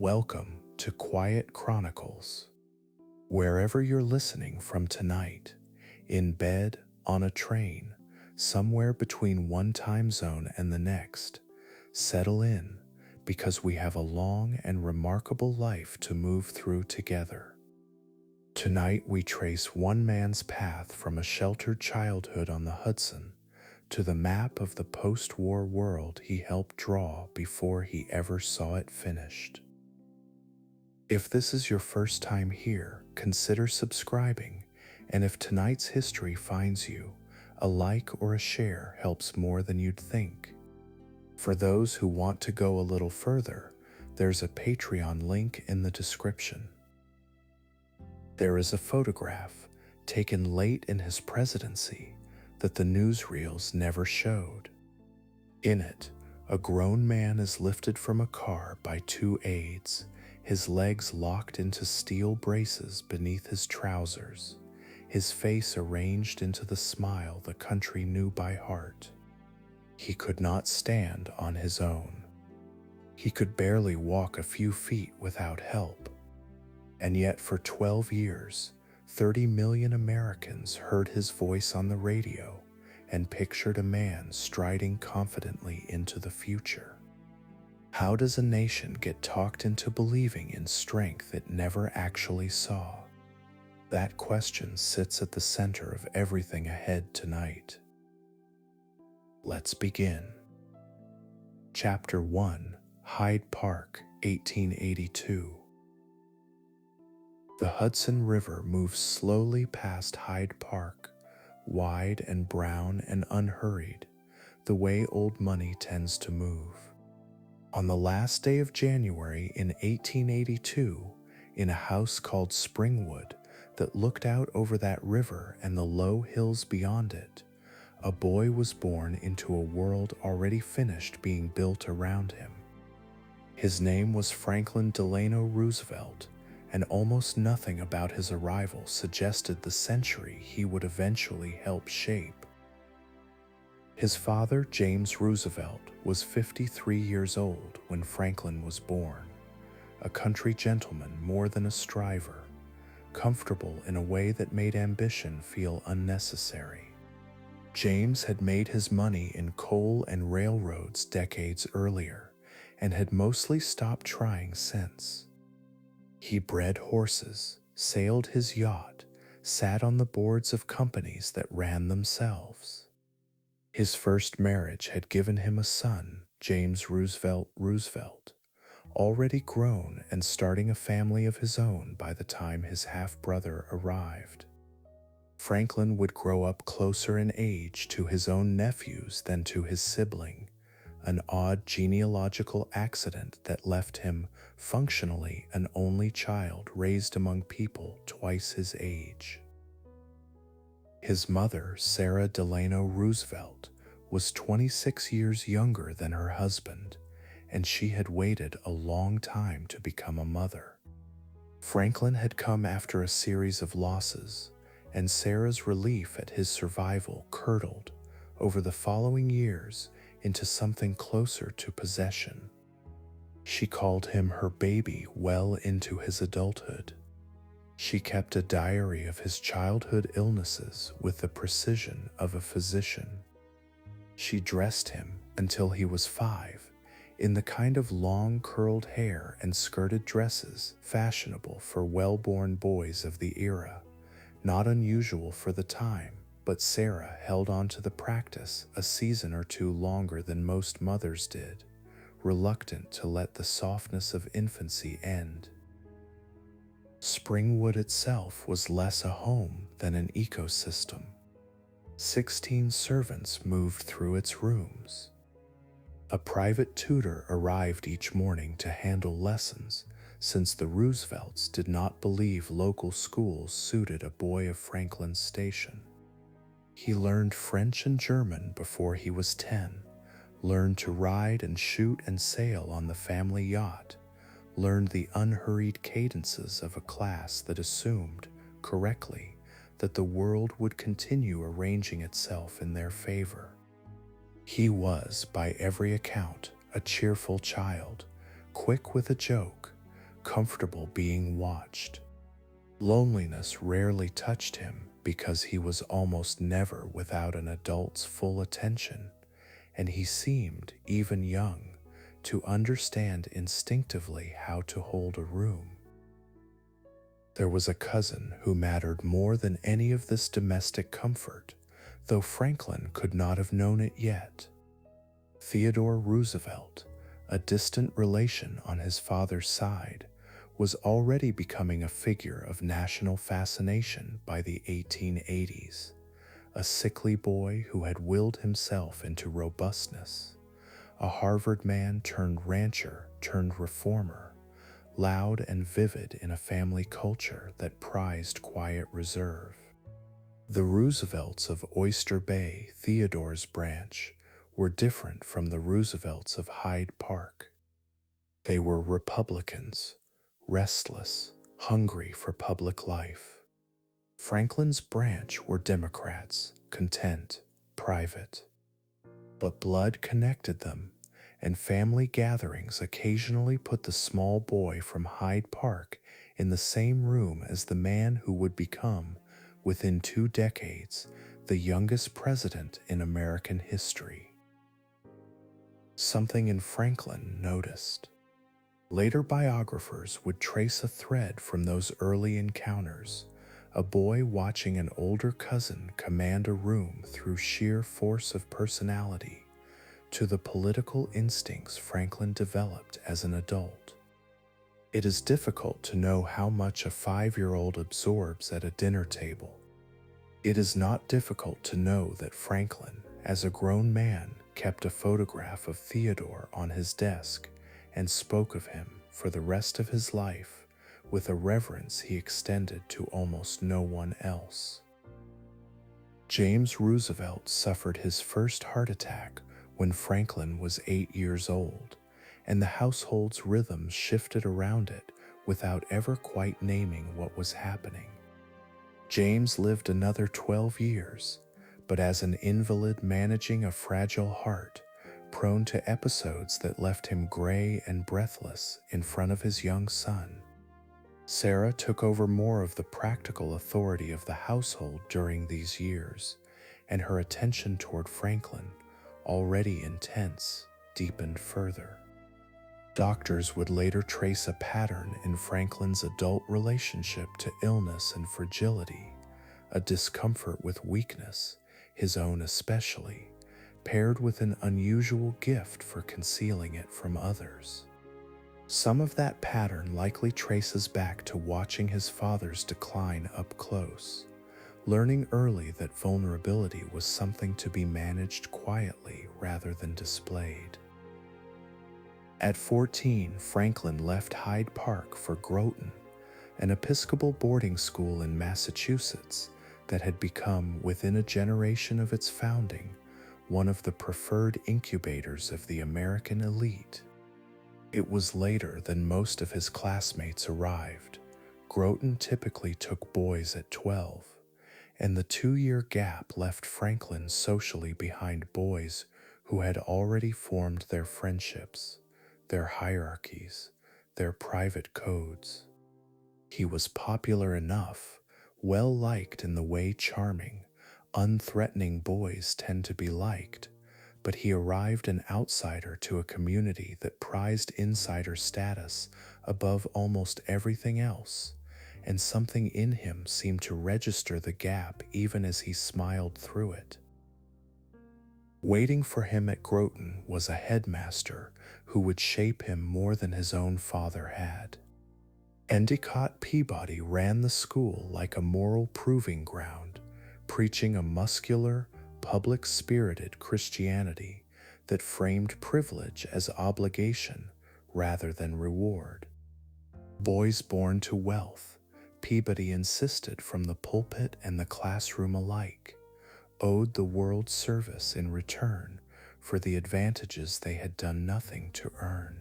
Welcome to Quiet Chronicles. Wherever you're listening from tonight, in bed, on a train, somewhere between one time zone and the next, settle in because we have a long and remarkable life to move through together. Tonight we trace one man's path from a sheltered childhood on the Hudson to the map of the post-war world he helped draw before he ever saw it finished. If this is your first time here, consider subscribing, and if tonight's history finds you, a like or a share helps more than you'd think. For those who want to go a little further, there's a Patreon link in the description. There is a photograph taken late in his presidency that the newsreels never showed. In it, a grown man is lifted from a car by two aides, his legs locked into steel braces beneath his trousers, his face arranged into the smile the country knew by heart. He could not stand on his own. He could barely walk a few feet without help. And yet for 12 years, 30 million Americans heard his voice on the radio and pictured a man striding confidently into the future. How does a nation get talked into believing in strength it never actually saw? That question sits at the center of everything ahead tonight. Let's begin. Chapter 1, Hyde Park, 1882. The Hudson River moves slowly past Hyde Park, wide and brown and unhurried, the way old money tends to move. On the last day of January in 1882, in a house called Springwood that looked out over that river and the low hills beyond it, a boy was born into a world already finished being built around him. His name was Franklin Delano Roosevelt, and almost nothing about his arrival suggested the century he would eventually help shape. His father, James Roosevelt, was 53 years old when Franklin was born, a country gentleman more than a striver, comfortable in a way that made ambition feel unnecessary. James had made his money in coal and railroads decades earlier and had mostly stopped trying since. He bred horses, sailed his yacht, sat on the boards of companies that ran themselves. His first marriage had given him a son, James Roosevelt, already grown and starting a family of his own by the time his half-brother arrived. Franklin would grow up closer in age to his own nephews than to his sibling, an odd genealogical accident that left him functionally an only child raised among people twice his age. His mother, Sarah Delano Roosevelt, was 26 years younger than her husband, and she had waited a long time to become a mother. Franklin had come after a series of losses, and Sarah's relief at his survival curdled over the following years into something closer to possession. She called him her baby well into his adulthood. She kept a diary of his childhood illnesses with the precision of a physician. She dressed him until he was 5 in the kind of long curled hair and skirted dresses fashionable for well-born boys of the era, not unusual for the time, but Sarah held on to the practice a season or two longer than most mothers did, reluctant to let the softness of infancy end. Springwood itself was less a home than an ecosystem. 16 servants moved through its rooms. A private tutor arrived each morning to handle lessons, since the Roosevelts did not believe local schools suited a boy of Franklin's station. He learned French and German before he was 10, learned to ride and shoot and sail on the family yacht, learned the unhurried cadences of a class that assumed, correctly, that the world would continue arranging itself in their favor. He was, by every account, a cheerful child, quick with a joke, comfortable being watched. Loneliness rarely touched him because he was almost never without an adult's full attention, and he seemed, even young, to understand instinctively how to hold a room. There was a cousin who mattered more than any of this domestic comfort, though Franklin could not have known it yet. Theodore Roosevelt, a distant relation on his father's side, was already becoming a figure of national fascination by the 1880s, a sickly boy who had willed himself into robustness, a Harvard man turned rancher turned reformer, loud and vivid in a family culture that prized quiet reserve. The Roosevelts of Oyster Bay, Theodore's branch, were different from the Roosevelts of Hyde Park. They were Republicans, restless, hungry for public life. Franklin's branch were Democrats, content, private. But blood connected them, and family gatherings occasionally put the small boy from Hyde Park in the same room as the man who would become, within 2 decades, the youngest president in American history. Something in Franklin noticed. Later biographers would trace a thread from those early encounters, a boy watching an older cousin command a room through sheer force of personality, to the political instincts Franklin developed as an adult. It is difficult to know how much a 5-year-old absorbs at a dinner table. It is not difficult to know that Franklin, as a grown man, kept a photograph of Theodore on his desk and spoke of him for the rest of his life with a reverence he extended to almost no one else. James Roosevelt suffered his first heart attack when Franklin was 8 years old, and the household's rhythms shifted around it without ever quite naming what was happening. James lived another 12 years, but as an invalid managing a fragile heart, prone to episodes that left him gray and breathless in front of his young son. Sarah took over more of the practical authority of the household during these years, and her attention toward Franklin, already intense, deepened further. Doctors would later trace a pattern in Franklin's adult relationship to illness and fragility, a discomfort with weakness, his own especially, paired with an unusual gift for concealing it from others. Some of that pattern likely traces back to watching his father's decline up close, learning early that vulnerability was something to be managed quietly rather than displayed. At 14, Franklin left Hyde Park for Groton, an Episcopal boarding school in Massachusetts that had become, within a generation of its founding, one of the preferred incubators of the American elite. It was later than most of his classmates arrived. Groton typically took boys at 12, and the 2-year gap left Franklin socially behind boys who had already formed their friendships, their hierarchies, their private codes. He was popular enough, well-liked in the way charming, unthreatening boys tend to be liked, but he arrived an outsider to a community that prized insider status above almost everything else, and something in him seemed to register the gap even as he smiled through it. Waiting for him at Groton was a headmaster who would shape him more than his own father had. Endicott Peabody ran the school like a moral proving ground, preaching a muscular, public-spirited Christianity that framed privilege as obligation rather than reward. Boys born to wealth, Peabody insisted from the pulpit and the classroom alike, owed the world service in return for the advantages they had done nothing to earn.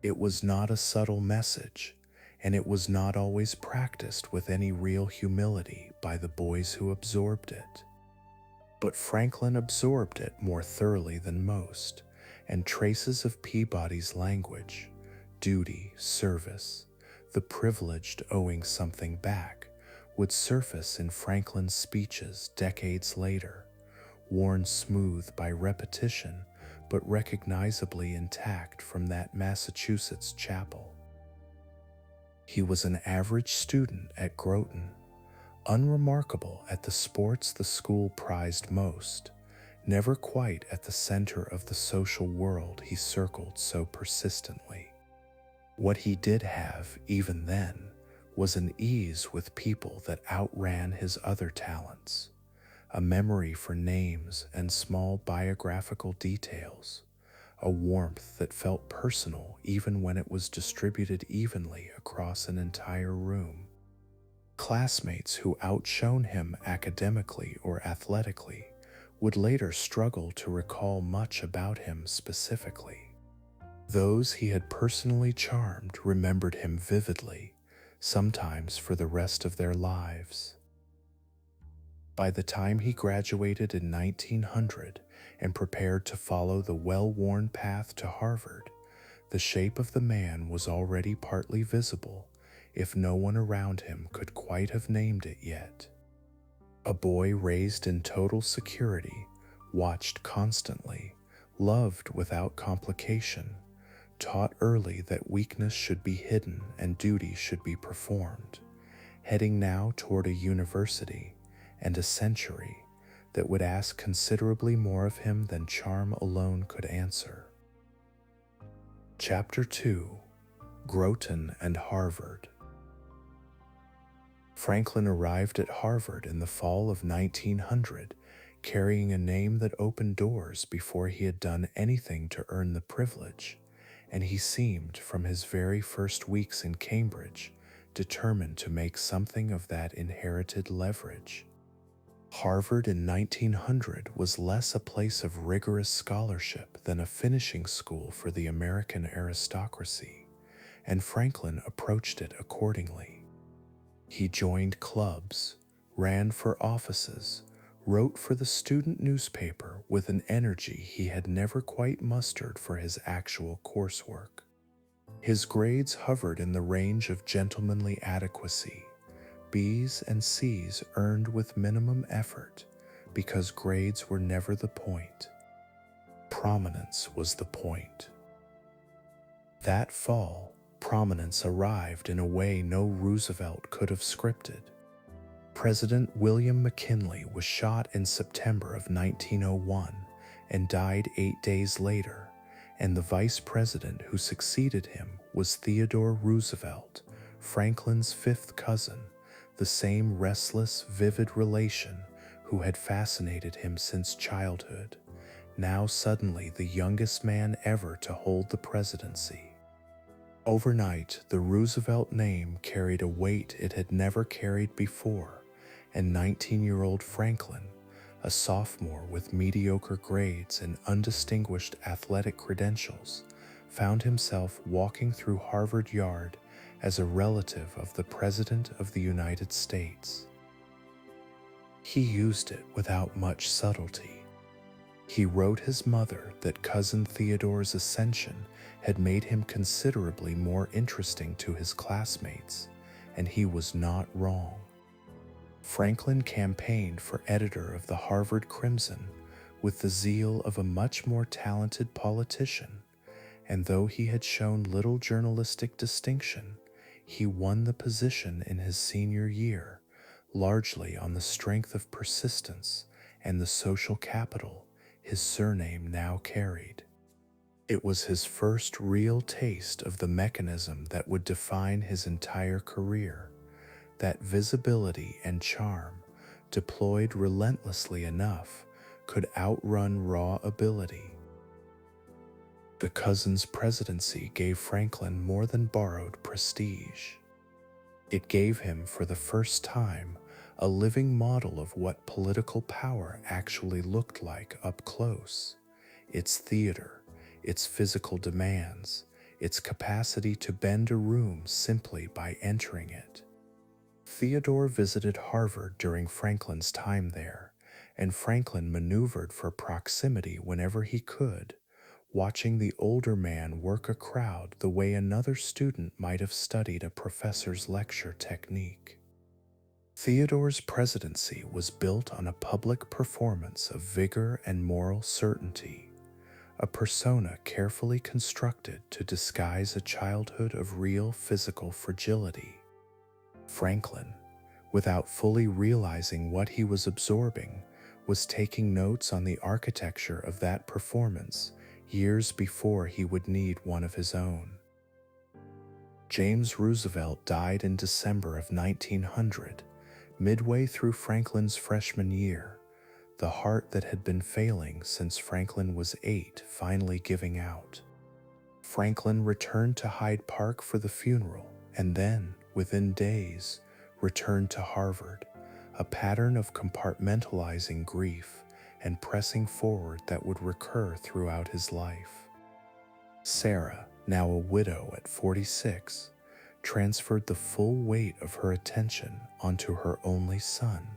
It was not a subtle message, and it was not always practiced with any real humility by the boys who absorbed it. But Franklin absorbed it more thoroughly than most, and traces of Peabody's language, duty, service, The privileged owing something back would surface in Franklin's speeches decades later, worn smooth by repetition but recognizably intact from that Massachusetts chapel. He was an average student at Groton, unremarkable at the sports the school prized most, never quite at the center of the social world he circled so persistently. What he did have, even then, was an ease with people that outran his other talents, a memory for names and small biographical details, a warmth that felt personal even when it was distributed evenly across an entire room. Classmates who outshone him academically or athletically would later struggle to recall much about him specifically. Those he had personally charmed remembered him vividly, sometimes for the rest of their lives. By the time he graduated in 1900 and prepared to follow the well-worn path to Harvard, the shape of the man was already partly visible, if no one around him could quite have named it yet. A boy raised in total security, watched constantly, loved without complication, taught early that weakness should be hidden and duty should be performed, heading now toward a university and a century that would ask considerably more of him than charm alone could answer. Chapter 2: Groton and Harvard. Franklin arrived at Harvard in the fall of 1900, carrying a name that opened doors before he had done anything to earn the privilege, and he seemed, from his very first weeks in Cambridge, determined to make something of that inherited leverage. Harvard in 1900 was less a place of rigorous scholarship than a finishing school for the American aristocracy, and Franklin approached it accordingly. He joined clubs, ran for offices, wrote for the student newspaper with an energy he had never quite mustered for his actual coursework. His grades hovered in the range of gentlemanly adequacy, B's and C's earned with minimum effort, because grades were never the point. Prominence was the point. That fall, prominence arrived in a way no Roosevelt could have scripted. President William McKinley was shot in September of 1901 and died 8 days later, and the vice president who succeeded him was Theodore Roosevelt, Franklin's fifth cousin, the same restless, vivid relation who had fascinated him since childhood, now suddenly the youngest man ever to hold the presidency. Overnight, the Roosevelt name carried a weight it had never carried before, and 19-year-old Franklin, a sophomore with mediocre grades and undistinguished athletic credentials, found himself walking through Harvard Yard as a relative of the President of the United States. He used it without much subtlety. He wrote his mother that Cousin Theodore's ascension had made him considerably more interesting to his classmates, and he was not wrong. Franklin campaigned for editor of the Harvard Crimson with the zeal of a much more talented politician, and though he had shown little journalistic distinction, he won the position in his senior year, largely on the strength of persistence and the social capital his surname now carried. It was his first real taste of the mechanism that would define his entire career, that visibility and charm, deployed relentlessly enough, could outrun raw ability. The cousin's presidency gave Franklin more than borrowed prestige. It gave him, for the first time, a living model of what political power actually looked like up close, its theater, its physical demands, its capacity to bend a room simply by entering it. Theodore visited Harvard during Franklin's time there, and Franklin maneuvered for proximity whenever he could, watching the older man work a crowd the way another student might have studied a professor's lecture technique. Theodore's presidency was built on a public performance of vigor and moral certainty, a persona carefully constructed to disguise a childhood of real physical fragility. Franklin, without fully realizing what he was absorbing, was taking notes on the architecture of that performance years before he would need one of his own. James Roosevelt died in December of 1900, midway through Franklin's freshman year, the heart that had been failing since Franklin was 8 finally giving out. Franklin returned to Hyde Park for the funeral and then, within days, returned to Harvard, a pattern of compartmentalizing grief and pressing forward that would recur throughout his life. Sarah, now a widow at 46, transferred the full weight of her attention onto her only son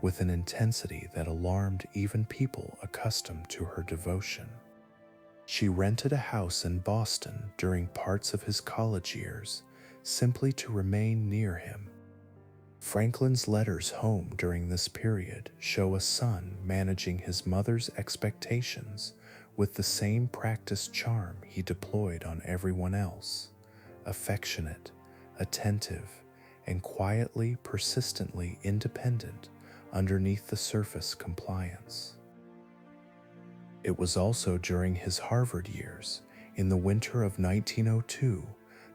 with an intensity that alarmed even people accustomed to her devotion. She rented a house in Boston during parts of his college years simply to remain near him. Franklin's letters home during this period show a son managing his mother's expectations with the same practiced charm he deployed on everyone else, affectionate, attentive, and quietly, persistently independent underneath the surface compliance. It was also during his Harvard years, in the winter of 1902,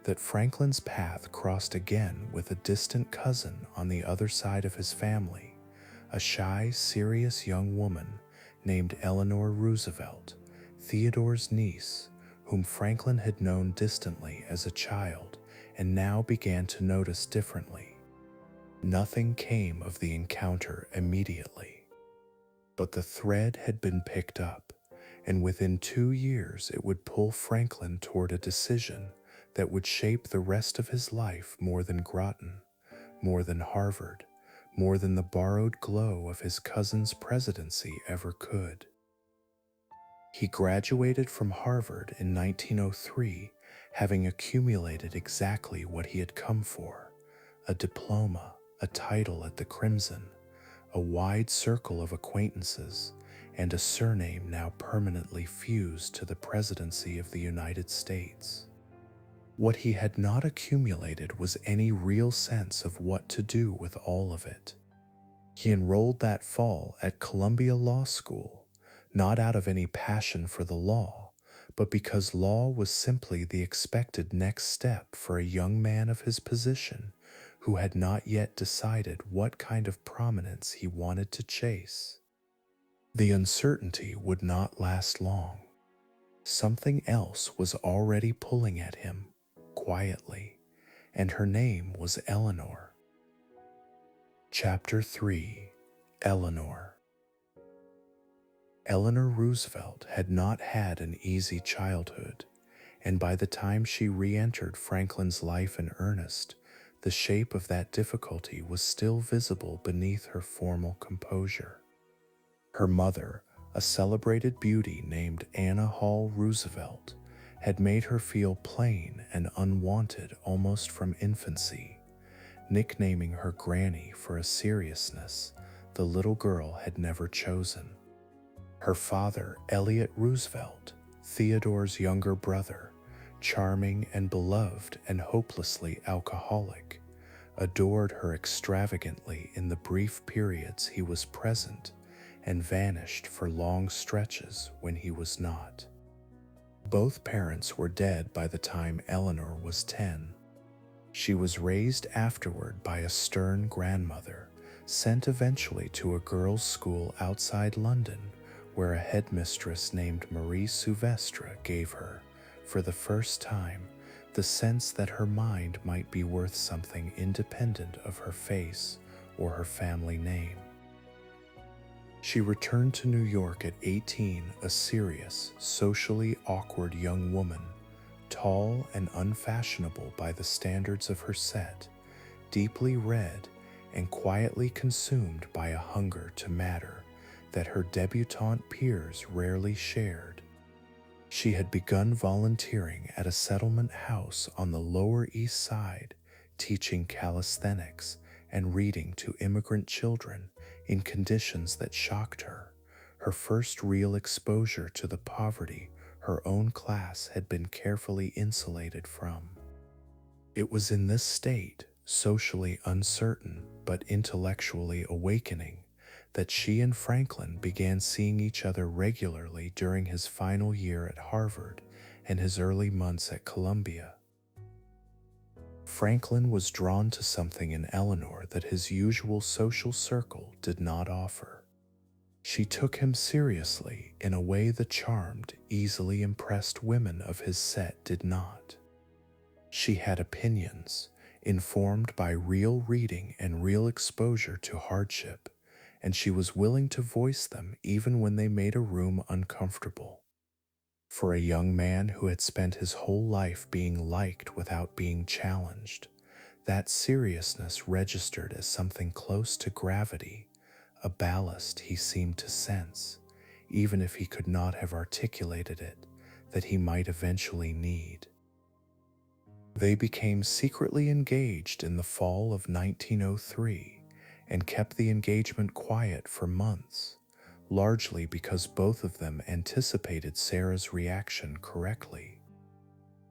that Franklin's path crossed again with a distant cousin on the other side of his family, a shy, serious young woman named Eleanor Roosevelt, Theodore's niece, whom Franklin had known distantly as a child and now began to notice differently. Nothing came of the encounter immediately, but the thread had been picked up, and within 2 years it would pull Franklin toward a decision that would shape the rest of his life more than Groton, more than Harvard, more than the borrowed glow of his cousin's presidency ever could. He graduated from Harvard in 1903, having accumulated exactly what he had come for: a diploma, a title at the Crimson, a wide circle of acquaintances, and a surname now permanently fused to the presidency of the United States. What he had not accumulated was any real sense of what to do with all of it. He enrolled that fall at Columbia Law School, not out of any passion for the law, but because law was simply the expected next step for a young man of his position who had not yet decided what kind of prominence he wanted to chase. The uncertainty would not last long. Something else was already pulling at him, quietly, and her name was Eleanor. Chapter 3: Eleanor. Eleanor Roosevelt had not had an easy childhood, and by the time she re-entered Franklin's life in earnest, the shape of that difficulty was still visible beneath her formal composure. Her mother, a celebrated beauty named Anna Hall Roosevelt, had made her feel plain and unwanted almost from infancy, nicknaming her Granny for a seriousness the little girl had never chosen. Her father, Elliot Roosevelt, Theodore's younger brother, charming and beloved and hopelessly alcoholic, adored her extravagantly in the brief periods he was present and vanished for long stretches when he was not. Both parents were dead by the time Eleanor was 10. She was raised afterward by a stern grandmother, sent eventually to a girls' school outside London, where a headmistress named Marie Souvestre gave her, for the first time, the sense that her mind might be worth something independent of her face or her family name. She returned to New York at 18, a serious, socially awkward young woman, tall and unfashionable by the standards of her set, deeply read and quietly consumed by a hunger to matter that her debutante peers rarely shared. She had begun volunteering at a settlement house on the Lower East Side, teaching calisthenics and reading to immigrant children in conditions that shocked her. Her first real exposure to the poverty her own class had been carefully insulated from. It was in this state, socially uncertain but intellectually awakening, that she and Franklin began seeing each other regularly during his final year at Harvard and his early months at Columbia. Franklin was drawn to something in Eleanor that his usual social circle did not offer. She took him seriously in a way the charmed, easily impressed women of his set did not. She had opinions, informed by real reading and real exposure to hardship, and she was willing to voice them even when they made a room uncomfortable. For a young man who had spent his whole life being liked without being challenged, that seriousness registered as something close to gravity, a ballast he seemed to sense, even if he could not have articulated it, that he might eventually need. They became secretly engaged in the fall of 1903 and kept the engagement quiet for months, largely because both of them anticipated Sarah's reaction correctly.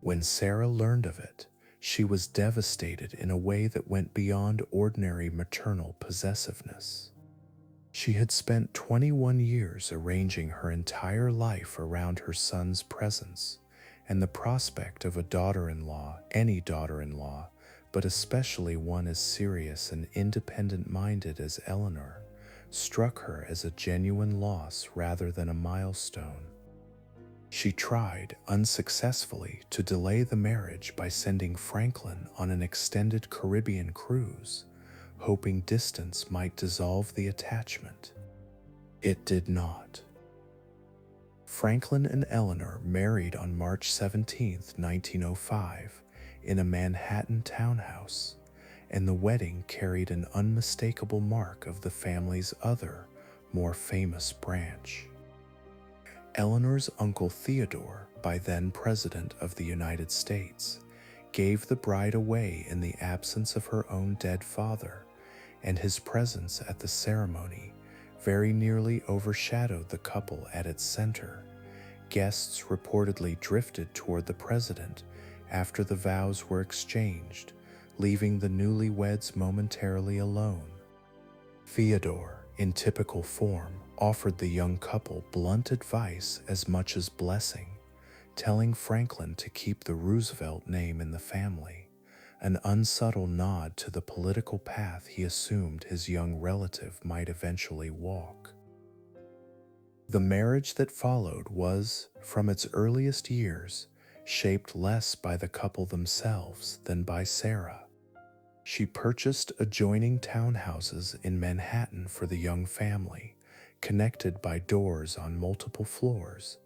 When Sarah learned of it, she was devastated in a way that went beyond ordinary maternal possessiveness. She had spent 21 years arranging her entire life around her son's presence, and the prospect of a daughter-in-law, any daughter-in-law, but especially one as serious and independent-minded as Eleanor, struck her as a genuine loss rather than a milestone. She tried, unsuccessfully, to delay the marriage by sending Franklin on an extended Caribbean cruise, hoping distance might dissolve the attachment. It did not. Franklin and Eleanor married on March 17, 1905, in a Manhattan townhouse, and the wedding carried an unmistakable mark of the family's other, more famous branch. Eleanor's uncle Theodore, by then President of the United States, gave the bride away in the absence of her own dead father, and his presence at the ceremony very nearly overshadowed the couple at its center. Guests reportedly drifted toward the president after the vows were exchanged, leaving the newlyweds momentarily alone. Theodore, in typical form, offered the young couple blunt advice as much as blessing, telling Franklin to keep the Roosevelt name in the family, an unsubtle nod to the political path he assumed his young relative might eventually walk. The marriage that followed was, from its earliest years, shaped less by the couple themselves than by Sarah. She purchased adjoining townhouses in Manhattan for the young family, connected by doors on multiple floors,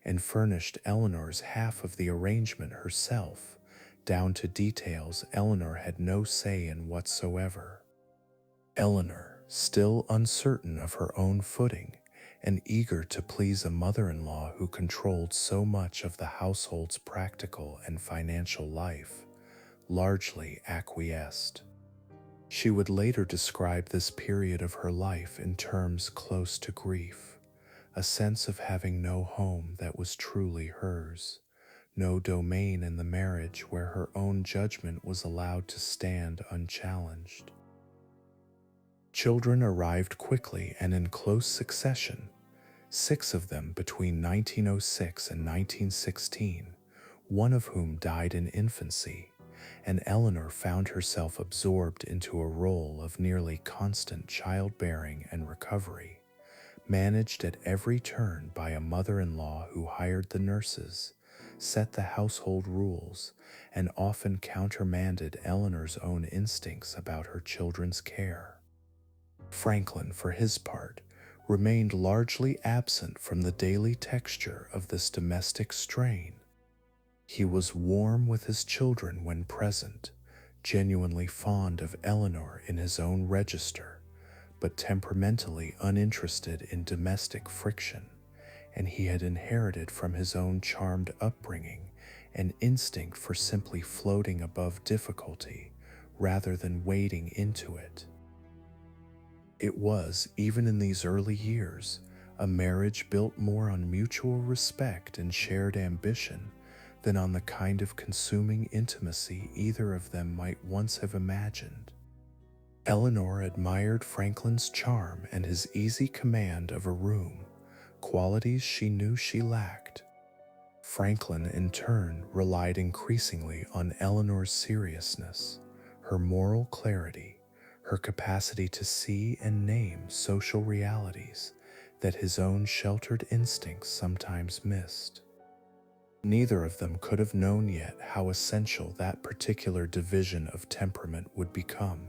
and furnished Eleanor's half of the arrangement herself, down to details Eleanor had no say in whatsoever. Eleanor, still uncertain of her own footing, and eager to please a mother-in-law who controlled so much of the household's practical and financial life, largely acquiesced. She would later describe this period of her life in terms close to grief, a sense of having no home that was truly hers, no domain in the marriage where her own judgment was allowed to stand unchallenged. Children arrived quickly and in close succession, 6 of them between 1906 and 1916, one of whom died in infancy, and Eleanor found herself absorbed into a role of nearly constant childbearing and recovery, managed at every turn by a mother-in-law who hired the nurses, set the household rules, and often countermanded Eleanor's own instincts about her children's care. Franklin, for his part, remained largely absent from the daily texture of this domestic strain. He was warm with his children when present, genuinely fond of Eleanor in his own register, but temperamentally uninterested in domestic friction, and he had inherited from his own charmed upbringing an instinct for simply floating above difficulty rather than wading into it. It was, even in these early years, a marriage built more on mutual respect and shared ambition than on the kind of consuming intimacy either of them might once have imagined. Eleanor admired Franklin's charm and his easy command of a room, qualities she knew she lacked. Franklin, in turn, relied increasingly on Eleanor's seriousness, her moral clarity, her capacity to see and name social realities that his own sheltered instincts sometimes missed. Neither of them could have known yet how essential that particular division of temperament would become,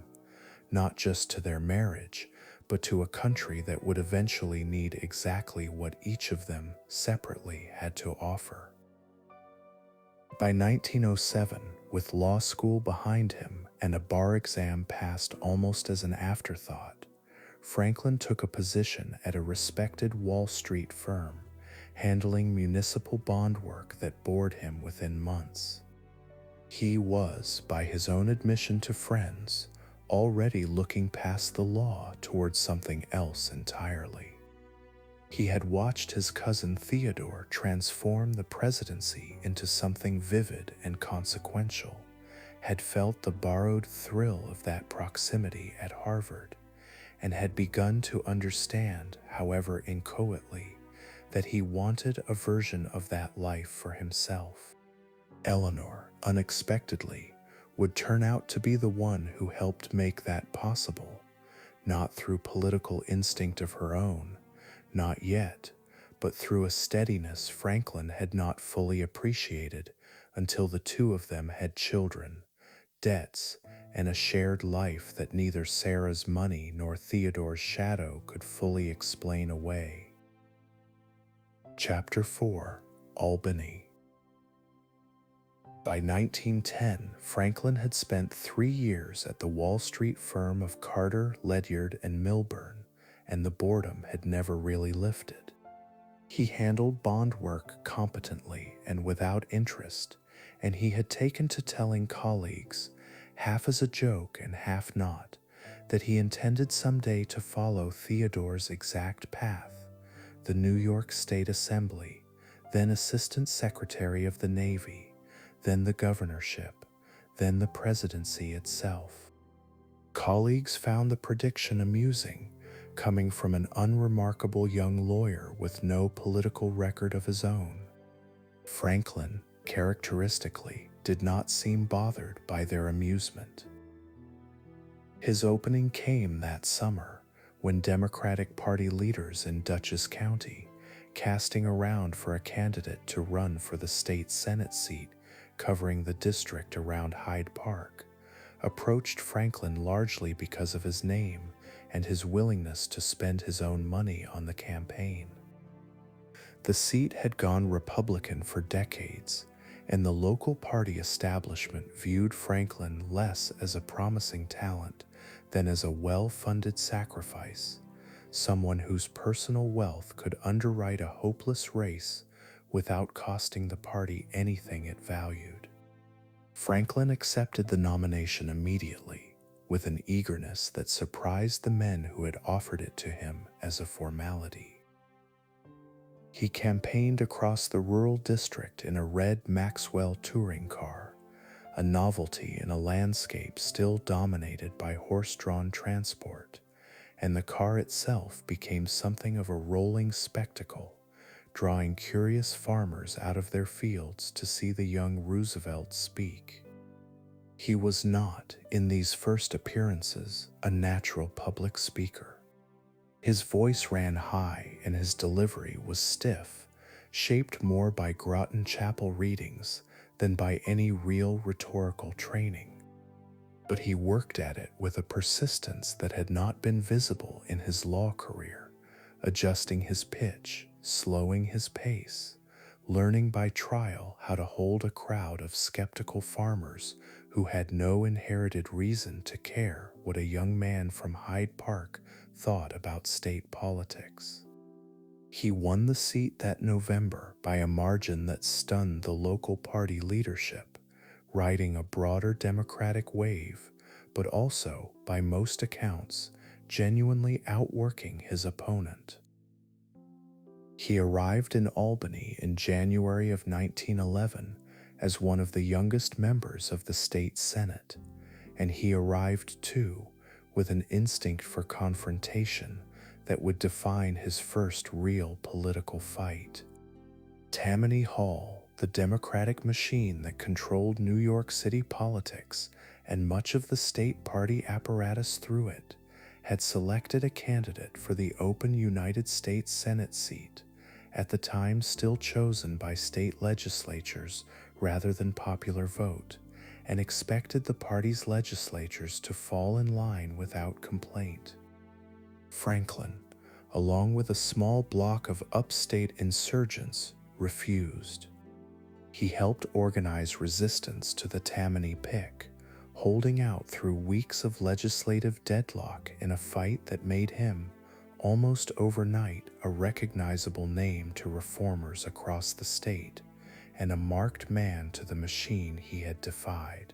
not just to their marriage, but to a country that would eventually need exactly what each of them separately had to offer. By 1907, with law school behind him and a bar exam passed almost as an afterthought, Franklin took a position at a respected Wall Street firm, handling municipal bond work that bored him within months. He was, by his own admission to friends, already looking past the law towards something else entirely. He had watched his cousin Theodore transform the presidency into something vivid and consequential, had felt the borrowed thrill of that proximity at Harvard, and had begun to understand, however inchoately, that he wanted a version of that life for himself. Eleanor, unexpectedly, would turn out to be the one who helped make that possible, not through political instinct of her own, not yet, but through a steadiness Franklin had not fully appreciated until the two of them had children, debts, and a shared life that neither Sarah's money nor Theodore's shadow could fully explain away. Chapter 4: Albany. By 1910, Franklin had spent 3 years at the Wall Street firm of Carter, Ledyard, and Milburn, and the boredom had never really lifted. He handled bond work competently and without interest, and he had taken to telling colleagues, half as a joke and half not, that he intended someday to follow Theodore's exact path, the New York State Assembly, then Assistant Secretary of the Navy, then the governorship, then the presidency itself. Colleagues found the prediction amusing, coming from an unremarkable young lawyer with no political record of his own. Franklin, characteristically, did not seem bothered by their amusement. His opening came that summer when Democratic Party leaders in Dutchess County, casting around for a candidate to run for the state Senate seat covering the district around Hyde Park, approached Franklin largely because of his name and his willingness to spend his own money on the campaign. The seat had gone Republican for decades, and the local party establishment viewed Franklin less as a promising talent than as a well-funded sacrifice, someone whose personal wealth could underwrite a hopeless race without costing the party anything it valued. Franklin accepted the nomination immediately, with an eagerness that surprised the men who had offered it to him as a formality. He campaigned across the rural district in a red Maxwell touring car, a novelty in a landscape still dominated by horse-drawn transport, and the car itself became something of a rolling spectacle, drawing curious farmers out of their fields to see the young Roosevelt speak. He was not, in these first appearances, a natural public speaker. His voice ran high and his delivery was stiff, shaped more by Groton chapel readings than by any real rhetorical training. But he worked at it with a persistence that had not been visible in his law career, adjusting his pitch, slowing his pace, learning by trial how to hold a crowd of skeptical farmers who had no inherited reason to care what a young man from Hyde Park thought about state politics. He won the seat that November by a margin that stunned the local party leadership, riding a broader Democratic wave, but also, by most accounts, genuinely outworking his opponent. He arrived in Albany in January of 1911 as one of the youngest members of the state Senate, and he arrived too with an instinct for confrontation that would define his first real political fight. Tammany Hall, the Democratic machine that controlled New York City politics and much of the state party apparatus through it, had selected a candidate for the open United States Senate seat, at the time still chosen by state legislatures rather than popular vote, and expected the party's legislatures to fall in line without complaint. Franklin, along with a small block of upstate insurgents, refused. He helped organize resistance to the Tammany pick, holding out through weeks of legislative deadlock in a fight that made him, almost overnight, a recognizable name to reformers across the state and a marked man to the machine he had defied.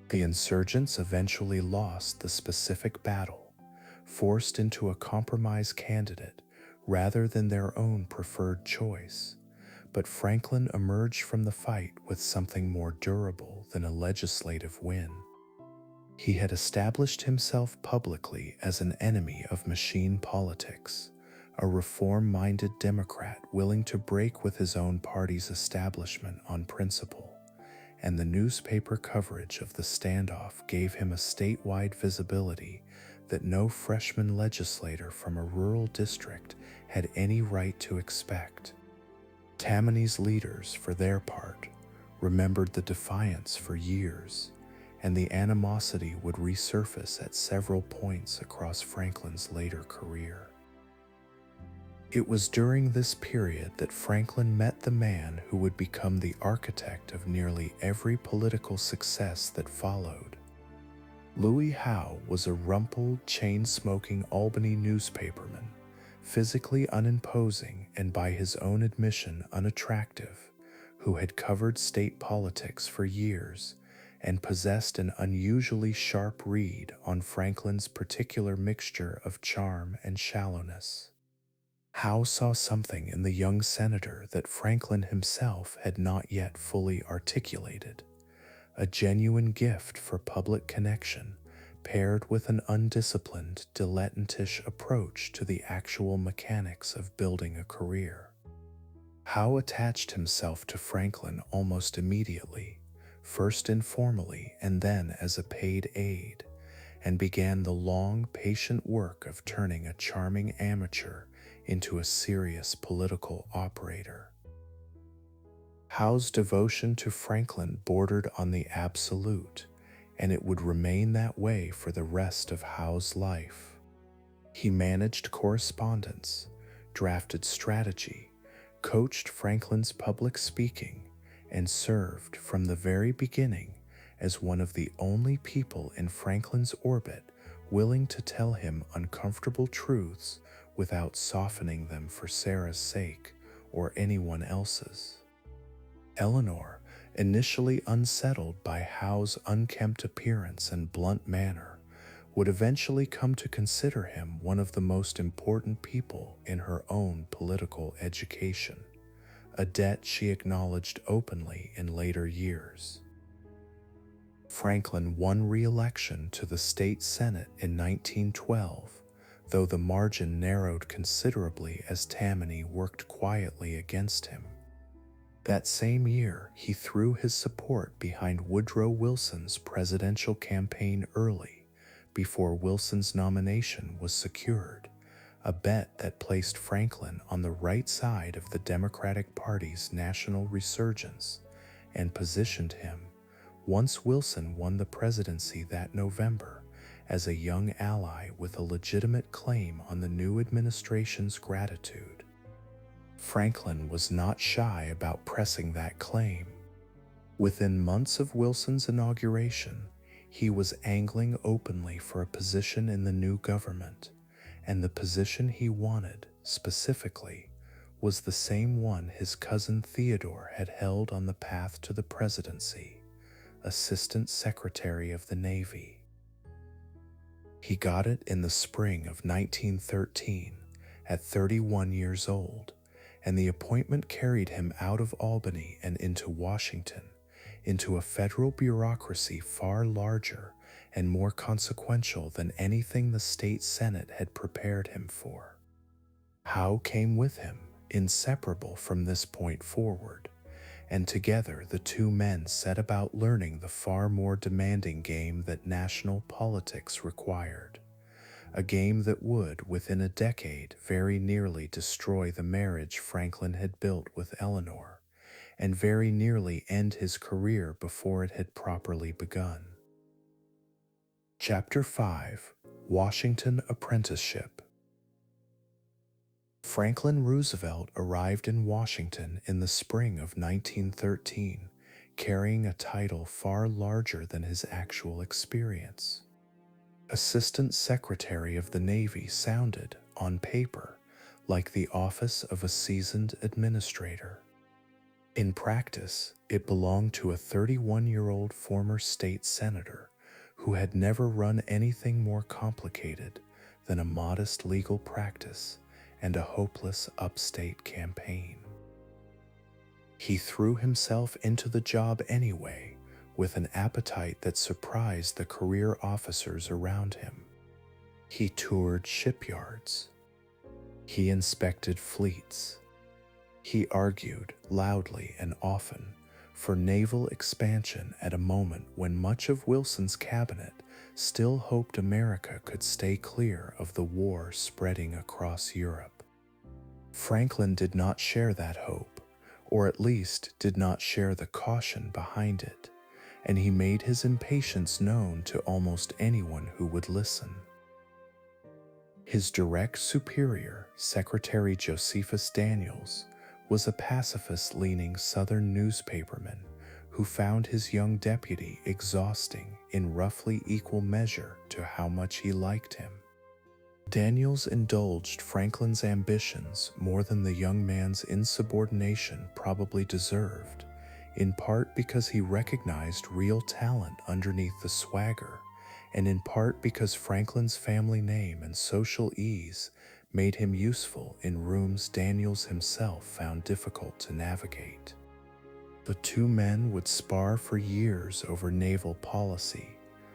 The insurgents eventually lost the specific battle, forced into a compromise candidate rather than their own preferred choice, but Franklin emerged from the fight with something more durable than a legislative win. He had established himself publicly as an enemy of machine politics, a reform-minded Democrat willing to break with his own party's establishment on principle, and the newspaper coverage of the standoff gave him a statewide visibility that no freshman legislator from a rural district had any right to expect. Tammany's leaders, for their part, remembered the defiance for years, and the animosity would resurface at several points across Franklin's later career. It was during this period that Franklin met the man who would become the architect of nearly every political success that followed. Louis Howe was a rumpled, chain-smoking Albany newspaperman, physically unimposing and by his own admission unattractive, who had covered state politics for years and possessed an unusually sharp read on Franklin's particular mixture of charm and shallowness. Howe saw something in the young senator that Franklin himself had not yet fully articulated, a genuine gift for public connection paired with an undisciplined, dilettantish approach to the actual mechanics of building a career. Howe attached himself to Franklin almost immediately, first informally and then as a paid aide, and began the long, patient work of turning a charming amateur into a serious political operator. Howe's devotion to Franklin bordered on the absolute, and it would remain that way for the rest of Howe's life. He managed correspondence, drafted strategy, coached Franklin's public speaking, and served from the very beginning as one of the only people in Franklin's orbit willing to tell him uncomfortable truths without softening them for Sarah's sake or anyone else's. Eleanor, initially unsettled by Howe's unkempt appearance and blunt manner, would eventually come to consider him one of the most important people in her own political education, a debt she acknowledged openly in later years. Franklin won re-election to the state Senate in 1912, though the margin narrowed considerably as Tammany worked quietly against him. That same year, he threw his support behind Woodrow Wilson's presidential campaign early, before Wilson's nomination was secured, a bet that placed Franklin on the right side of the Democratic Party's national resurgence and positioned him, once Wilson won the presidency that November, as a young ally with a legitimate claim on the new administration's gratitude. Franklin was not shy about pressing that claim. Within months of Wilson's inauguration, he was angling openly for a position in the new government, and the position he wanted, specifically, was the same one his cousin Theodore had held on the path to the presidency, Assistant Secretary of the Navy. He got it in the spring of 1913 at 31 years old, and the appointment carried him out of Albany and into Washington, into a federal bureaucracy far larger and more consequential than anything the state Senate had prepared him for. Howe came with him, inseparable from this point forward, and together the two men set about learning the far more demanding game that national politics required, a game that would, within a decade, very nearly destroy the marriage Franklin had built with Eleanor, and very nearly end his career before it had properly begun. Chapter 5: Washington Apprenticeship. Franklin Roosevelt arrived in Washington in the spring of 1913, carrying a title far larger than his actual experience. Assistant Secretary of the Navy sounded, on paper, like the office of a seasoned administrator. In practice, it belonged to a 31-year-old former state senator who had never run anything more complicated than a modest legal practice and a hopeless upstate campaign. He threw himself into the job anyway, with an appetite that surprised the career officers around him. He toured shipyards. He inspected fleets. He argued loudly and often for naval expansion at a moment when much of Wilson's cabinet still hoped America could stay clear of the war spreading across Europe. Franklin did not share that hope, or at least did not share the caution behind it, and he made his impatience known to almost anyone who would listen. His direct superior, Secretary Josephus Daniels, was a pacifist-leaning Southern newspaperman who found his young deputy exhausting in roughly equal measure to how much he liked him. Daniels indulged Franklin's ambitions more than the young man's insubordination probably deserved, in part because he recognized real talent underneath the swagger, and in part because Franklin's family name and social ease made him useful in rooms Daniels himself found difficult to navigate. The two men would spar for years over naval policy,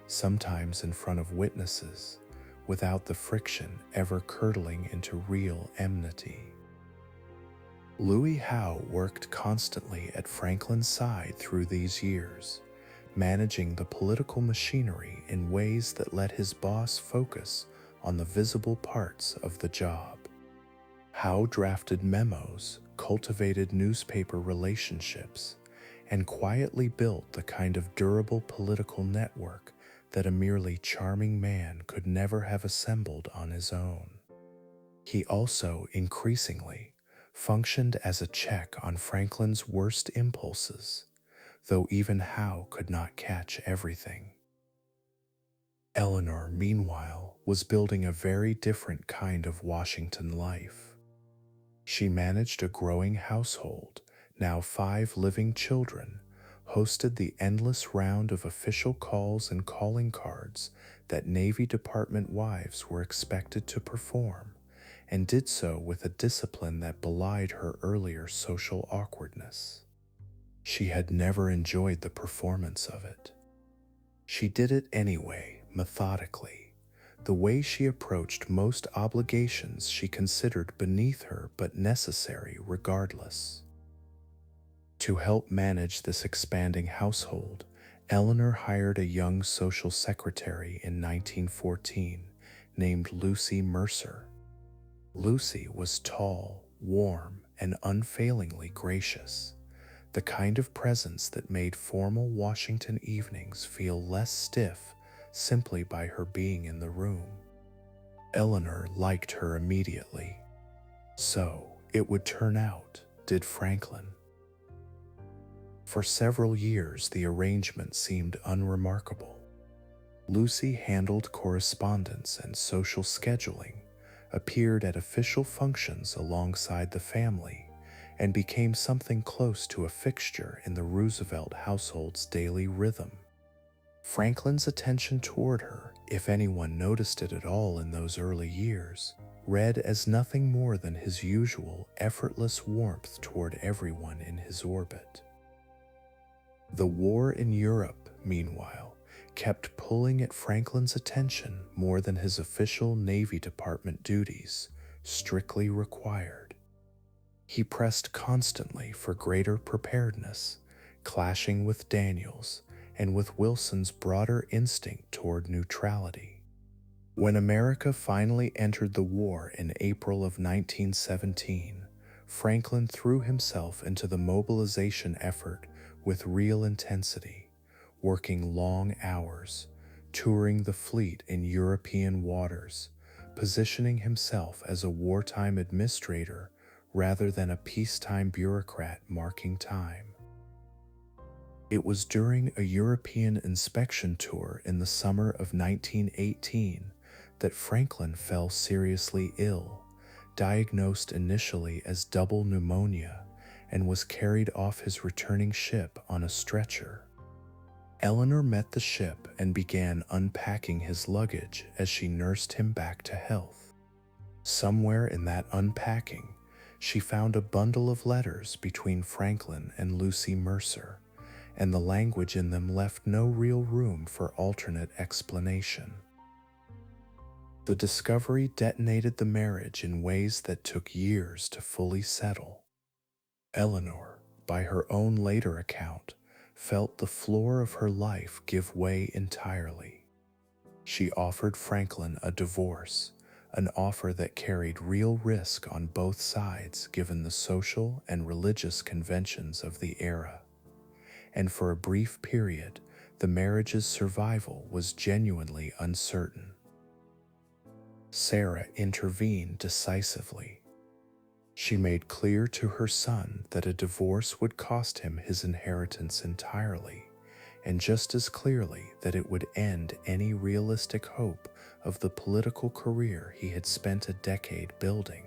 sometimes in front of witnesses, without the friction ever curdling into real enmity. Louis Howe worked constantly at Franklin's side through these years, managing the political machinery in ways that let his boss focus on the visible parts of the job. Howe drafted memos, cultivated newspaper relationships, and quietly built the kind of durable political network that a merely charming man could never have assembled on his own. He also, increasingly, functioned as a check on Franklin's worst impulses, though even Howe could not catch everything. Eleanor, meanwhile, was building a very different kind of Washington life. She managed a growing household, now 5 living children, hosted the endless round of official calls and calling cards that Navy Department wives were expected to perform, and did so with a discipline that belied her earlier social awkwardness. She had never enjoyed the performance of it. She did it anyway, methodically, the way she approached most obligations she considered beneath her but necessary regardless. To help manage this expanding household, Eleanor hired a young social secretary in 1914 named Lucy Mercer. Lucy was tall, warm, and unfailingly gracious, the kind of presence that made formal Washington evenings feel less stiff simply by her being in the room. Eleanor liked her immediately. So, it would turn out, did Franklin. For several years, the arrangement seemed unremarkable. Lucy handled correspondence and social scheduling, appeared at official functions alongside the family, and became something close to a fixture in the Roosevelt household's daily rhythm. Franklin's attention toward her, if anyone noticed it at all in those early years, read as nothing more than his usual effortless warmth toward everyone in his orbit. The war in Europe, meanwhile, kept pulling at Franklin's attention more than his official Navy Department duties strictly required. He pressed constantly for greater preparedness, clashing with Daniels and with Wilson's broader instinct toward neutrality. When America finally entered the war in April of 1917, Franklin threw himself into the mobilization effort with real intensity, working long hours, touring the fleet in European waters, positioning himself as a wartime administrator rather than a peacetime bureaucrat marking time. It was during a European inspection tour in the summer of 1918 that Franklin fell seriously ill, diagnosed initially as double pneumonia, and was carried off his returning ship on a stretcher. Eleanor met the ship and began unpacking his luggage as she nursed him back to health. Somewhere in that unpacking, she found a bundle of letters between Franklin and Lucy Mercer, and the language in them left no real room for alternate explanation. The discovery detonated the marriage in ways that took years to fully settle. Eleanor, by her own later account, felt the floor of her life give way entirely. She offered Franklin a divorce, an offer that carried real risk on both sides given the social and religious conventions of the era. And for a brief period, the marriage's survival was genuinely uncertain. Sarah intervened decisively. She made clear to her son that a divorce would cost him his inheritance entirely, and just as clearly that it would end any realistic hope of the political career he had spent a decade building.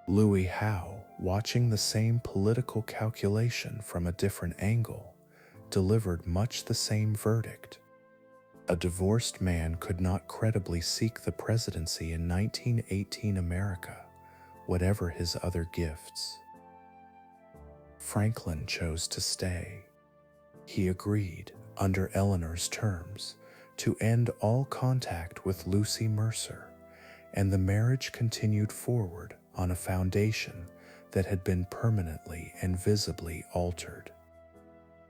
Louis Howe, watching the same political calculation from a different angle, delivered much the same verdict. A divorced man could not credibly seek the presidency in 1918 America, whatever his other gifts. Franklin chose to stay. He agreed, under Eleanor's terms, to end all contact with Lucy Mercer, and the marriage continued forward on a foundation that had been permanently and visibly altered.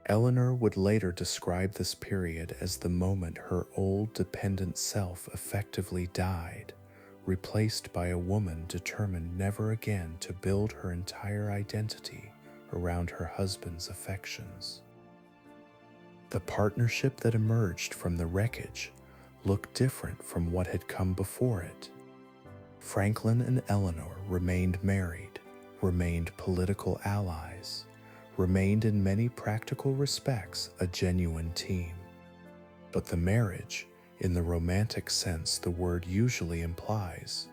Eleanor would later describe this period as the moment her old dependent self effectively died, replaced by a woman determined never again to build her entire identity around her husband's affections. The partnership that emerged from the wreckage looked different from what had come before it. Franklin and Eleanor remained married, remained political allies, remained in many practical respects a genuine team. But the marriage, in the romantic sense the word usually implies,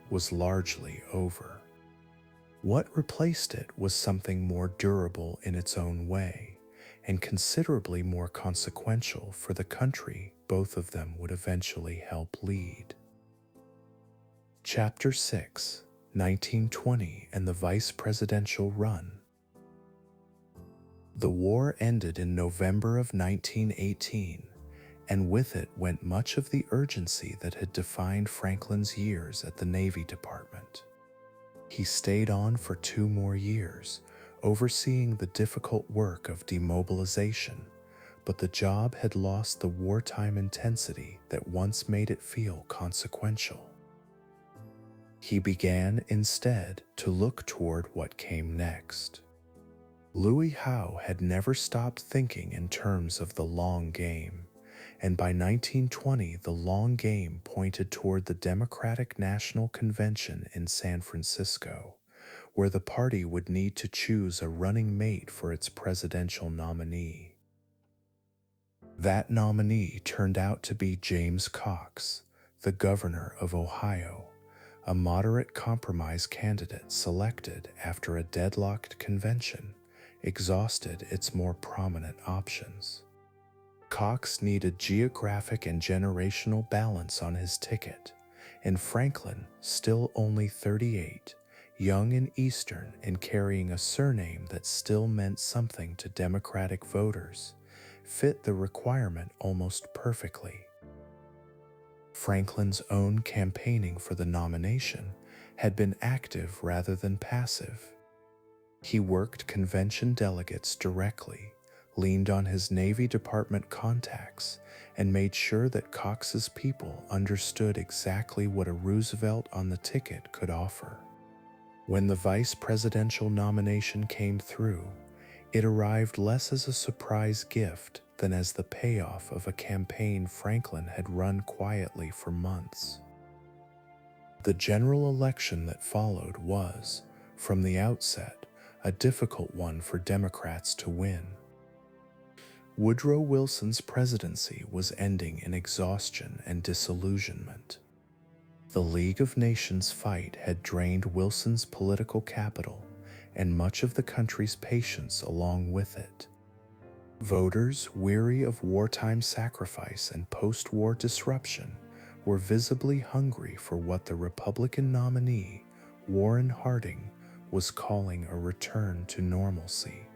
was largely over. What replaced it was something more durable in its own way, and considerably more consequential for the country both of them would eventually help lead. Chapter 6, 1920 and the Vice Presidential Run. The war ended in November of 1918, and with it went much of the urgency that had defined Franklin's years at the Navy Department. He stayed on for 2 more years, overseeing the difficult work of demobilization, but the job had lost the wartime intensity that once made it feel consequential. He began, instead, to look toward what came next. Louis Howe had never stopped thinking in terms of the long game, and by 1920 the long game pointed toward the Democratic National Convention in San Francisco, where the party would need to choose a running mate for its presidential nominee. That nominee turned out to be James Cox, the governor of Ohio, a moderate compromise candidate selected after a deadlocked convention exhausted its more prominent options. Cox needed geographic and generational balance on his ticket, and Franklin, still only 38, young and Eastern and carrying a surname that still meant something to Democratic voters, fit the requirement almost perfectly. Franklin's own campaigning for the nomination had been active rather than passive. He worked convention delegates directly, leaned on his Navy Department contacts, and made sure that Cox's people understood exactly what a Roosevelt on the ticket could offer. When the vice presidential nomination came through, it arrived less as a surprise gift than as the payoff of a campaign Franklin had run quietly for months. The general election that followed was, from the outset, a difficult one for Democrats to win. Woodrow Wilson's presidency was ending in exhaustion and disillusionment. The League of Nations fight had drained Wilson's political capital and much of the country's patience along with it. Voters, weary of wartime sacrifice and post-war disruption, were visibly hungry for what the Republican nominee, Warren Harding, was calling a return to normalcy.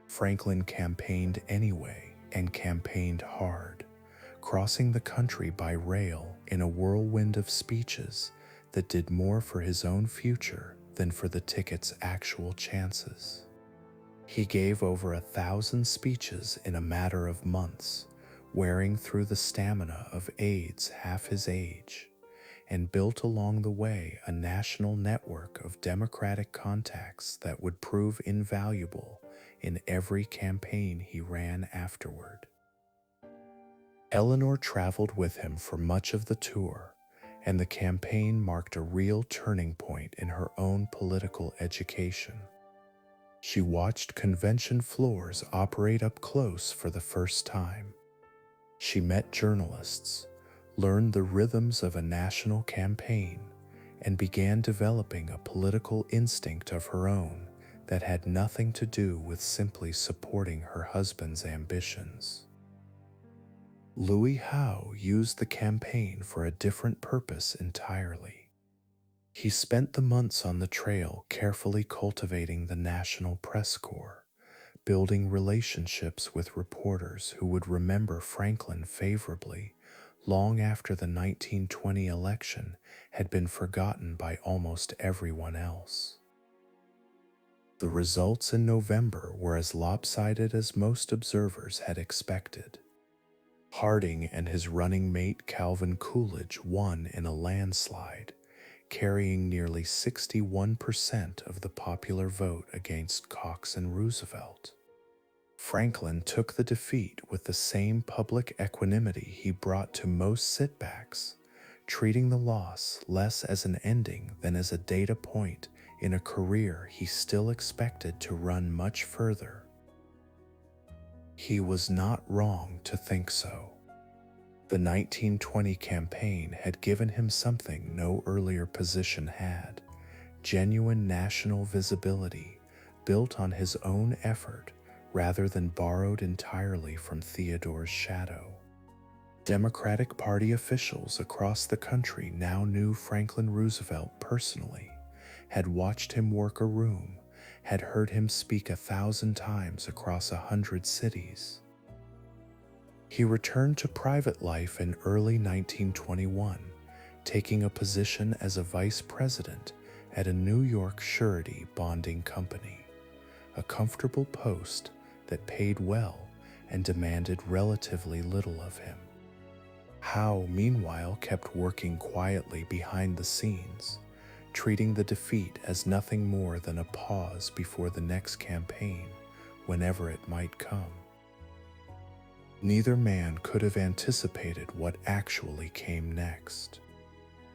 Franklin campaigned anyway and campaigned hard, crossing the country by rail in a whirlwind of speeches that did more for his own future than for the ticket's actual chances. He gave over 1,000 speeches in a matter of months, wearing through the stamina of aides half his age, and built along the way a national network of Democratic contacts that would prove invaluable in every campaign he ran afterward. Eleanor traveled with him for much of the tour, and the campaign marked a real turning point in her own political education. She watched convention floors operate up close for the first time. She met journalists, learned the rhythms of a national campaign, and began developing a political instinct of her own that had nothing to do with simply supporting her husband's ambitions. Louis Howe used the campaign for a different purpose entirely. He spent the months on the trail carefully cultivating the National Press Corps, building relationships with reporters who would remember Franklin favorably long after the 1920 election had been forgotten by almost everyone else. The results in November were as lopsided as most observers had expected. Harding and his running mate Calvin Coolidge won in a landslide, carrying nearly 61% of the popular vote against Cox and Roosevelt. Franklin took the defeat with the same public equanimity he brought to most sitbacks, treating the loss less as an ending than as a data point in a career he still expected to run much further. He was not wrong to think so. The 1920 campaign had given him something no earlier position had: genuine national visibility built on his own effort rather than borrowed entirely from Theodore's shadow. Democratic Party officials across the country now knew Franklin Roosevelt personally, had watched him work a room, had heard him speak 1,000 times across 100 cities. He returned to private life in early 1921, taking a position as a vice president at a New York surety bonding company, a comfortable post that paid well and demanded relatively little of him. Howe, meanwhile, kept working quietly behind the scenes, treating the defeat as nothing more than a pause before the next campaign, whenever it might come. Neither man could have anticipated what actually came next.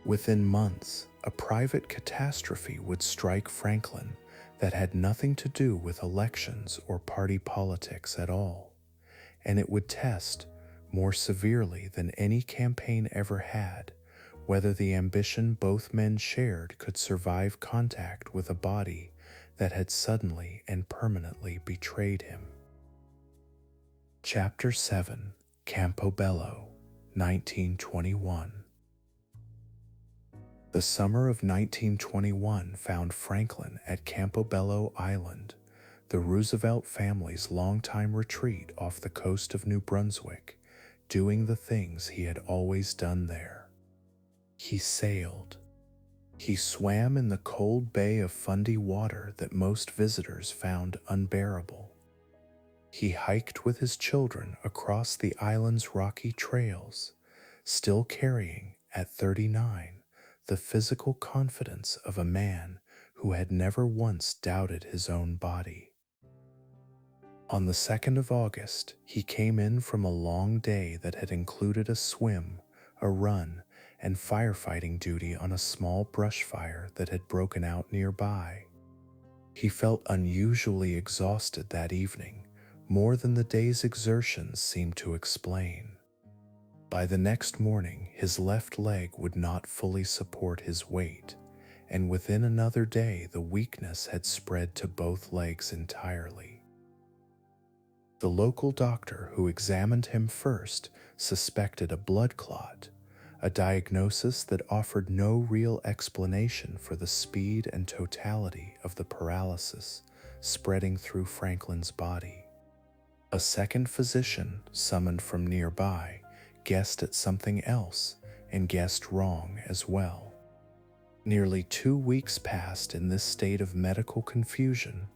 Within months, a private catastrophe would strike Franklin that had nothing to do with elections or party politics at all, and it would test, more severely than any campaign ever had, whether the ambition both men shared could survive contact with a body that had suddenly and permanently betrayed him. Chapter 7, Campobello, 1921. The summer of 1921 found Franklin at Campobello Island, the Roosevelt family's longtime retreat off the coast of New Brunswick, doing the things he had always done there. He sailed. He swam in the cold bay of Fundy water that most visitors found unbearable. He hiked with his children across the island's rocky trails, still carrying, at 39, the physical confidence of a man who had never once doubted his own body. On the 2nd of August, he came in from a long day that had included a swim, a run, and firefighting duty on a small brush fire that had broken out nearby. He felt unusually exhausted that evening, more than the day's exertions seemed to explain. By the next morning, his left leg would not fully support his weight, and within another day the weakness had spread to both legs entirely. The local doctor who examined him first suspected a blood clot, a diagnosis that offered no real explanation for the speed and totality of the paralysis spreading through Franklin's body. A second physician, summoned from nearby, guessed at something else and guessed wrong as well. Nearly 2 weeks passed in this state of medical confusion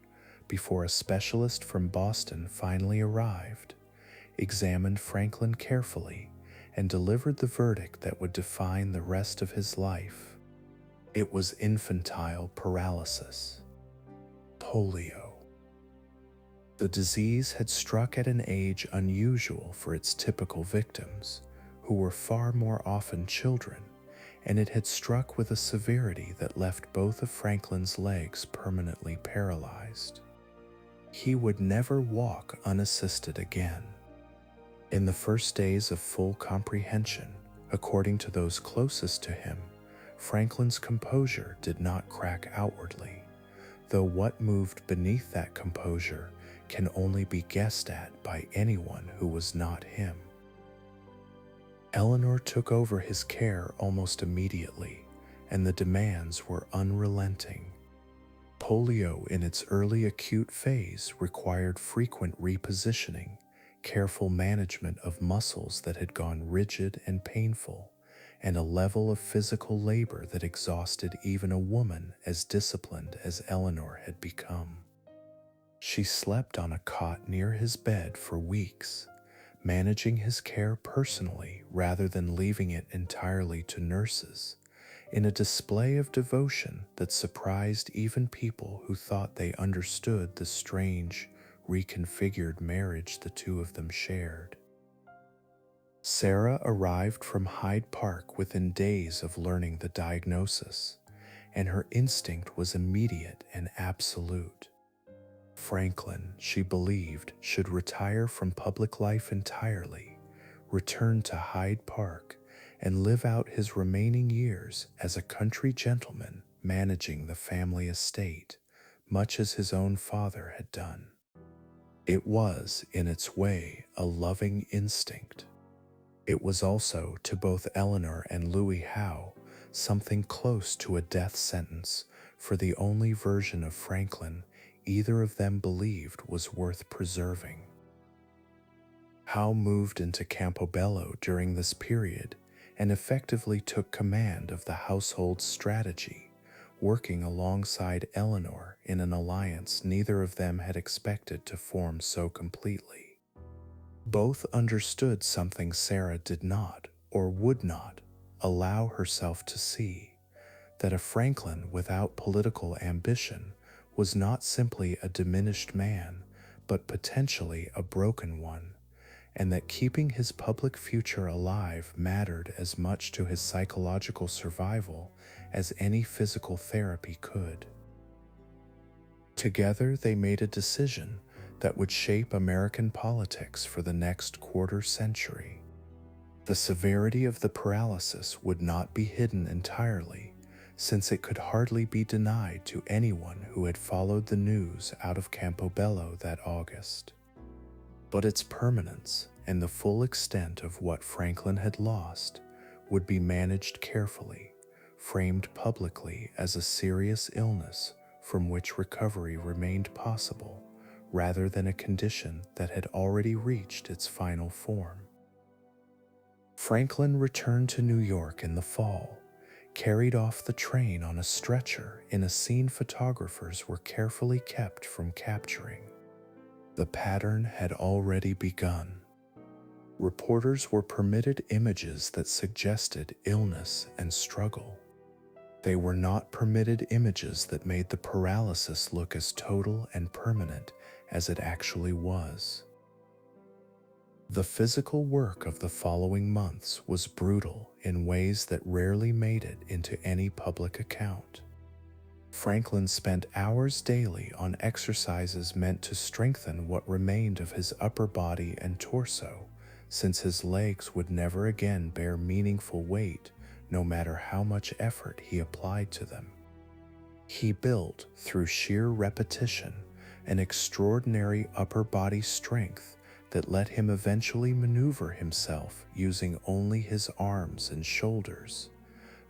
before a specialist from Boston finally arrived, examined Franklin carefully, and delivered the verdict that would define the rest of his life. It was infantile paralysis, polio. The disease had struck at an age unusual for its typical victims, who were far more often children, and it had struck with a severity that left both of Franklin's legs permanently paralyzed. He would never walk unassisted again. In the first days of full comprehension, according to those closest to him, Franklin's composure did not crack outwardly, though what moved beneath that composure can only be guessed at by anyone who was not him. Eleanor took over his care almost immediately, and the demands were unrelenting. Polio in its early acute phase required frequent repositioning, careful management of muscles that had gone rigid and painful, and a level of physical labor that exhausted even a woman as disciplined as Eleanor had become. She slept on a cot near his bed for weeks, managing his care personally rather than leaving it entirely to nurses, in a display of devotion that surprised even people who thought they understood the strange, reconfigured marriage the two of them shared. Sarah arrived from Hyde Park within days of learning the diagnosis, and her instinct was immediate and absolute. Franklin, she believed, should retire from public life entirely, return to Hyde Park, and live out his remaining years as a country gentleman managing the family estate, much as his own father had done. It was, in its way, a loving instinct. It was also, to both Eleanor and Louis Howe, something close to a death sentence for the only version of Franklin either of them believed was worth preserving. Howe moved into Campobello during this period and effectively took command of the household's strategy, working alongside Eleanor in an alliance neither of them had expected to form so completely. Both understood something Sarah did not, or would not, allow herself to see, that a Franklin without political ambition was not simply a diminished man, but potentially a broken one, and that keeping his public future alive mattered as much to his psychological survival as any physical therapy could. Together they made a decision that would shape American politics for the next quarter century. The severity of the paralysis would not be hidden entirely, since it could hardly be denied to anyone who had followed the news out of Campobello that August. But its permanence and the full extent of what Franklin had lost would be managed carefully, framed publicly as a serious illness from which recovery remained possible, rather than a condition that had already reached its final form. Franklin returned to New York in the fall, carried off the train on a stretcher in a scene photographers were carefully kept from capturing. The pattern had already begun. Reporters were permitted images that suggested illness and struggle. They were not permitted images that made the paralysis look as total and permanent as it actually was. The physical work of the following months was brutal in ways that rarely made it into any public account. Franklin spent hours daily on exercises meant to strengthen what remained of his upper body and torso, since his legs would never again bear meaningful weight, no matter how much effort he applied to them. He built, through sheer repetition, an extraordinary upper body strength that let him eventually maneuver himself using only his arms and shoulders,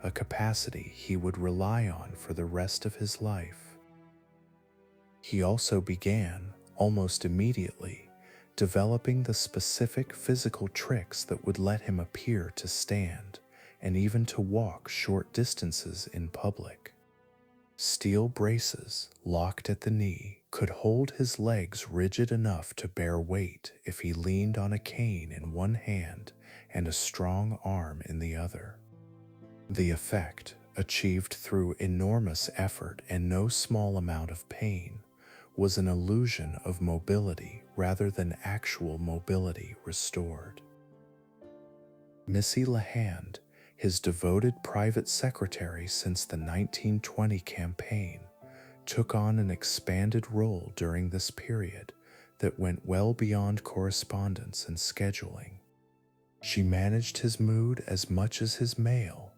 a capacity he would rely on for the rest of his life. He also began, almost immediately, developing the specific physical tricks that would let him appear to stand and even to walk short distances in public. Steel braces, locked at the knee, could hold his legs rigid enough to bear weight if he leaned on a cane in one hand and a strong arm in the other. The effect, achieved through enormous effort and no small amount of pain, was an illusion of mobility rather than actual mobility restored. Missy LeHand, his devoted private secretary since the 1920 campaign, took on an expanded role during this period that went well beyond correspondence and scheduling. She managed his mood as much as his mail,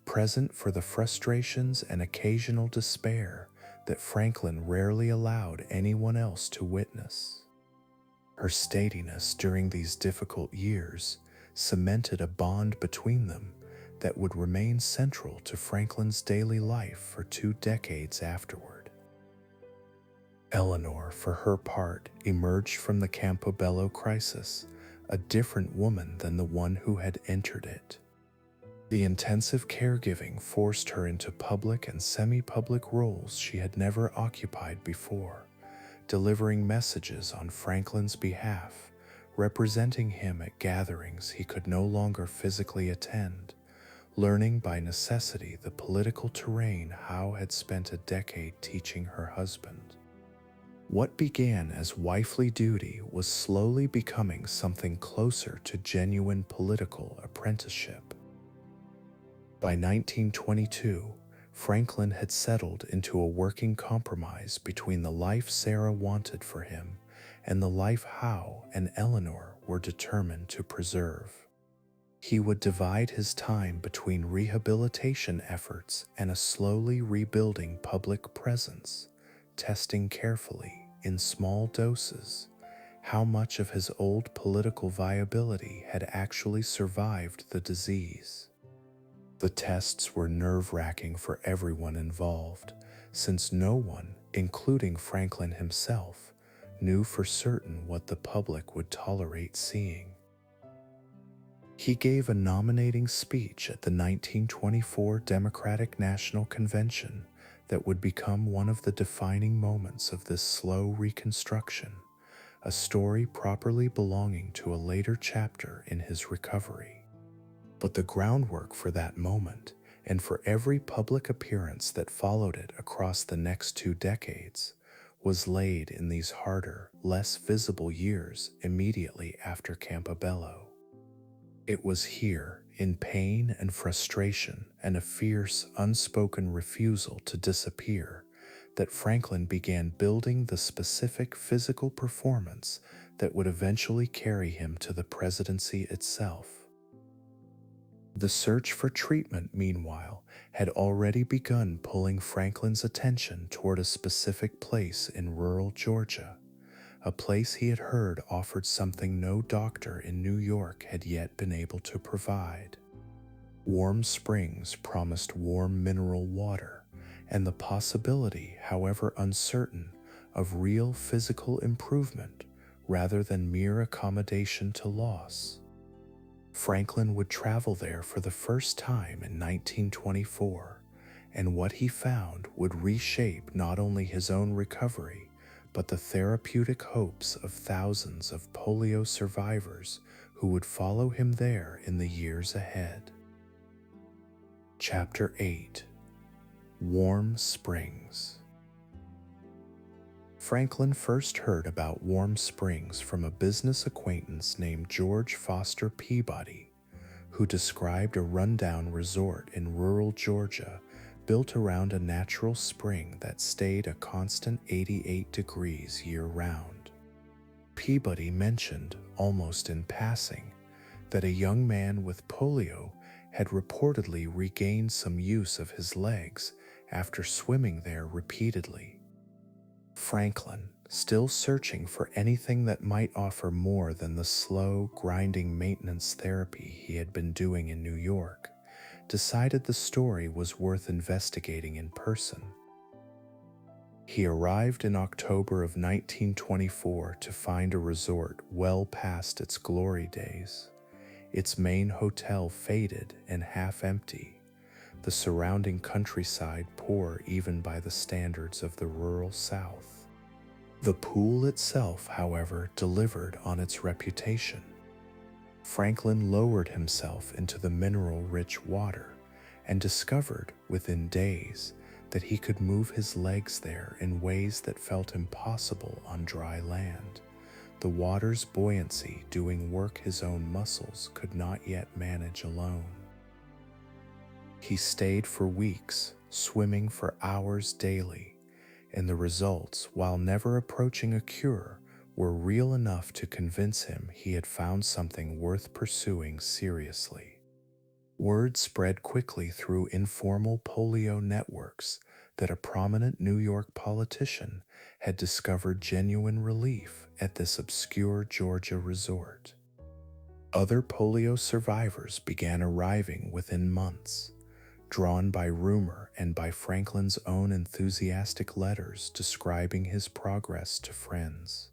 present for the frustrations and occasional despair that Franklin rarely allowed anyone else to witness. Her steadiness during these difficult years cemented a bond between them that would remain central to Franklin's daily life for 2 decades afterward. Eleanor, for her part, emerged from the Campobello crisis a different woman than the one who had entered it. The intensive caregiving forced her into public and semi-public roles she had never occupied before, delivering messages on Franklin's behalf, representing him at gatherings he could no longer physically attend, learning by necessity the political terrain Howe had spent a decade teaching her husband. What began as wifely duty was slowly becoming something closer to genuine political apprenticeship. By 1922, Franklin had settled into a working compromise between the life Sarah wanted for him and the life Howe and Eleanor were determined to preserve. He would divide his time between rehabilitation efforts and a slowly rebuilding public presence, testing carefully, in small doses, how much of his old political viability had actually survived the disease. The tests were nerve-wracking for everyone involved, since no one, including Franklin himself, knew for certain what the public would tolerate seeing. He gave a nominating speech at the 1924 Democratic National Convention that would become one of the defining moments of this slow reconstruction, a story properly belonging to a later chapter in his recovery. But the groundwork for that moment, and for every public appearance that followed it across the next 2 decades, was laid in these harder, less visible years immediately after Campobello. It was here, in pain and frustration and a fierce, unspoken refusal to disappear, that Franklin began building the specific physical performance that would eventually carry him to the presidency itself. The search for treatment, meanwhile, had already begun, pulling Franklin's attention toward a specific place in rural Georgia, a place he had heard offered something no doctor in New York had yet been able to provide. Warm springs promised warm mineral water, and the possibility, however uncertain, of real physical improvement rather than mere accommodation to loss. Franklin would travel there for the first time in 1924, and what he found would reshape not only his own recovery, but the therapeutic hopes of thousands of polio survivors who would follow him there in the years ahead. Chapter 8: Warm Springs. Franklin first heard about warm springs from a business acquaintance named George Foster Peabody, who described a rundown resort in rural Georgia built around a natural spring that stayed a constant 88 degrees year-round. Peabody mentioned, almost in passing, that a young man with polio had reportedly regained some use of his legs after swimming there repeatedly. Franklin, still searching for anything that might offer more than the slow, grinding maintenance therapy he had been doing in New York, decided the story was worth investigating in person. He arrived in October of 1924 to find a resort well past its glory days, its main hotel faded and half empty, the surrounding countryside poor even by the standards of the rural South. The pool itself, however, delivered on its reputation. Franklin lowered himself into the mineral-rich water and discovered within days that he could move his legs there in ways that felt impossible on dry land, the water's buoyancy doing work his own muscles could not yet manage alone. He stayed for weeks, swimming for hours daily, and the results, while never approaching a cure, were real enough to convince him he had found something worth pursuing seriously. Word spread quickly through informal polio networks that a prominent New York politician had discovered genuine relief at this obscure Georgia resort. Other polio survivors began arriving within months, drawn by rumor and by Franklin's own enthusiastic letters describing his progress to friends.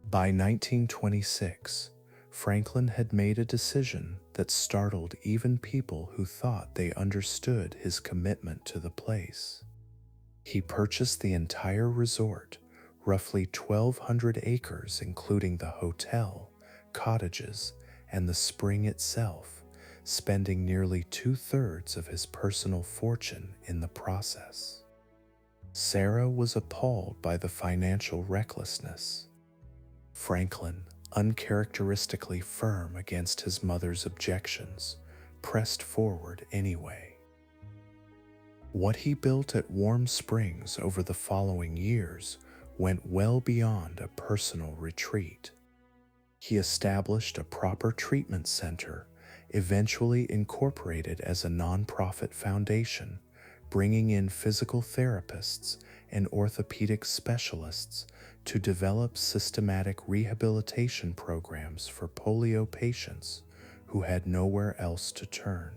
By 1926, Franklin had made a decision that startled even people who thought they understood his commitment to the place. He purchased the entire resort, roughly 1,200 acres including the hotel, cottages, and the spring itself, spending nearly 2/3 of his personal fortune in the process. Sarah was appalled by the financial recklessness. Franklin, uncharacteristically firm against his mother's objections, pressed forward anyway. What he built at Warm Springs over the following years went well beyond a personal retreat. He established a proper treatment center, eventually incorporated as a nonprofit foundation, bringing in physical therapists and orthopedic specialists to develop systematic rehabilitation programs for polio patients who had nowhere else to turn.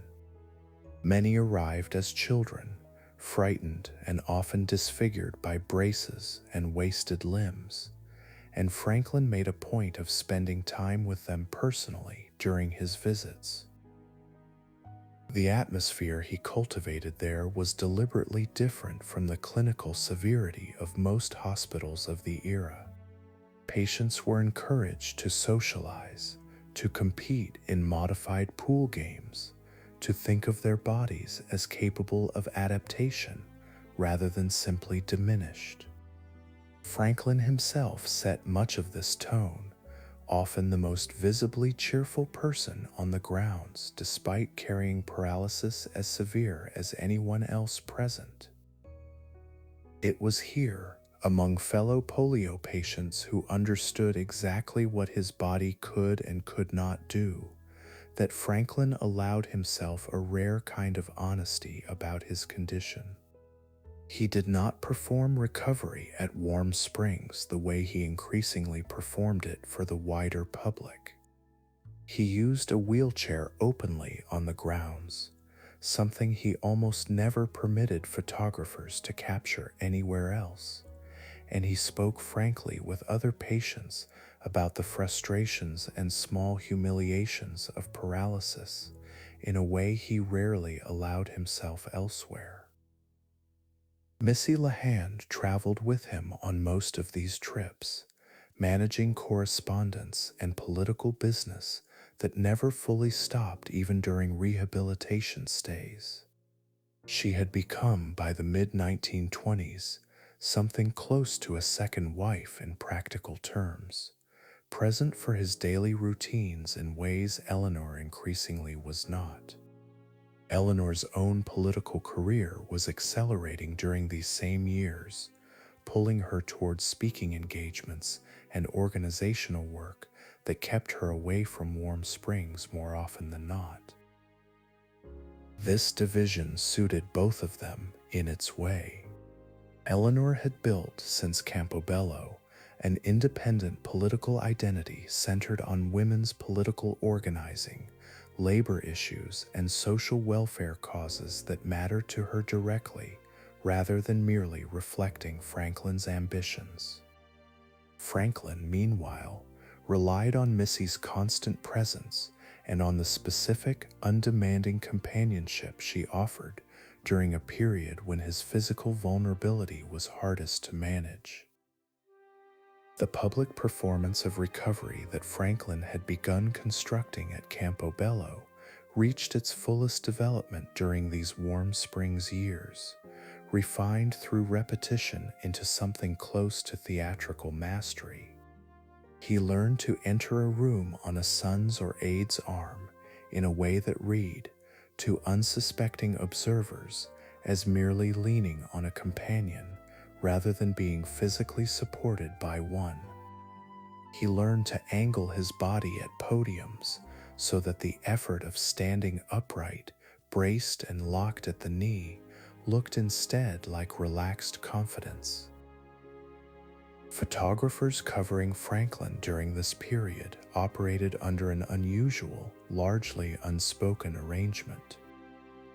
Many arrived as children, frightened and often disfigured by braces and wasted limbs, and Franklin made a point of spending time with them personally during his visits. The atmosphere he cultivated there was deliberately different from the clinical severity of most hospitals of the era. Patients were encouraged to socialize, to compete in modified pool games, to think of their bodies as capable of adaptation rather than simply diminished. Franklin himself set much of this tone, often the most visibly cheerful person on the grounds despite carrying paralysis as severe as anyone else present. It was here, among fellow polio patients who understood exactly what his body could and could not do, that Franklin allowed himself a rare kind of honesty about his condition. He did not perform recovery at Warm Springs the way he increasingly performed it for the wider public. He used a wheelchair openly on the grounds, something he almost never permitted photographers to capture anywhere else, and he spoke frankly with other patients about the frustrations and small humiliations of paralysis in a way he rarely allowed himself elsewhere. Missy LeHand traveled with him on most of these trips, managing correspondence and political business that never fully stopped even during rehabilitation stays. She had become, by the mid-1920s, something close to a second wife in practical terms, present for his daily routines in ways Eleanor increasingly was not. Eleanor's own political career was accelerating during these same years, pulling her towards speaking engagements and organizational work that kept her away from Warm Springs more often than not. This division suited both of them in its way. Eleanor had built, since Campobello, an independent political identity centered on women's political organizing, labor issues, and social welfare causes that mattered to her directly, rather than merely reflecting Franklin's ambitions. Franklin, meanwhile, relied on Missy's constant presence and on the specific, undemanding companionship she offered during a period when his physical vulnerability was hardest to manage. The public performance of recovery that Franklin had begun constructing at Campobello reached its fullest development during these Warm Springs years, refined through repetition into something close to theatrical mastery. He learned to enter a room on a son's or aide's arm in a way that read, to unsuspecting observers, as merely leaning on a companion rather than being physically supported by one. He learned to angle his body at podiums so that the effort of standing upright, braced and locked at the knee, looked instead like relaxed confidence. Photographers covering Franklin during this period operated under an unusual, largely unspoken arrangement.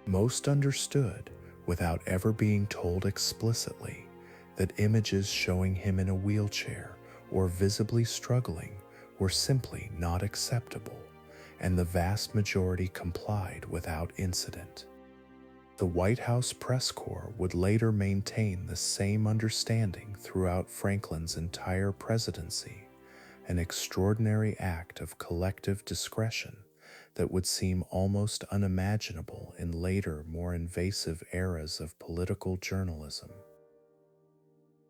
Most understood, without ever being told explicitly, that images showing him in a wheelchair or visibly struggling were simply not acceptable, and the vast majority complied without incident. The White House press corps would later maintain the same understanding throughout Franklin's entire presidency, an extraordinary act of collective discretion that would seem almost unimaginable in later, more invasive eras of political journalism.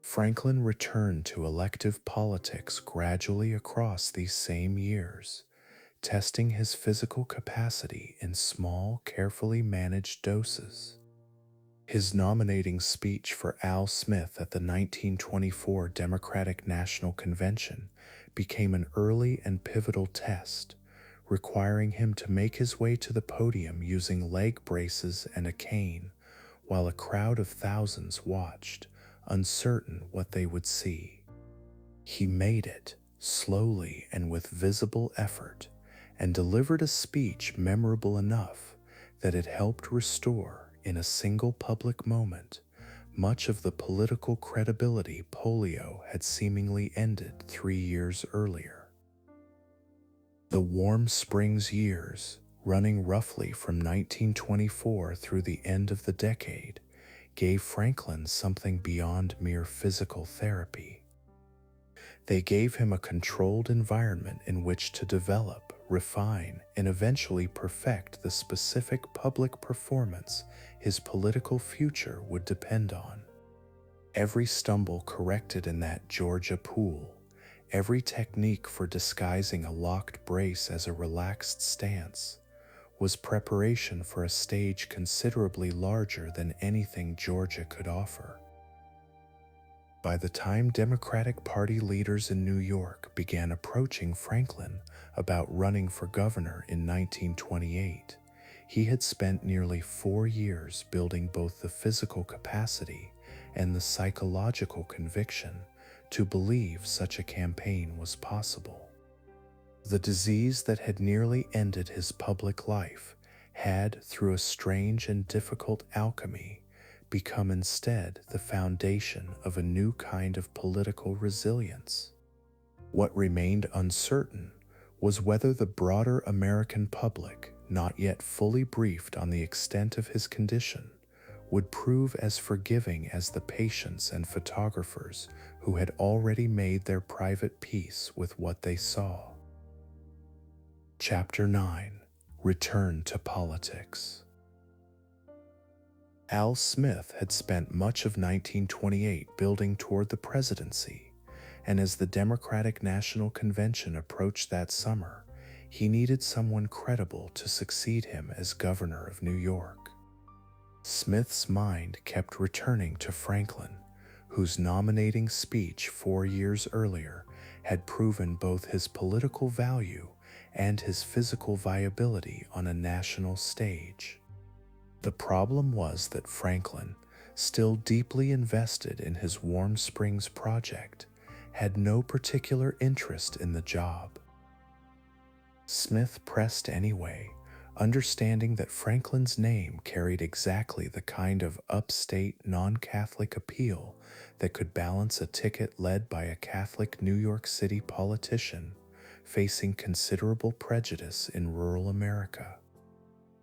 Franklin returned to elective politics gradually across these same years, testing his physical capacity in small, carefully managed doses. His nominating speech for Al Smith at the 1924 Democratic National Convention became an early and pivotal test, requiring him to make his way to the podium using leg braces and a cane, while a crowd of thousands watched, uncertain what they would see. He made it, slowly and with visible effort, and delivered a speech memorable enough that it helped restore, in a single public moment, much of the political credibility polio had seemingly ended 3 years earlier. The Warm Springs years, running roughly from 1924 through the end of the decade, gave Franklin something beyond mere physical therapy. They gave him a controlled environment in which to develop, refine, and eventually perfect the specific public performance his political future would depend on. Every stumble corrected in that Georgia pool, every technique for disguising a locked brace as a relaxed stance, was preparation for a stage considerably larger than anything Georgia could offer. By the time Democratic Party leaders in New York began approaching Franklin about running for governor in 1928, he had spent nearly 4 years building both the physical capacity and the psychological conviction to believe such a campaign was possible. The disease that had nearly ended his public life had, through a strange and difficult alchemy, become instead the foundation of a new kind of political resilience. What remained uncertain was whether the broader American public, not yet fully briefed on the extent of his condition, would prove as forgiving as the patients and photographers who had already made their private peace with what they saw. Chapter 9: Return to Politics. Al Smith had spent much of 1928 building toward the presidency, and as the Democratic National Convention approached that summer, he needed someone credible to succeed him as governor of New York. Smith's mind kept returning to Franklin, whose nominating speech 4 years earlier had proven both his political value and his physical viability on a national stage. The problem was that Franklin, still deeply invested in his Warm Springs project, had no particular interest in the job. Smith pressed anyway, understanding that Franklin's name carried exactly the kind of upstate, non-Catholic appeal that could balance a ticket led by a Catholic New York City politician facing considerable prejudice in rural America.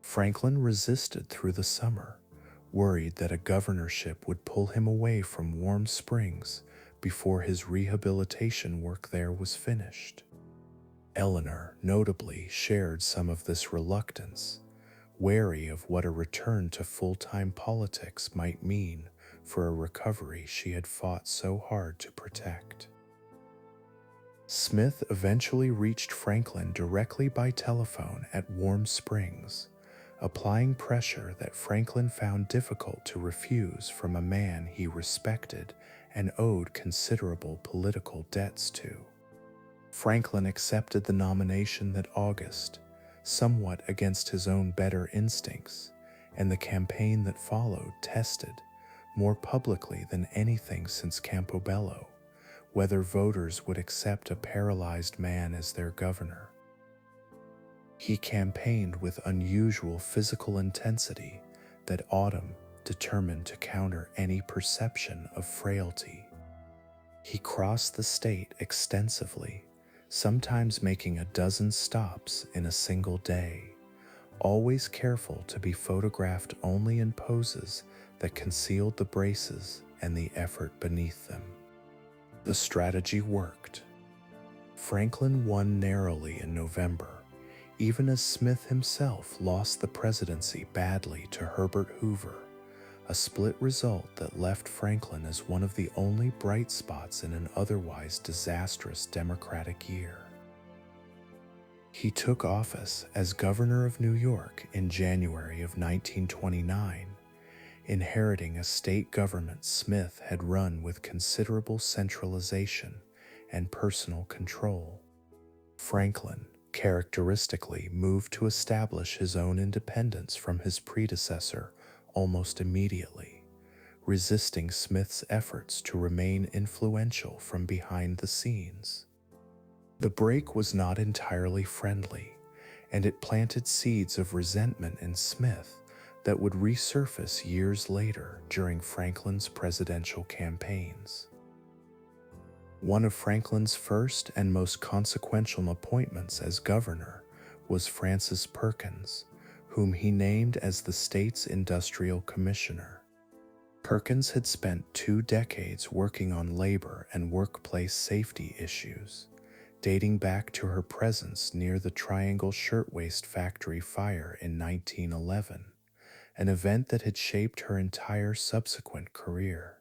Franklin resisted through the summer, worried that a governorship would pull him away from Warm Springs before his rehabilitation work there was finished. Eleanor, notably, shared some of this reluctance, wary of what a return to full-time politics might mean for a recovery she had fought so hard to protect. Smith eventually reached Franklin directly by telephone at Warm Springs, applying pressure that Franklin found difficult to refuse from a man he respected and owed considerable political debts to. Franklin accepted the nomination that August, somewhat against his own better instincts, and the campaign that followed tested, more publicly than anything since Campobello, whether voters would accept a paralyzed man as their governor. He campaigned with unusual physical intensity that autumn determined to counter any perception of frailty. He crossed the state extensively, sometimes making a dozen stops in a single day, always careful to be photographed only in poses that concealed the braces and the effort beneath them. The strategy worked. Franklin won narrowly in November, even as Smith himself lost the presidency badly to Herbert Hoover, a split result that left Franklin as one of the only bright spots in an otherwise disastrous Democratic year. He took office as governor of New York in January of 1929, inheriting a state government Smith had run with considerable centralization and personal control. Franklin, characteristically, moved to establish his own independence from his predecessor almost immediately, resisting Smith's efforts to remain influential from behind the scenes. The break was not entirely friendly, and it planted seeds of resentment in Smith that would resurface years later during Franklin's presidential campaigns. One of Franklin's first and most consequential appointments as governor was Francis Perkins, whom he named as the state's industrial commissioner. Perkins had spent 2 decades working on labor and workplace safety issues, dating back to her presence near the Triangle Shirtwaist Factory fire in 1911, an event that had shaped her entire subsequent career.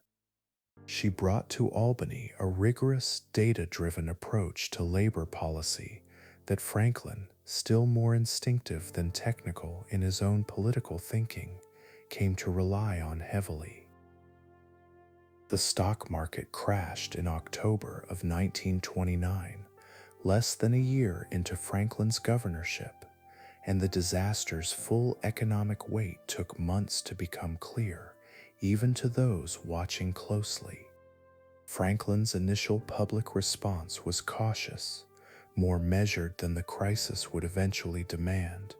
She brought to Albany a rigorous, data-driven approach to labor policy that Franklin, still more instinctive than technical in his own political thinking, came to rely on heavily. The stock market crashed in October of 1929, less than a year into Franklin's governorship, and the disaster's full economic weight took months to become clear, even to those watching closely. Franklin's initial public response was cautious, more measured than the crisis would eventually demand,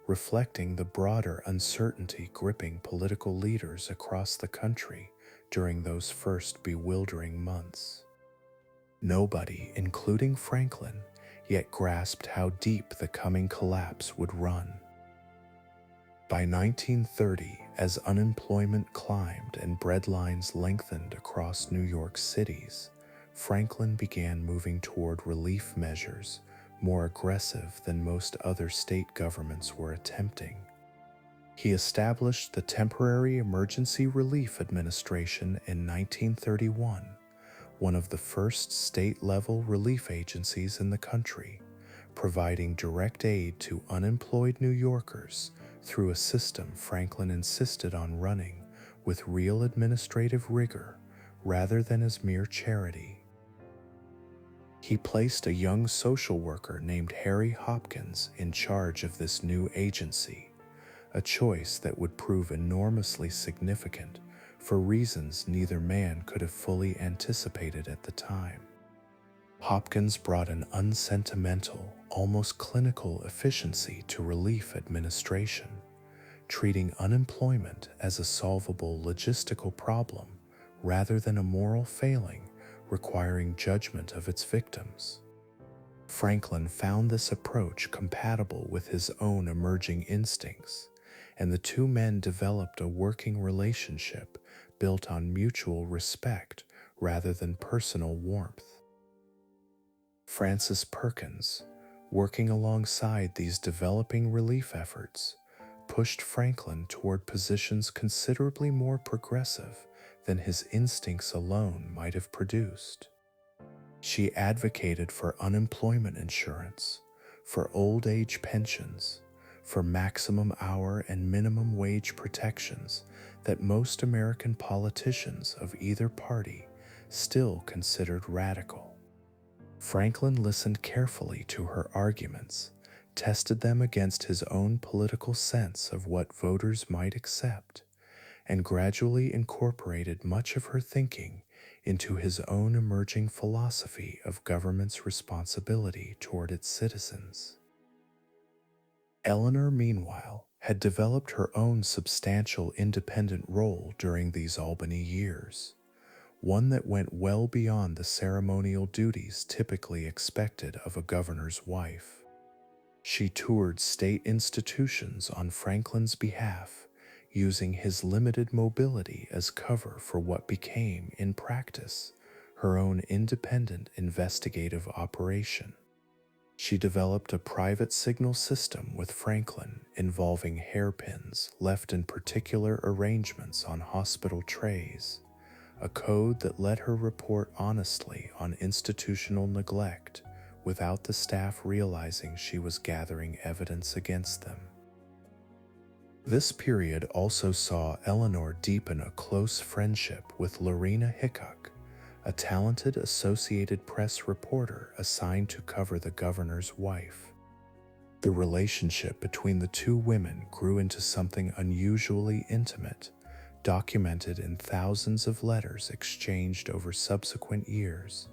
reflecting the broader uncertainty gripping political leaders across the country during those first bewildering months. Nobody, including Franklin, yet grasped how deep the coming collapse would run. By 1930, as unemployment climbed and breadlines lengthened across New York cities, Franklin began moving toward relief measures more aggressive than most other state governments were attempting. He established the Temporary Emergency Relief Administration in 1931, one of the first state-level relief agencies in the country, providing direct aid to unemployed New Yorkers through a system Franklin insisted on running with real administrative rigor rather than as mere charity. He placed a young social worker named Harry Hopkins in charge of this new agency, a choice that would prove enormously significant for reasons neither man could have fully anticipated at the time. Hopkins brought an unsentimental, almost clinical efficiency to relief administration, treating unemployment as a solvable logistical problem rather than a moral failing requiring judgment of its victims. Franklin found this approach compatible with his own emerging instincts, and the two men developed a working relationship built on mutual respect rather than personal warmth. Francis Perkins, working alongside these developing relief efforts, pushed Franklin toward positions considerably more progressive than his instincts alone might have produced. She advocated for unemployment insurance, for old age pensions, for maximum hour and minimum wage protections that most American politicians of either party still considered radical. Franklin listened carefully to her arguments, tested them against his own political sense of what voters might accept, and gradually incorporated much of her thinking into his own emerging philosophy of government's responsibility toward its citizens. Eleanor, meanwhile, had developed her own substantial independent role during these Albany years, one that went well beyond the ceremonial duties typically expected of a governor's wife. She toured state institutions on Franklin's behalf, using his limited mobility as cover for what became, in practice, her own independent investigative operation. She developed a private signal system with Franklin involving hairpins left in particular arrangements on hospital trays, a code that let her report honestly on institutional neglect without the staff realizing she was gathering evidence against them. This period also saw Eleanor deepen a close friendship with Lorena Hickok, a talented Associated Press reporter assigned to cover the governor's wife. The relationship between the two women grew into something unusually intimate, documented in thousands of letters exchanged over subsequent years,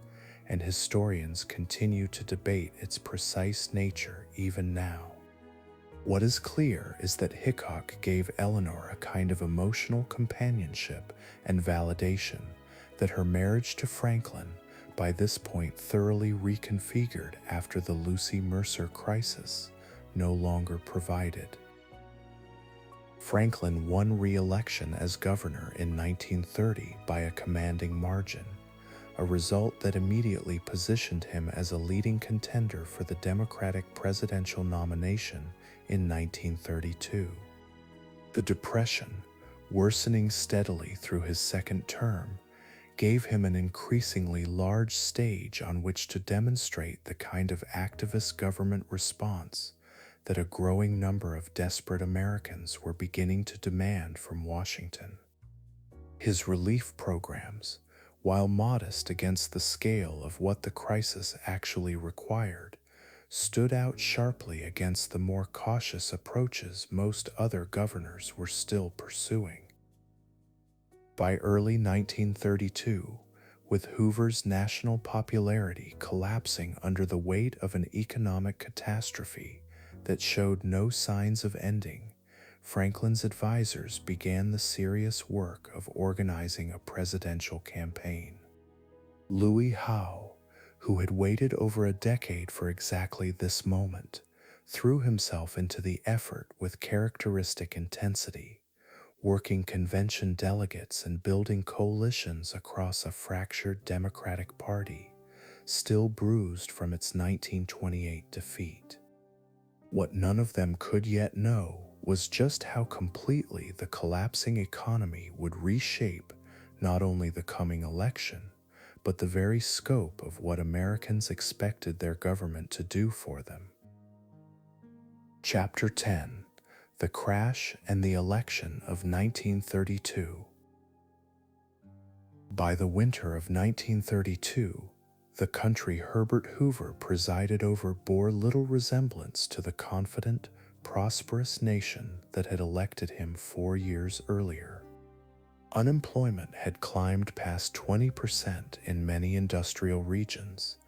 and historians continue to debate its precise nature even now. What is clear is that Hickok gave Eleanor a kind of emotional companionship and validation that her marriage to Franklin, by this point thoroughly reconfigured after the Lucy Mercer crisis, no longer provided. Franklin won re-election as governor in 1930 by a commanding margin, a result that immediately positioned him as a leading contender for the Democratic presidential nomination in 1932. The Depression, worsening steadily through his second term, gave him an increasingly large stage on which to demonstrate the kind of activist government response that a growing number of desperate Americans were beginning to demand from Washington. His relief programs, while modest against the scale of what the crisis actually required, stood out sharply against the more cautious approaches most other governors were still pursuing. By early 1932, with Hoover's national popularity collapsing under the weight of an economic catastrophe that showed no signs of ending, Franklin's advisors began the serious work of organizing a presidential campaign. Louis Howe, who had waited over a decade for exactly this moment, threw himself into the effort with characteristic intensity, working convention delegates and building coalitions across a fractured Democratic Party, still bruised from its 1928 defeat. What none of them could yet know was just how completely the collapsing economy would reshape not only the coming election, but the very scope of what Americans expected their government to do for them. Chapter 10: The Crash and the Election of 1932. By the winter of 1932, the country Herbert Hoover presided over bore little resemblance to the confident, prosperous nation that had elected him 4 years earlier. Unemployment had climbed past 20% in many industrial regions,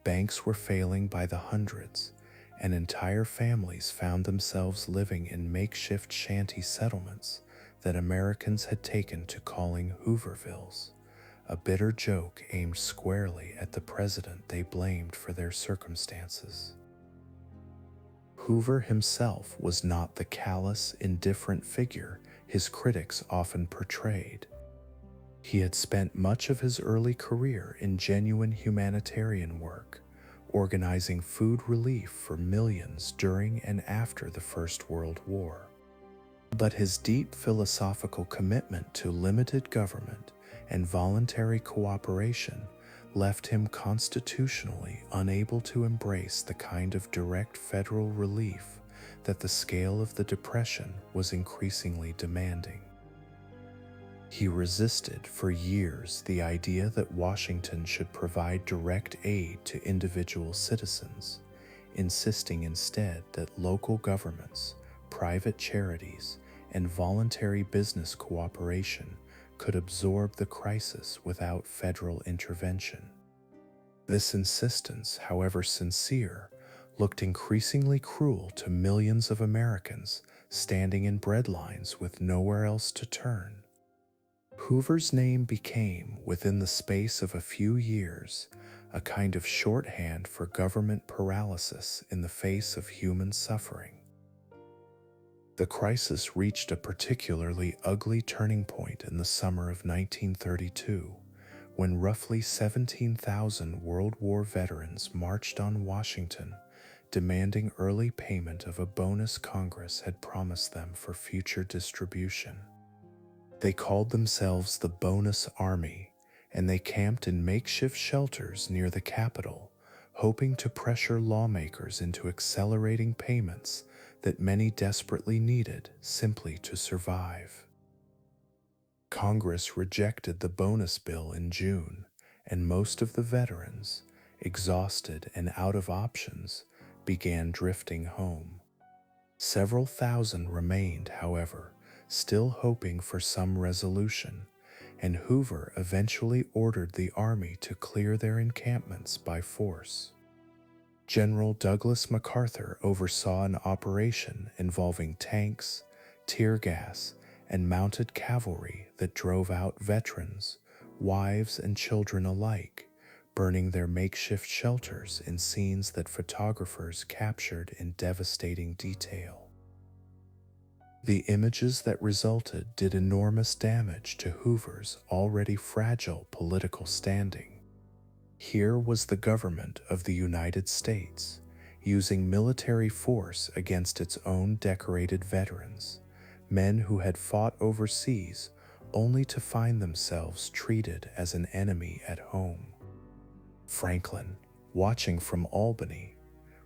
banks were failing by the hundreds, and entire families found themselves living in makeshift shanty settlements that Americans had taken to calling Hoovervilles, a bitter joke aimed squarely at the president they blamed for their circumstances. Hoover himself was not the callous, indifferent figure his critics often portrayed. He had spent much of his early career in genuine humanitarian work, organizing food relief for millions during and after the First World War. But his deep philosophical commitment to limited government and voluntary cooperation left him constitutionally unable to embrace the kind of direct federal relief that the scale of the Depression was increasingly demanding. He resisted for years the idea that Washington should provide direct aid to individual citizens, insisting instead that local governments, private charities, and voluntary business cooperation could absorb the crisis without federal intervention. This insistence, however sincere, looked increasingly cruel to millions of Americans standing in bread lines with nowhere else to turn. Hoover's name became, within the space of a few years, a kind of shorthand for government paralysis in the face of human suffering. The crisis reached a particularly ugly turning point in the summer of 1932, when roughly 17,000 World War veterans marched on Washington, demanding early payment of a bonus Congress had promised them for future distribution. They called themselves the Bonus Army, and they camped in makeshift shelters near the Capitol, hoping to pressure lawmakers into accelerating payments that many desperately needed simply to survive. Congress rejected the bonus bill in June, and most of the veterans, exhausted and out of options, began drifting home. Several thousand remained, however, still hoping for some resolution, and Hoover eventually ordered the army to clear their encampments by force. General Douglas MacArthur oversaw an operation involving tanks, tear gas, and mounted cavalry that drove out veterans, wives and children alike, burning their makeshift shelters in scenes that photographers captured in devastating detail. The images that resulted did enormous damage to Hoover's already fragile political standing. Here was the government of the United States, using military force against its own decorated veterans, men who had fought overseas only to find themselves treated as an enemy at home. Franklin, watching from Albany,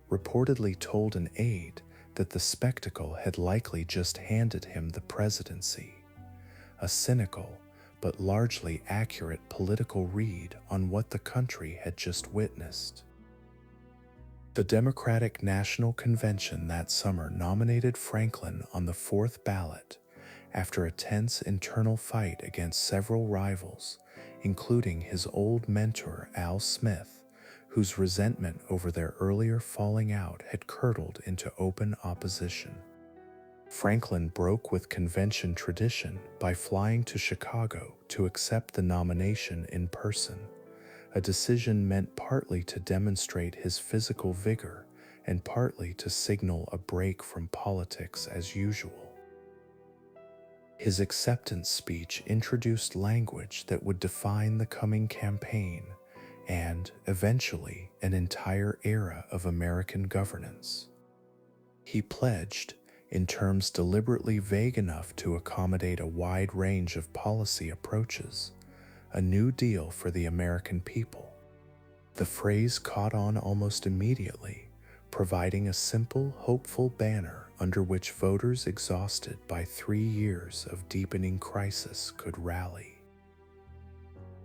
reportedly told an aide that the spectacle had likely just handed him the presidency, a cynical but largely accurate political read on what the country had just witnessed. The Democratic National Convention that summer nominated Franklin on the fourth ballot after a tense internal fight against several rivals, including his old mentor Al Smith, whose resentment over their earlier falling out had curdled into open opposition. Franklin broke with convention tradition by flying to Chicago to accept the nomination in person, a decision meant partly to demonstrate his physical vigor and partly to signal a break from politics as usual. His acceptance speech introduced language that would define the coming campaign and, eventually, an entire era of American governance. He pledged, in terms deliberately vague enough to accommodate a wide range of policy approaches, a New Deal for the American people. The phrase caught on almost immediately, providing a simple, hopeful banner under which voters exhausted by 3 years of deepening crisis could rally.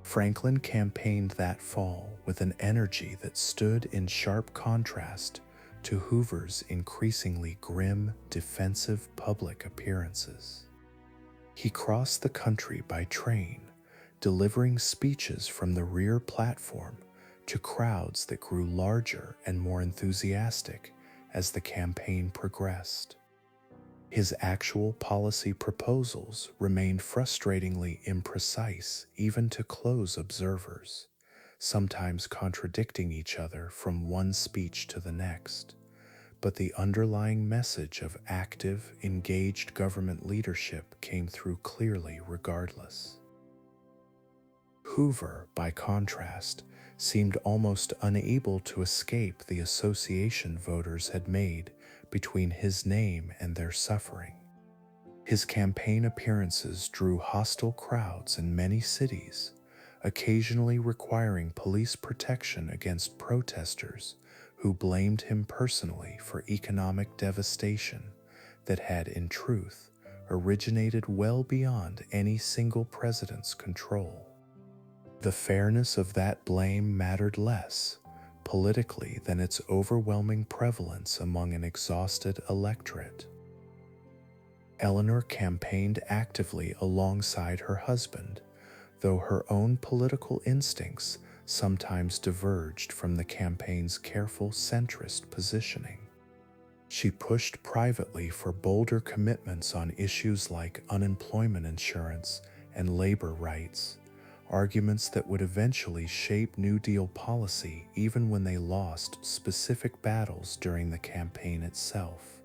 Franklin campaigned that fall with an energy that stood in sharp contrast to Hoover's increasingly grim, defensive public appearances. He crossed the country by train, delivering speeches from the rear platform to crowds that grew larger and more enthusiastic as the campaign progressed. His actual policy proposals remained frustratingly imprecise even to close observers, sometimes contradicting each other from one speech to the next. But the underlying message of active, engaged government leadership came through clearly regardless. Hoover, by contrast, seemed almost unable to escape the association voters had made between his name and their suffering. His campaign appearances drew hostile crowds in many cities, occasionally requiring police protection against protesters who blamed him personally for economic devastation that had, in truth, originated well beyond any single president's control. The fairness of that blame mattered less, politically, than its overwhelming prevalence among an exhausted electorate. Eleanor campaigned actively alongside her husband, though her own political instincts sometimes diverged from the campaign's careful centrist positioning. She pushed privately for bolder commitments on issues like unemployment insurance and labor rights, arguments that would eventually shape New Deal policy even when they lost specific battles during the campaign itself.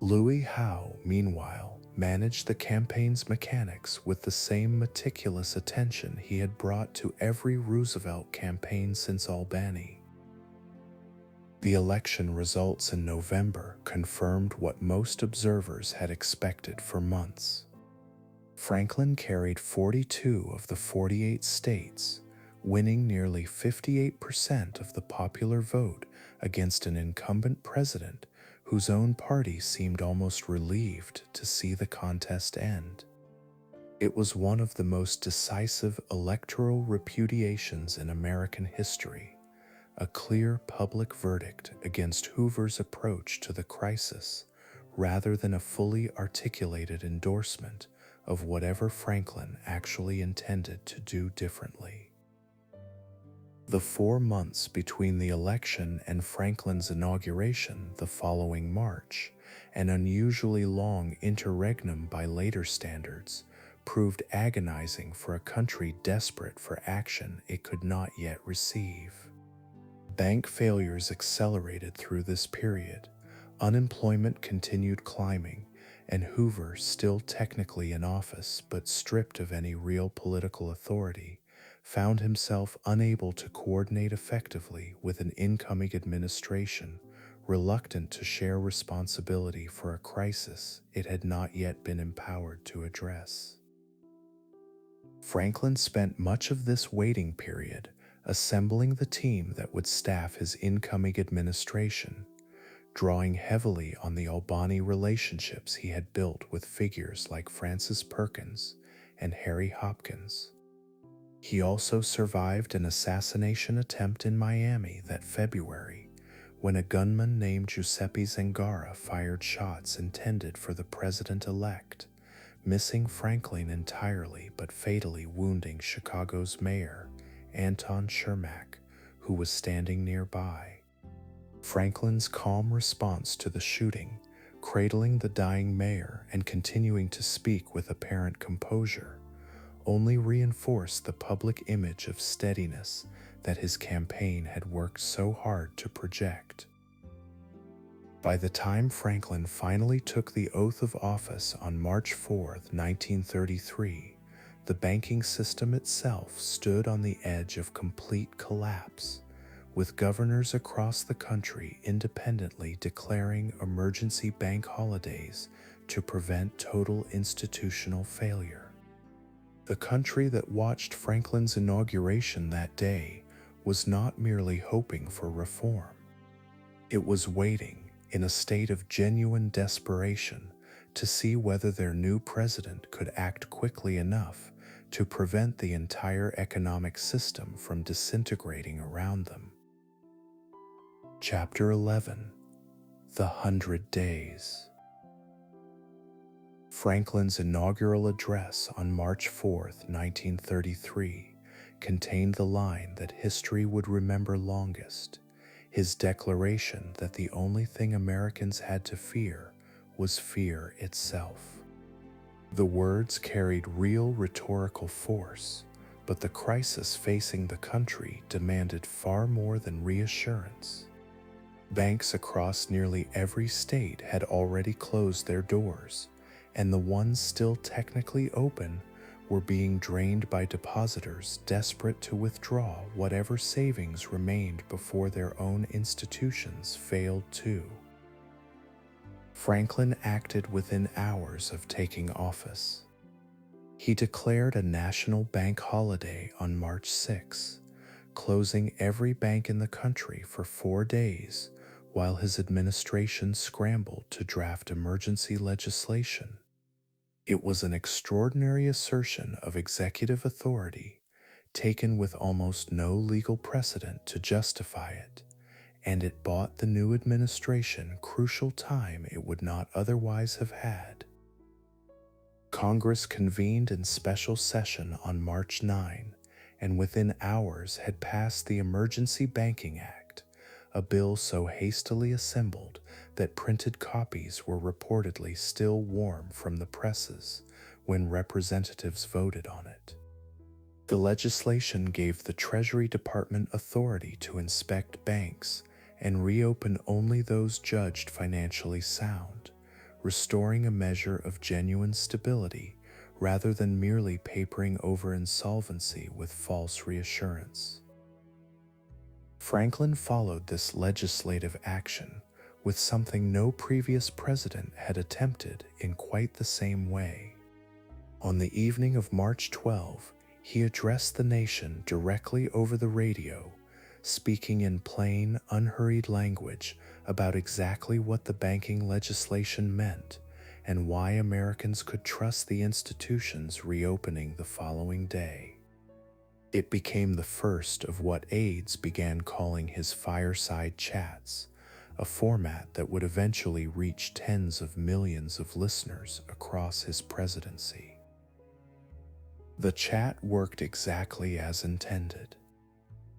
Louis Howe, meanwhile, managed the campaign's mechanics with the same meticulous attention he had brought to every Roosevelt campaign since Albany. The election results in November confirmed what most observers had expected for months. Franklin carried 42 of the 48 states, winning nearly 58% of the popular vote against an incumbent president whose own party seemed almost relieved to see the contest end. It was one of the most decisive electoral repudiations in American history, a clear public verdict against Hoover's approach to the crisis, rather than a fully articulated endorsement of whatever Franklin actually intended to do differently. The 4 months between the election and Franklin's inauguration the following March, an unusually long interregnum by later standards, proved agonizing for a country desperate for action it could not yet receive. Bank failures accelerated through this period, unemployment continued climbing, and Hoover, still technically in office but stripped of any real political authority, found himself unable to coordinate effectively with an incoming administration, reluctant to share responsibility for a crisis it had not yet been empowered to address. Franklin spent much of this waiting period assembling the team that would staff his incoming administration, drawing heavily on the Albany relationships he had built with figures like Francis Perkins, and Harry Hopkins. He also survived an assassination attempt in Miami that February, when a gunman named Giuseppe Zangara fired shots intended for the president-elect, missing Franklin entirely but fatally wounding Chicago's mayor, Anton Chermak, who was standing nearby. Franklin's calm response to the shooting, cradling the dying mayor and continuing to speak with apparent composure, only reinforced the public image of steadiness that his campaign had worked so hard to project. By the time Franklin finally took the oath of office on March 4, 1933, the banking system itself stood on the edge of complete collapse, with governors across the country independently declaring emergency bank holidays to prevent total institutional failure. The country that watched Franklin's inauguration that day was not merely hoping for reform. It was waiting, in a state of genuine desperation, to see whether their new president could act quickly enough to prevent the entire economic system from disintegrating around them. Chapter 11: The 100 Days. Franklin's inaugural address on March 4, 1933, contained the line that history would remember longest, his declaration that the only thing Americans had to fear was fear itself. The words carried real rhetorical force, but the crisis facing the country demanded far more than reassurance. Banks across nearly every state had already closed their doors, and the ones still technically open were being drained by depositors desperate to withdraw whatever savings remained before their own institutions failed too. Franklin acted within hours of taking office. He declared a national bank holiday on March 6, closing every bank in the country for 4 days while his administration scrambled to draft emergency legislation. It was an extraordinary assertion of executive authority, taken with almost no legal precedent to justify it, and it bought the new administration crucial time it would not otherwise have had. Congress convened in special session on March 9, and within hours had passed the Emergency Banking Act, a bill so hastily assembled that printed copies were reportedly still warm from the presses when representatives voted on it. The legislation gave the Treasury Department authority to inspect banks and reopen only those judged financially sound, restoring a measure of genuine stability rather than merely papering over insolvency with false reassurance. Franklin followed this legislative action with something no previous president had attempted in quite the same way. On the evening of March 12, he addressed the nation directly over the radio, speaking in plain, unhurried language about exactly what the banking legislation meant and why Americans could trust the institutions reopening the following day. It became the first of what aides began calling his fireside chats, a format that would eventually reach tens of millions of listeners across his presidency. The chat worked exactly as intended.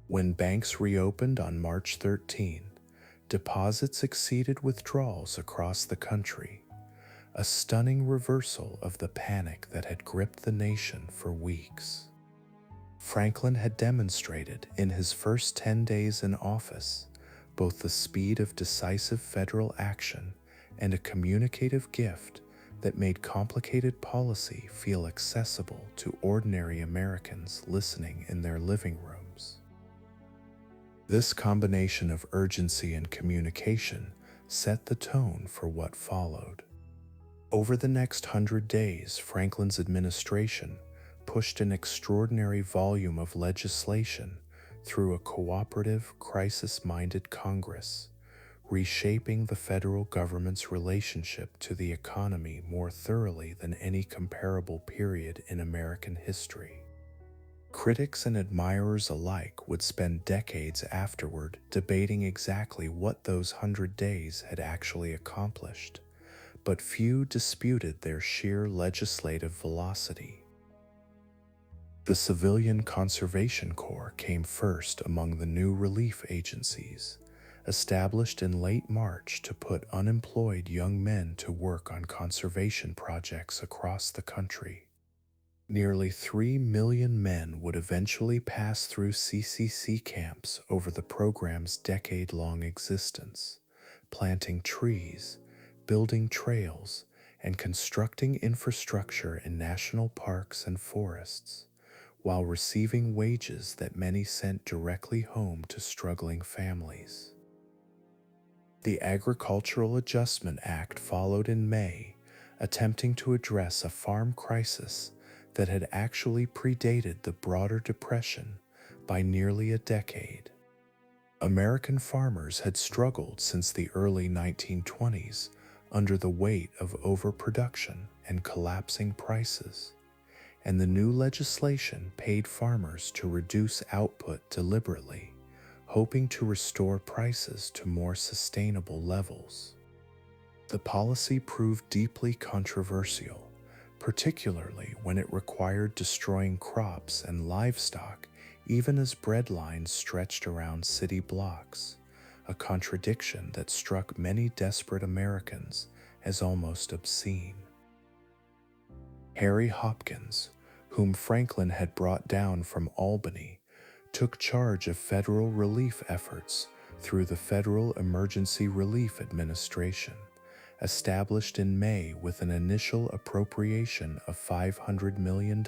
When banks reopened on March 13, deposits exceeded withdrawals across the country, a stunning reversal of the panic that had gripped the nation for weeks. Franklin had demonstrated in his first 10 days in office both the speed of decisive federal action and a communicative gift that made complicated policy feel accessible to ordinary Americans listening in their living rooms. This combination of urgency and communication set the tone for what followed. Over the next 100 days, Franklin's administration pushed an extraordinary volume of legislation through a cooperative, crisis-minded Congress, reshaping the federal government's relationship to the economy more thoroughly than any comparable period in American history. Critics and admirers alike would spend decades afterward debating exactly what those 100 days had actually accomplished, but few disputed their sheer legislative velocity. The Civilian Conservation Corps came first among the new relief agencies, established in late March to put unemployed young men to work on conservation projects across the country. Nearly 3 million men would eventually pass through CCC camps over the program's decade-long existence, planting trees, building trails, and constructing infrastructure in national parks and forests, while receiving wages that many sent directly home to struggling families. The Agricultural Adjustment Act followed in May, attempting to address a farm crisis that had actually predated the broader Depression by nearly a decade. American farmers had struggled since the early 1920s under the weight of overproduction and collapsing prices, and the new legislation paid farmers to reduce output deliberately, hoping to restore prices to more sustainable levels. The policy proved deeply controversial, particularly when it required destroying crops and livestock even as bread lines stretched around city blocks, a contradiction that struck many desperate Americans as almost obscene. Harry Hopkins, whom Franklin had brought down from Albany, took charge of federal relief efforts through the Federal Emergency Relief Administration, established in May with an initial appropriation of $500 million.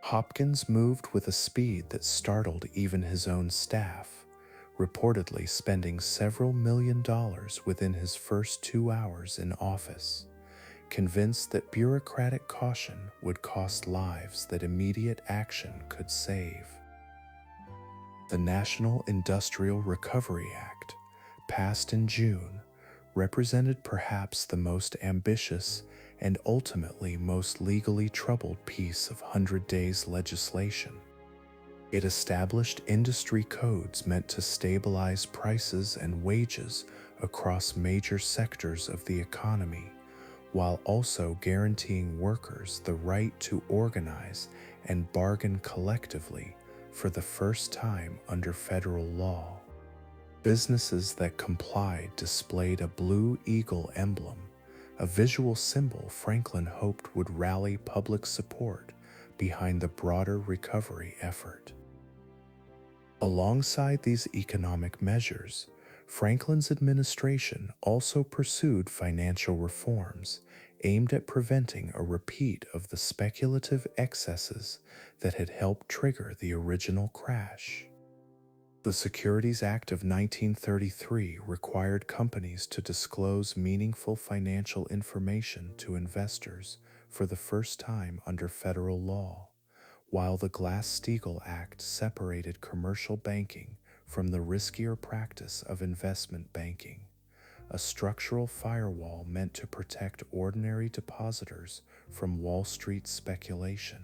Hopkins moved with a speed that startled even his own staff, reportedly spending several $1,000,000 within his first 2 hours in office, convinced that bureaucratic caution would cost lives that immediate action could save. The National Industrial Recovery Act, passed in June, represented perhaps the most ambitious and ultimately most legally troubled piece of 100 Days legislation. It established industry codes meant to stabilize prices and wages across major sectors of the economy, while also guaranteeing workers the right to organize and bargain collectively for the first time under federal law. Businesses that complied displayed a blue eagle emblem, a visual symbol Franklin hoped would rally public support behind the broader recovery effort. Alongside these economic measures, Franklin's administration also pursued financial reforms aimed at preventing a repeat of the speculative excesses that had helped trigger the original crash. The Securities Act of 1933 required companies to disclose meaningful financial information to investors for the first time under federal law, while the Glass-Steagall Act separated commercial banking from the riskier practice of investment banking, a structural firewall meant to protect ordinary depositors from Wall Street speculation.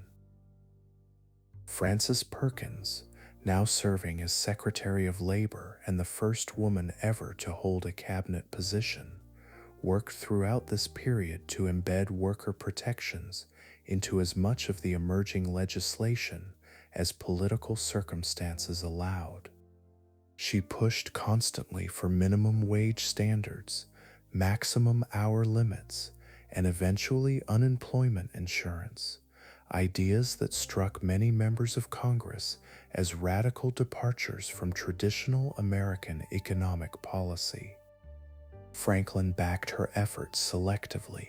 Frances Perkins, now serving as Secretary of Labor and the first woman ever to hold a cabinet position, worked throughout this period to embed worker protections into as much of the emerging legislation as political circumstances allowed. She pushed constantly for minimum wage standards, maximum hour limits, and eventually unemployment insurance, ideas that struck many members of Congress as radical departures from traditional American economic policy. Franklin backed her efforts selectively,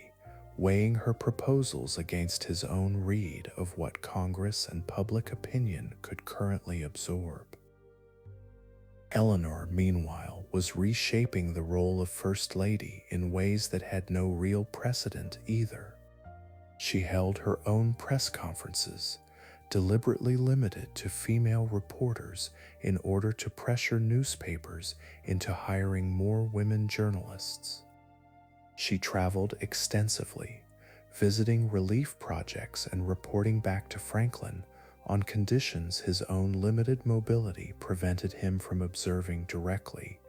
weighing her proposals against his own read of what Congress and public opinion could currently absorb. Eleanor, meanwhile, was reshaping the role of First Lady in ways that had no real precedent either. She held her own press conferences, deliberately limited to female reporters in order to pressure newspapers into hiring more women journalists. She traveled extensively, visiting relief projects and reporting back to Franklin on conditions his own limited mobility prevented him from observing directly,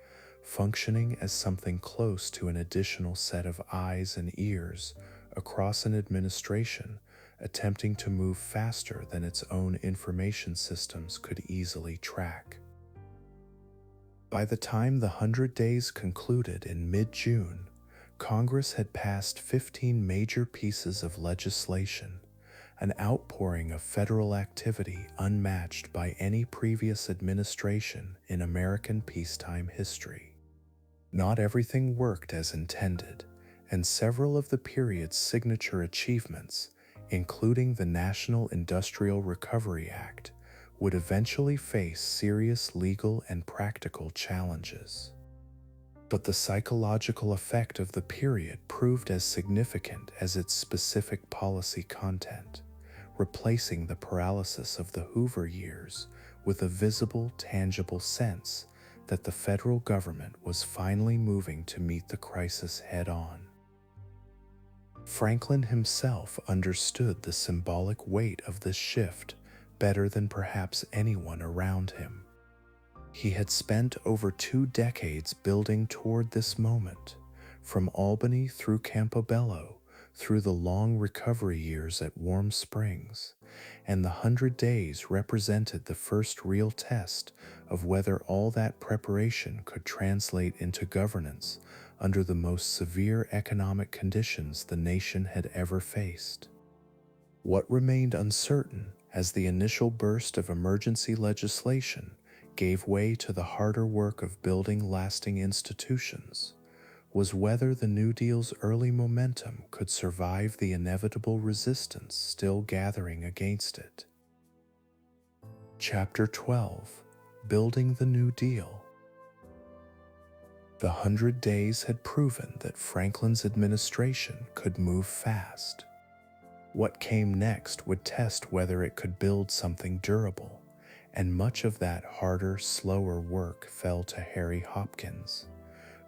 functioning as something close to an additional set of eyes and ears across an administration attempting to move faster than its own information systems could easily track. By the time the 100 days concluded in mid-June, Congress had passed 15 major pieces of legislation, an outpouring of federal activity unmatched by any previous administration in American peacetime history. Not everything worked as intended, and several of the period's signature achievements, including the National Industrial Recovery Act, would eventually face serious legal and practical challenges. But the psychological effect of the period proved as significant as its specific policy content, replacing the paralysis of the Hoover years with a visible, tangible sense that the federal government was finally moving to meet the crisis head-on. Franklin himself understood the symbolic weight of this shift better than perhaps anyone around him. He had spent over 2 decades building toward this moment, from Albany through Campobello, through the long recovery years at Warm Springs, and the 100 days represented the first real test of whether all that preparation could translate into governance under the most severe economic conditions the nation had ever faced. What remained uncertain as the initial burst of emergency legislation gave way to the harder work of building lasting institutions was whether the New Deal's early momentum could survive the inevitable resistance still gathering against it. Chapter 12: Building the New Deal. The 100 days had proven that Franklin's administration could move fast. What came next would test whether it could build something durable, and much of that harder, slower work fell to Harry Hopkins,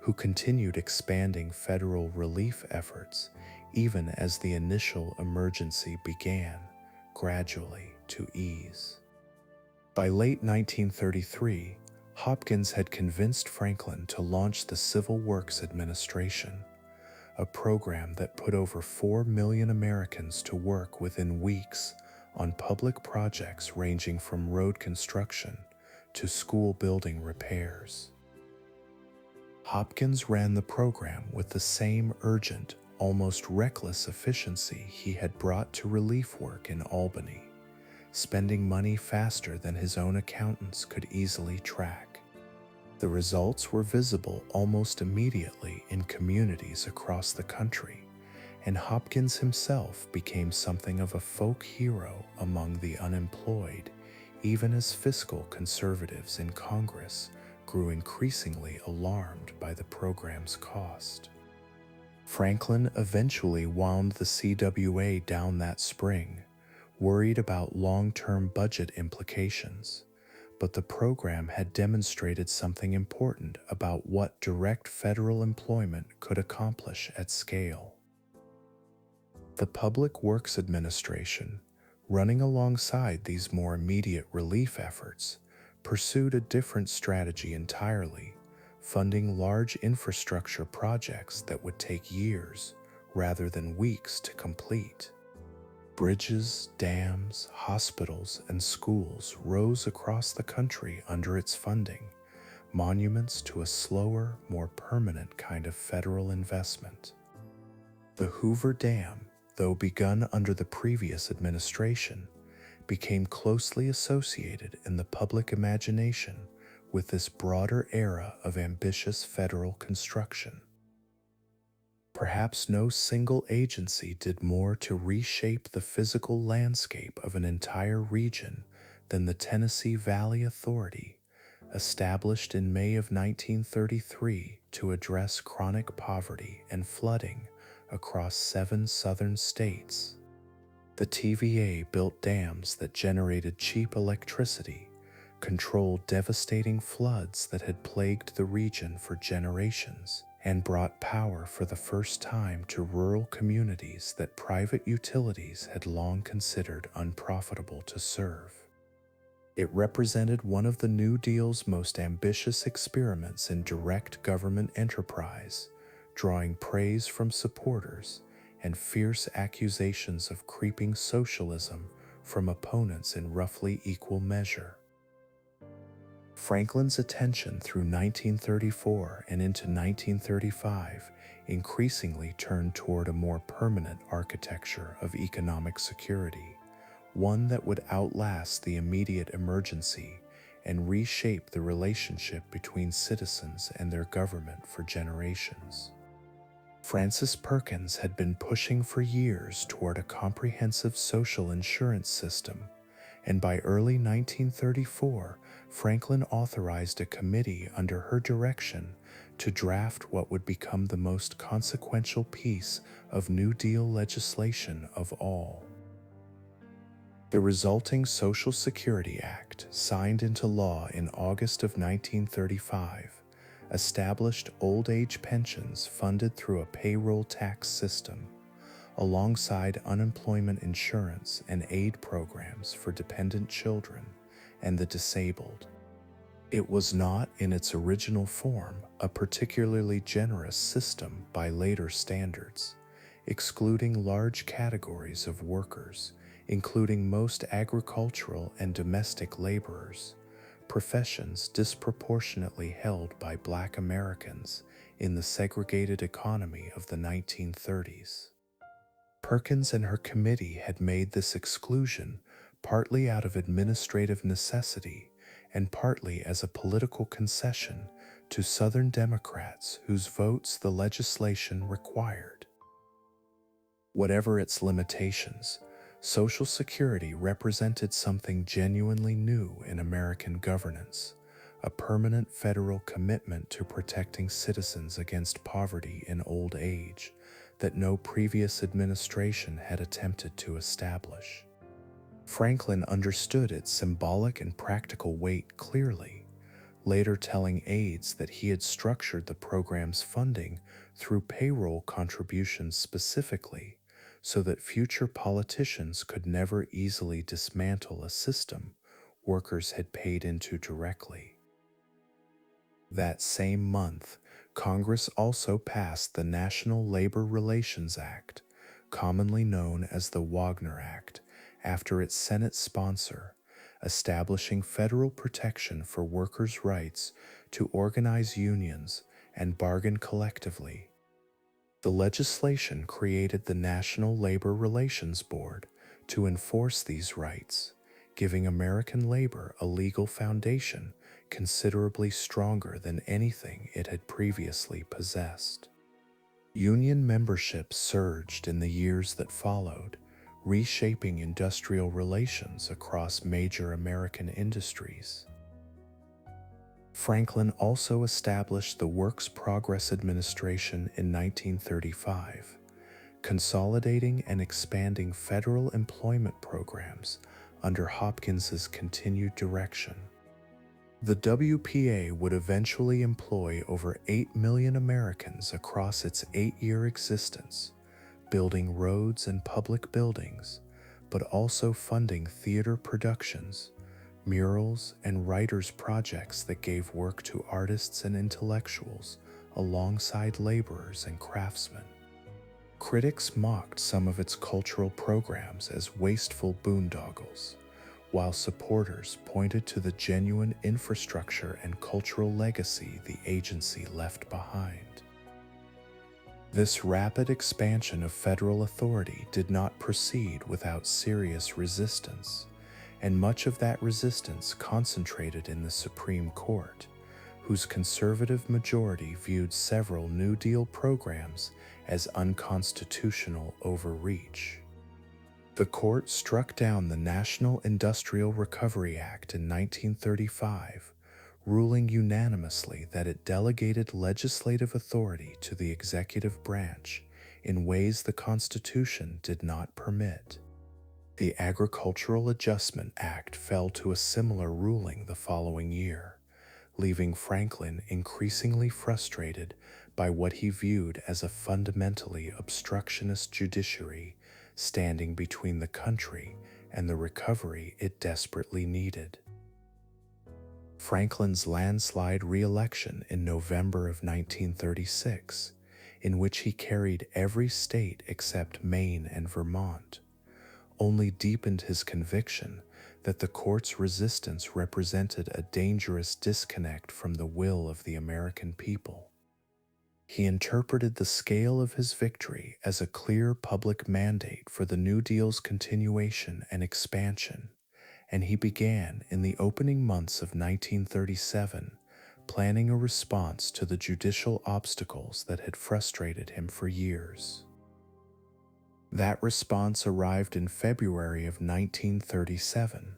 who continued expanding federal relief efforts even as the initial emergency began, gradually to ease. By late 1933, Hopkins had convinced Franklin to launch the Civil Works Administration, a program that put over 4 million Americans to work within weeks on public projects ranging from road construction to school building repairs. Hopkins ran the program with the same urgent, almost reckless efficiency he had brought to relief work in Albany, spending money faster than his own accountants could easily track. The results were visible almost immediately in communities across the country, and Hopkins himself became something of a folk hero among the unemployed, even as fiscal conservatives in Congress grew increasingly alarmed by the program's cost. Franklin eventually wound the CWA down that spring, worried about long-term budget implications, but the program had demonstrated something important about what direct federal employment could accomplish at scale. The Public Works Administration, running alongside these more immediate relief efforts, pursued a different strategy entirely, funding large infrastructure projects that would take years rather than weeks to complete. Bridges, dams, hospitals, and schools rose across the country under its funding, monuments to a slower, more permanent kind of federal investment. The Hoover Dam, though begun under the previous administration, became closely associated in the public imagination with this broader era of ambitious federal construction. Perhaps no single agency did more to reshape the physical landscape of an entire region than the Tennessee Valley Authority, established in May of 1933 to address chronic poverty and flooding across 7 southern states. The TVA built dams that generated cheap electricity, controlled devastating floods that had plagued the region for generations, and brought power for the first time to rural communities that private utilities had long considered unprofitable to serve. It represented one of the New Deal's most ambitious experiments in direct government enterprise, drawing praise from supporters and fierce accusations of creeping socialism from opponents in roughly equal measure. Franklin's attention through 1934 and into 1935 increasingly turned toward a more permanent architecture of economic security, one that would outlast the immediate emergency and reshape the relationship between citizens and their government for generations. Francis Perkins had been pushing for years toward a comprehensive social insurance system, and by early 1934, Franklin authorized a committee under her direction to draft what would become the most consequential piece of New Deal legislation of all. The resulting Social Security Act, signed into law in August of 1935, established old age pensions funded through a payroll tax system, alongside unemployment insurance and aid programs for dependent children and the disabled. It was not, in its original form, a particularly generous system by later standards, excluding large categories of workers, including most agricultural and domestic laborers, professions disproportionately held by Black Americans in the segregated economy of the 1930s. Perkins and her committee had made this exclusion partly out of administrative necessity and partly as a political concession to Southern Democrats whose votes the legislation required. Whatever its limitations, Social Security represented something genuinely new in American governance, a permanent federal commitment to protecting citizens against poverty in old age that no previous administration had attempted to establish. Franklin understood its symbolic and practical weight clearly, later telling aides that he had structured the program's funding through payroll contributions specifically, so that future politicians could never easily dismantle a system workers had paid into directly. That same month, Congress also passed the National Labor Relations Act, commonly known as the Wagner Act, after its Senate sponsor, establishing federal protection for workers' rights to organize unions and bargain collectively. The legislation created the National Labor Relations Board to enforce these rights, giving American labor a legal foundation considerably stronger than anything it had previously possessed. Union membership surged in the years that followed, reshaping industrial relations across major American industries. Franklin also established the Works Progress Administration in 1935, consolidating and expanding federal employment programs under Hopkins's continued direction. The WPA would eventually employ over 8 million Americans across its 8-year existence, building roads and public buildings, but also funding theater productions, murals, and writers' projects that gave work to artists and intellectuals alongside laborers and craftsmen. Critics mocked some of its cultural programs as wasteful boondoggles, while supporters pointed to the genuine infrastructure and cultural legacy the agency left behind. This rapid expansion of federal authority did not proceed without serious resistance, and much of that resistance concentrated in the Supreme Court, whose conservative majority viewed several New Deal programs as unconstitutional overreach. The court struck down the National Industrial Recovery Act in 1935, ruling unanimously that it delegated legislative authority to the executive branch in ways the Constitution did not permit. The Agricultural Adjustment Act fell to a similar ruling the following year, leaving Franklin increasingly frustrated by what he viewed as a fundamentally obstructionist judiciary standing between the country and the recovery it desperately needed. Franklin's landslide re-election in November of 1936, in which he carried every state except Maine and Vermont, only deepened his conviction that the court's resistance represented a dangerous disconnect from the will of the American people. He interpreted the scale of his victory as a clear public mandate for the New Deal's continuation and expansion, and he began in the opening months of 1937 planning a response to the judicial obstacles that had frustrated him for years. That response arrived in February of 1937,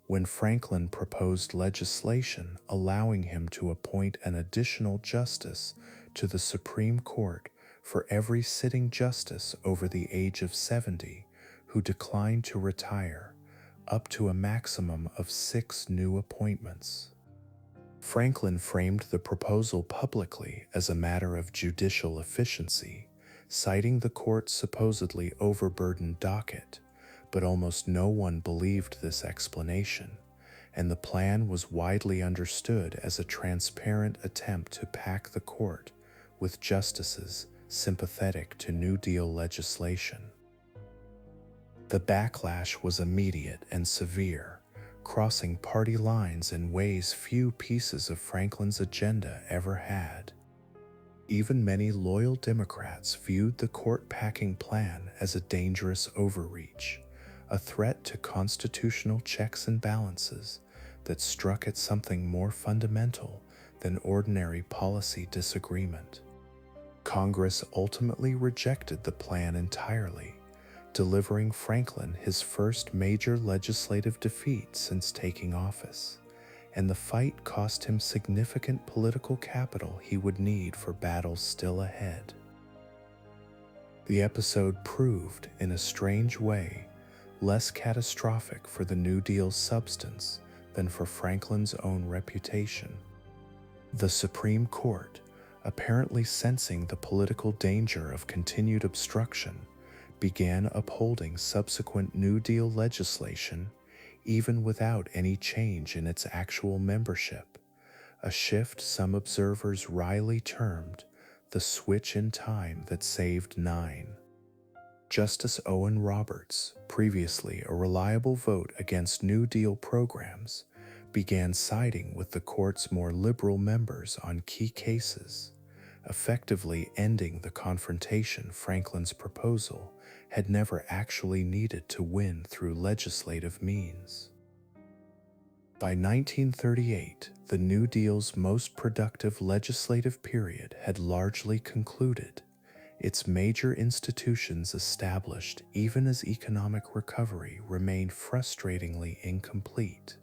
when Franklin proposed legislation allowing him to appoint an additional justice to the Supreme Court for every sitting justice over the age of 70 who declined to retire, up to a maximum of 6 new appointments. Franklin framed the proposal publicly as a matter of judicial efficiency, citing the court's supposedly overburdened docket, but almost no one believed this explanation, and the plan was widely understood as a transparent attempt to pack the court with justices sympathetic to New Deal legislation. The backlash was immediate and severe, crossing party lines in ways few pieces of Franklin's agenda ever had. Even many loyal Democrats viewed the court-packing plan as a dangerous overreach, a threat to constitutional checks and balances that struck at something more fundamental than ordinary policy disagreement. Congress ultimately rejected the plan entirely, delivering Franklin his first major legislative defeat since taking office, and the fight cost him significant political capital he would need for battles still ahead. The episode proved, in a strange way, less catastrophic for the New Deal's substance than for Franklin's own reputation. The Supreme Court, apparently sensing the political danger of continued obstruction, began upholding subsequent New Deal legislation even without any change in its actual membership, a shift some observers wryly termed the switch in time that saved 9. Justice Owen Roberts, previously a reliable vote against New Deal programs, began siding with the court's more liberal members on key cases, effectively ending the confrontation Franklin's proposal had never actually needed to win through legislative means. By 1938, the New Deal's most productive legislative period had largely concluded, its major institutions established even as economic recovery remained frustratingly incomplete.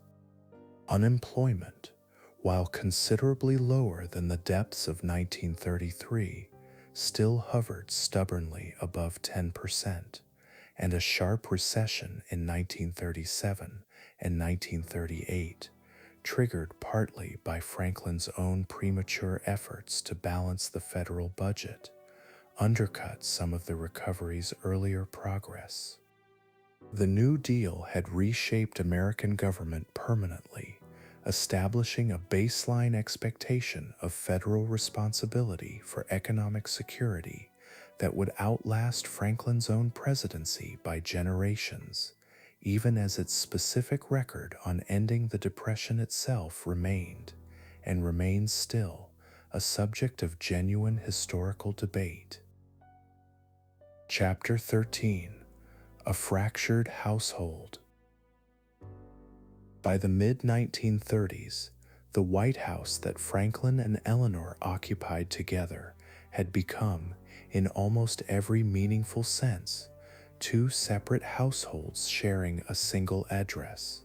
Unemployment, while considerably lower than the depths of 1933, still hovered stubbornly above 10%, and a sharp recession in 1937 and 1938, triggered partly by Franklin's own premature efforts to balance the federal budget, undercut some of the recovery's earlier progress. The New Deal had reshaped American government permanently, establishing a baseline expectation of federal responsibility for economic security that would outlast Franklin's own presidency by generations, even as its specific record on ending the Depression itself remained, and remains still, a subject of genuine historical debate. Chapter 13: A Fractured Household. By the mid-1930s, the White House that Franklin and Eleanor occupied together had become, in almost every meaningful sense, 2 separate households sharing a single address.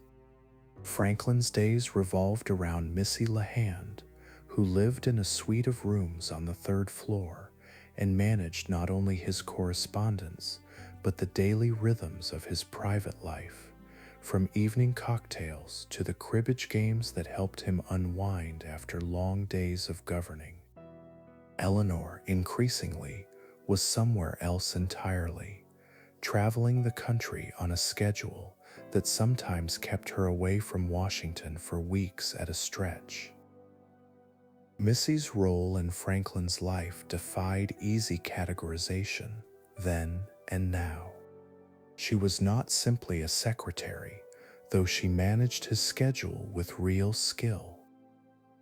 Franklin's days revolved around Missy LaHand, who lived in a suite of rooms on the 3rd floor and managed not only his correspondence, but the daily rhythms of his private life, from evening cocktails to the cribbage games that helped him unwind after long days of governing. Eleanor, increasingly, was somewhere else entirely, traveling the country on a schedule that sometimes kept her away from Washington for weeks at a stretch. Missy's role in Franklin's life defied easy categorization then and now. She was not simply a secretary, though she managed his schedule with real skill.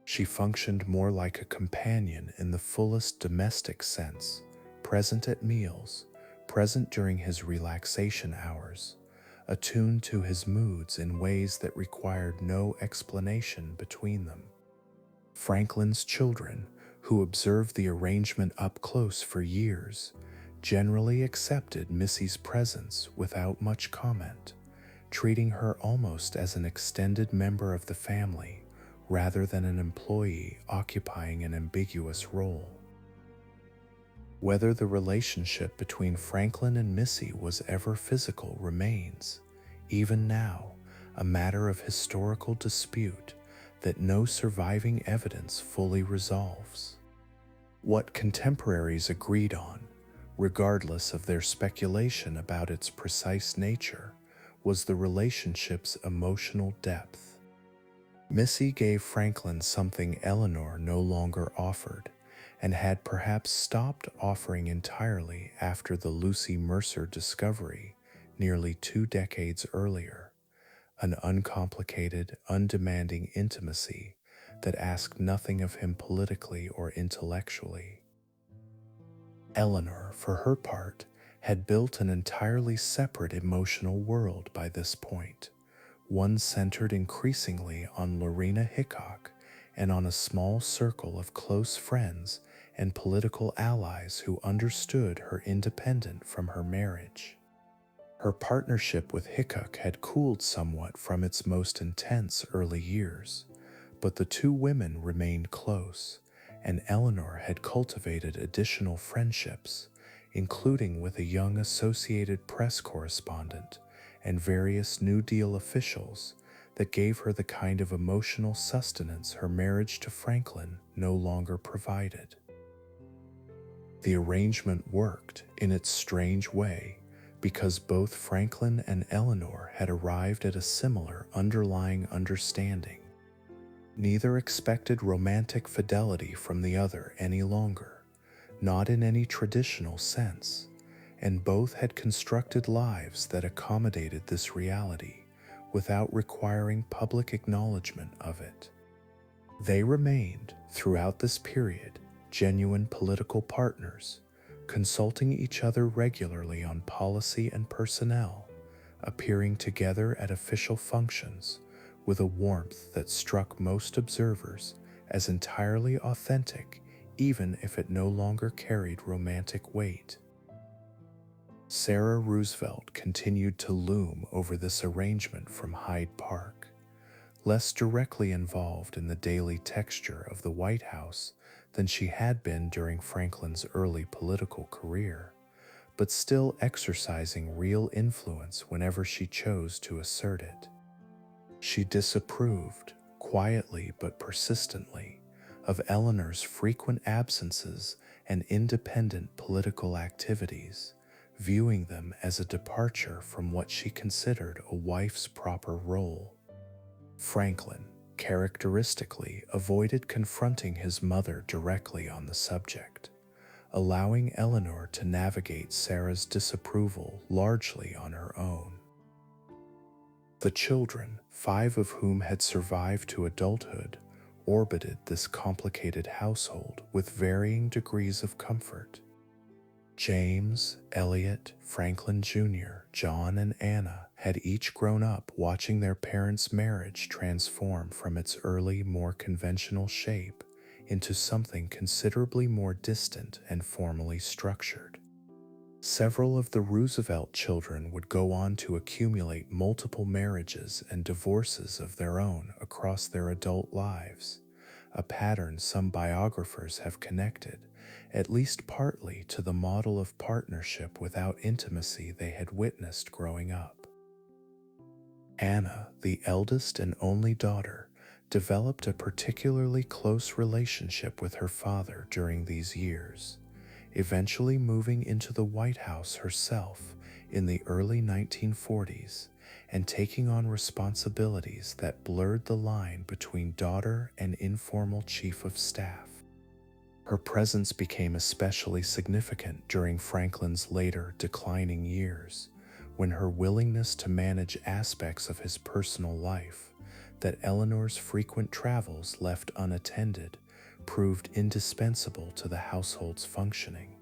She functioned more like a companion in the fullest domestic sense, present at meals, present during his relaxation hours, attuned to his moods in ways that required no explanation between them. Franklin's children, who observed the arrangement up close for years, generally accepted Missy's presence without much comment, treating her almost as an extended member of the family rather than an employee occupying an ambiguous role. Whether the relationship between Franklin and Missy was ever physical remains, even now, a matter of historical dispute that no surviving evidence fully resolves. What contemporaries agreed on, regardless of their speculation about its precise nature, was the relationship's emotional depth. Missy gave Franklin something Eleanor no longer offered, and had perhaps stopped offering entirely after the Lucy Mercer discovery nearly 2 decades earlier, an uncomplicated, undemanding intimacy that asked nothing of him politically or intellectually. Eleanor, for her part, had built an entirely separate emotional world by this point, one centered increasingly on Lorena Hickok and on a small circle of close friends and political allies who understood her independent from her marriage. Her partnership with Hickok had cooled somewhat from its most intense early years, but the two women remained close, and Eleanor had cultivated additional friendships, including with a young Associated Press correspondent and various New Deal officials, that gave her the kind of emotional sustenance her marriage to Franklin no longer provided. The arrangement worked in its strange way because both Franklin and Eleanor had arrived at a similar underlying understanding. Neither expected romantic fidelity from the other any longer, not in any traditional sense, and both had constructed lives that accommodated this reality without requiring public acknowledgement of it. They remained, throughout this period, genuine political partners, consulting each other regularly on policy and personnel, appearing together at official functions with a warmth that struck most observers as entirely authentic, even if it no longer carried romantic weight. Sarah Roosevelt continued to loom over this arrangement from Hyde Park, less directly involved in the daily texture of the White House than she had been during Franklin's early political career, but still exercising real influence whenever she chose to assert it. She disapproved, quietly but persistently, of Eleanor's frequent absences and independent political activities, viewing them as a departure from what she considered a wife's proper role. Franklin, characteristically, avoided confronting his mother directly on the subject, allowing Eleanor to navigate Sarah's disapproval largely on her own. The children, 5 of whom had survived to adulthood, orbited this complicated household with varying degrees of comfort. James, Elliot, Franklin Jr., John, and Anna had each grown up watching their parents' marriage transform from its early, more conventional shape into something considerably more distant and formally structured. Several of the Roosevelt children would go on to accumulate multiple marriages and divorces of their own across their adult lives, a pattern some biographers have connected at least partly to the model of partnership without intimacy they had witnessed growing up. Anna, the eldest and only daughter, developed a particularly close relationship with her father during these years, eventually moving into the White House herself in the early 1940s and taking on responsibilities that blurred the line between daughter and informal chief of staff. Her presence became especially significant during Franklin's later declining years, when her willingness to manage aspects of his personal life that Eleanor's frequent travels left unattended proved indispensable to the household's functioning.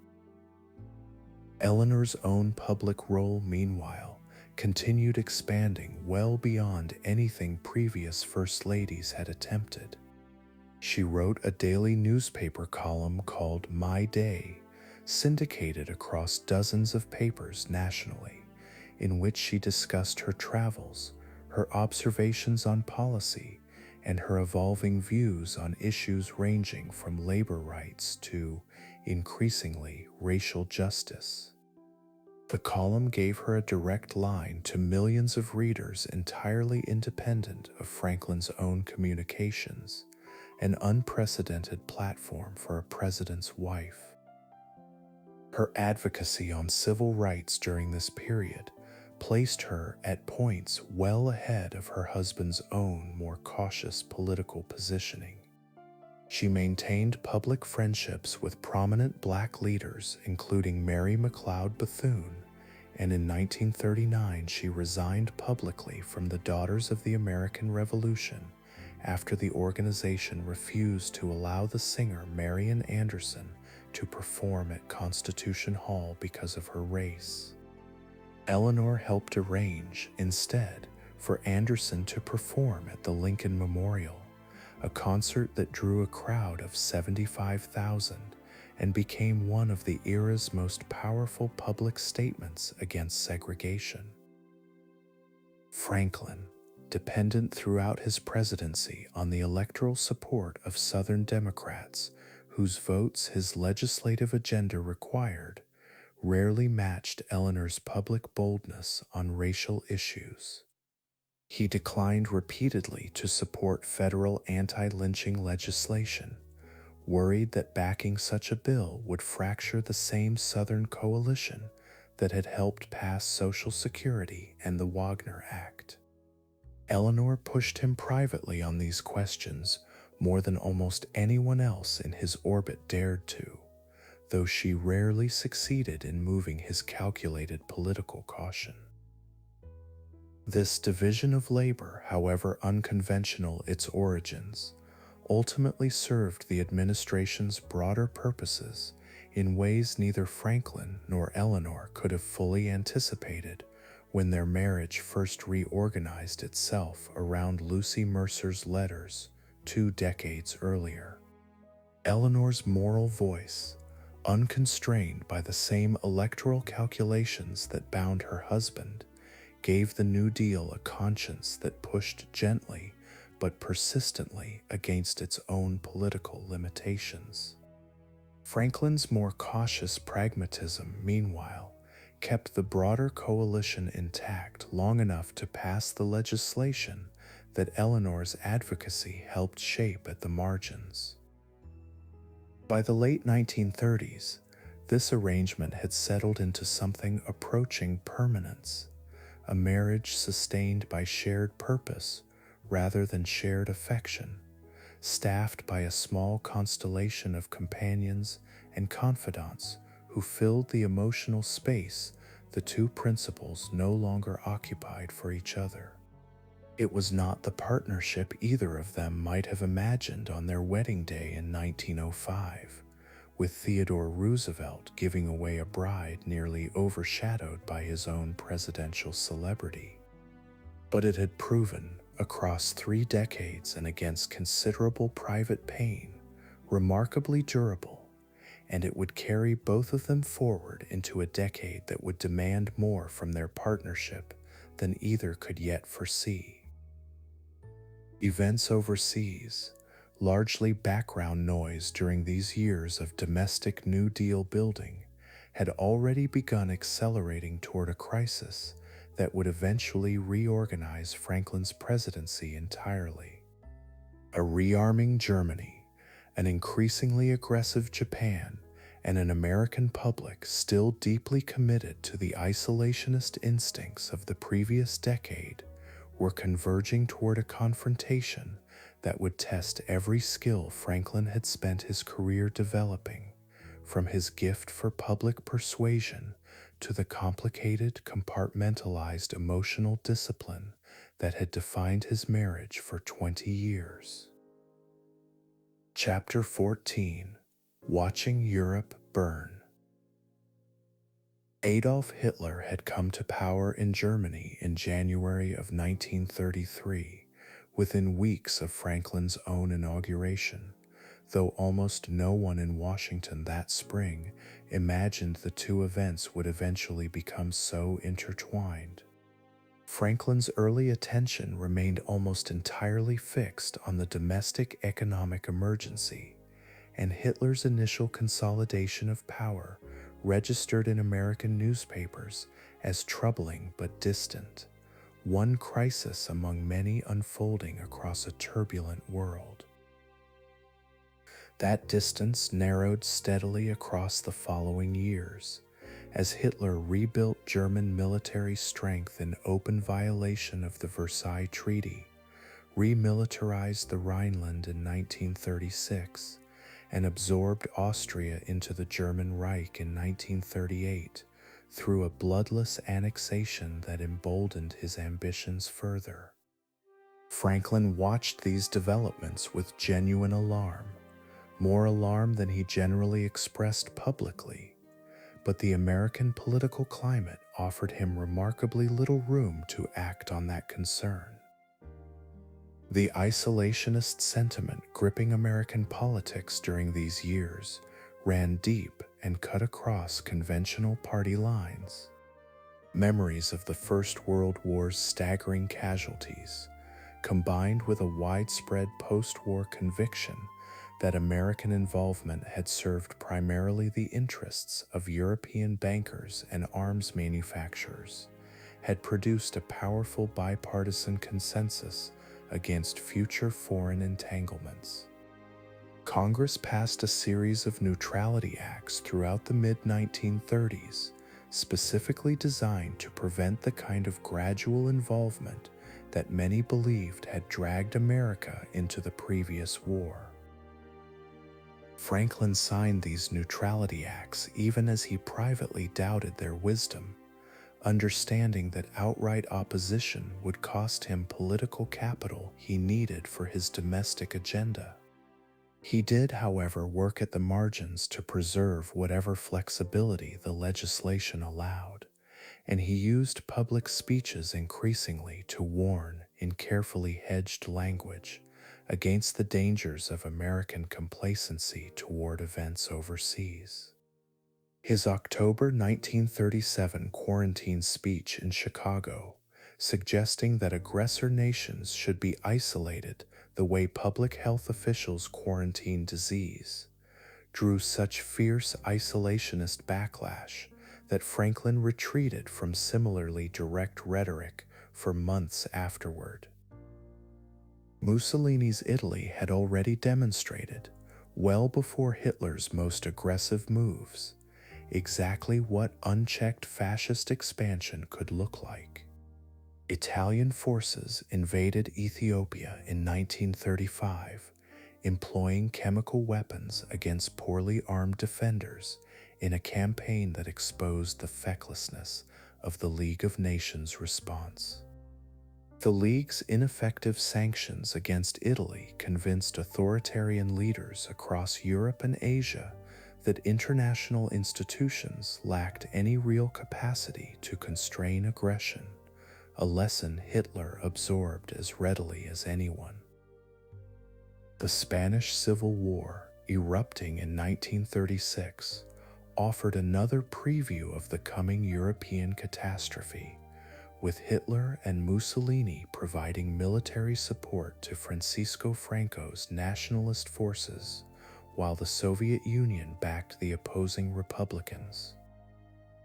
Eleanor's own public role, meanwhile, continued expanding well beyond anything previous First Ladies had attempted. She wrote a daily newspaper column called My Day, syndicated across dozens of papers nationally, in which she discussed her travels, her observations on policy, and her evolving views on issues ranging from labor rights to, increasingly, racial justice. The column gave her a direct line to millions of readers entirely independent of Franklin's own communications, an unprecedented platform for a president's wife. Her advocacy on civil rights during this period placed her at points well ahead of her husband's own more cautious political positioning. She maintained public friendships with prominent black leaders, including Mary McLeod Bethune, and in 1939 she resigned publicly from the Daughters of the American Revolution after the organization refused to allow the singer Marian Anderson to perform at Constitution Hall because of her race. Eleanor helped arrange, instead, for Anderson to perform at the Lincoln Memorial, a concert that drew a crowd of 75,000 and became one of the era's most powerful public statements against segregation. Franklin, dependent throughout his presidency on the electoral support of Southern Democrats, whose votes his legislative agenda required, rarely matched Eleanor's public boldness on racial issues. He declined repeatedly to support federal anti-lynching legislation, worried that backing such a bill would fracture the same Southern coalition that had helped pass Social Security and the Wagner Act. Eleanor pushed him privately on these questions more than almost anyone else in his orbit dared to, though she rarely succeeded in moving his calculated political caution. This division of labor, however unconventional its origins, ultimately served the administration's broader purposes in ways neither Franklin nor Eleanor could have fully anticipated when their marriage first reorganized itself around Lucy Mercer's letters 2 decades earlier. Eleanor's moral voice, unconstrained by the same electoral calculations that bound her husband, gave the New Deal a conscience that pushed gently but persistently against its own political limitations. Franklin's more cautious pragmatism, meanwhile, kept the broader coalition intact long enough to pass the legislation that Eleanor's advocacy helped shape at the margins. By the late 1930s, this arrangement had settled into something approaching permanence, a marriage sustained by shared purpose rather than shared affection, staffed by a small constellation of companions and confidants who filled the emotional space the two principals no longer occupied for each other. It was not the partnership either of them might have imagined on their wedding day in 1905, with Theodore Roosevelt giving away a bride nearly overshadowed by his own presidential celebrity. But it had proven, across 3 decades and against considerable private pain, remarkably durable, and it would carry both of them forward into a decade that would demand more from their partnership than either could yet foresee. Events overseas, largely background noise during these years of domestic New Deal building, had already begun accelerating toward a crisis that would eventually reorganize Franklin's presidency entirely. A rearming Germany, an increasingly aggressive Japan, and an American public still deeply committed to the isolationist instincts of the previous decade were converging toward a confrontation that would test every skill Franklin had spent his career developing, from his gift for public persuasion to the complicated, compartmentalized emotional discipline that had defined his marriage for 20 years. Chapter 14: Watching Europe Burn. Adolf Hitler had come to power in Germany in January of 1933, within weeks of Franklin's own inauguration, though almost no one in Washington that spring imagined the two events would eventually become so intertwined. Franklin's early attention remained almost entirely fixed on the domestic economic emergency, and Hitler's initial consolidation of power registered in American newspapers as troubling but distant, one crisis among many unfolding across a turbulent world. That distance narrowed steadily across the following years, as Hitler rebuilt German military strength in open violation of the Versailles Treaty, remilitarized the Rhineland in 1936, and absorbed Austria into the German Reich in 1938 through a bloodless annexation that emboldened his ambitions further. Franklin watched these developments with genuine alarm, more alarm than he generally expressed publicly, but the American political climate offered him remarkably little room to act on that concern. The isolationist sentiment gripping American politics during these years ran deep and cut across conventional party lines. Memories of the First World War's staggering casualties, combined with a widespread post-war conviction that American involvement had served primarily the interests of European bankers and arms manufacturers, had produced a powerful bipartisan consensus against future foreign entanglements. Congress passed a series of neutrality acts throughout the mid-1930s, specifically designed to prevent the kind of gradual involvement that many believed had dragged America into the previous war. Franklin signed these neutrality acts even as he privately doubted their wisdom, understanding that outright opposition would cost him political capital he needed for his domestic agenda. He did, however, work at the margins to preserve whatever flexibility the legislation allowed, and he used public speeches increasingly to warn, in carefully hedged language, against the dangers of American complacency toward events overseas. His October 1937 quarantine speech in Chicago, suggesting that aggressor nations should be isolated the way public health officials quarantine disease, drew such fierce isolationist backlash that Franklin retreated from similarly direct rhetoric for months afterward. Mussolini's Italy had already demonstrated, well before Hitler's most aggressive moves, exactly what unchecked fascist expansion could look like. Italian forces invaded Ethiopia in 1935, employing chemical weapons against poorly armed defenders in a campaign that exposed the fecklessness of the League of Nations response. The League's ineffective sanctions against Italy convinced authoritarian leaders across Europe and Asia that international institutions lacked any real capacity to constrain aggression, a lesson Hitler absorbed as readily as anyone. The Spanish Civil War, erupting in 1936, offered another preview of the coming European catastrophe, with Hitler and Mussolini providing military support to Francisco Franco's nationalist forces, while the Soviet Union backed the opposing Republicans.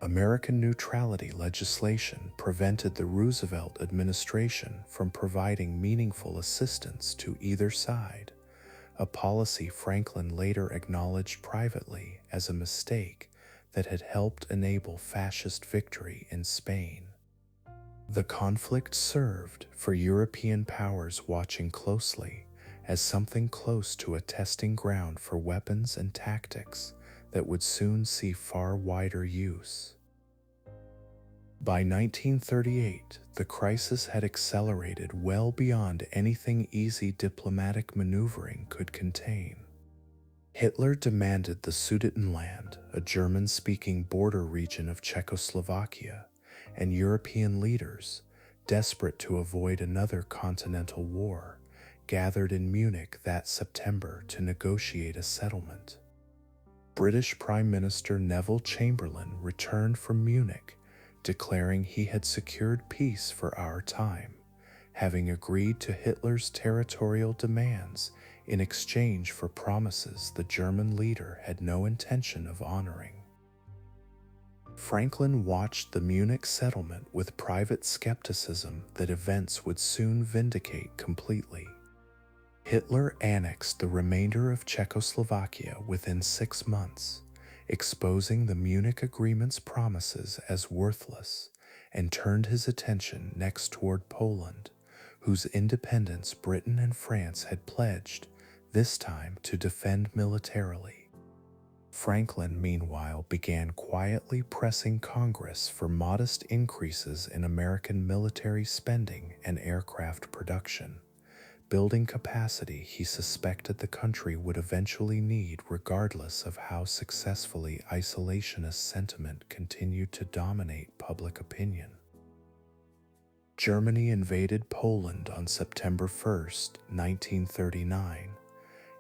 American neutrality legislation prevented the Roosevelt administration from providing meaningful assistance to either side, a policy Franklin later acknowledged privately as a mistake that had helped enable fascist victory in Spain. The conflict served, for European powers watching closely, as something close to a testing ground for weapons and tactics that would soon see far wider use. By 1938, the crisis had accelerated well beyond anything easy diplomatic maneuvering could contain. Hitler demanded the Sudetenland, a German-speaking border region of Czechoslovakia, and European leaders, desperate to avoid another continental war, gathered in Munich that September to negotiate a settlement. British Prime Minister Neville Chamberlain returned from Munich, declaring he had secured peace for our time, having agreed to Hitler's territorial demands in exchange for promises the German leader had no intention of honoring. Franklin watched the Munich settlement with private skepticism that events would soon vindicate completely. Hitler annexed the remainder of Czechoslovakia within 6 months, exposing the Munich Agreement's promises as worthless, and turned his attention next toward Poland, whose independence Britain and France had pledged, this time to defend militarily. Franklin, meanwhile, began quietly pressing Congress for modest increases in American military spending and aircraft production, building capacity he suspected the country would eventually need regardless of how successfully isolationist sentiment continued to dominate public opinion. Germany invaded Poland on September 1st, 1939,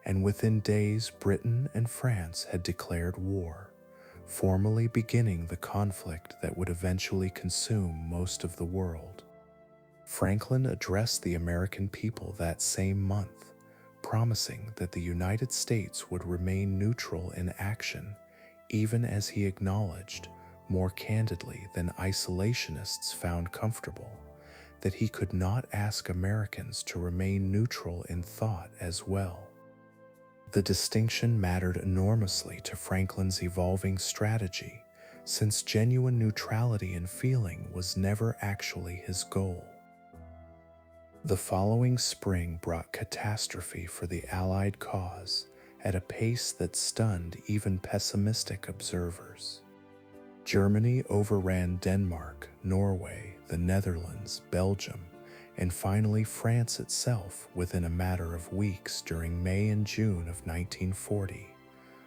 and within days Britain and France had declared war, formally beginning the conflict that would eventually consume most of the world. Franklin addressed the American people that same month, promising that the United States would remain neutral in action, even as he acknowledged, more candidly than isolationists found comfortable, that he could not ask Americans to remain neutral in thought as well. The distinction mattered enormously to Franklin's evolving strategy, since genuine neutrality in feeling was never actually his goal. The following spring brought catastrophe for the Allied cause at a pace that stunned even pessimistic observers. Germany overran Denmark, Norway, the Netherlands, Belgium, and finally France itself within a matter of weeks during May and June of 1940,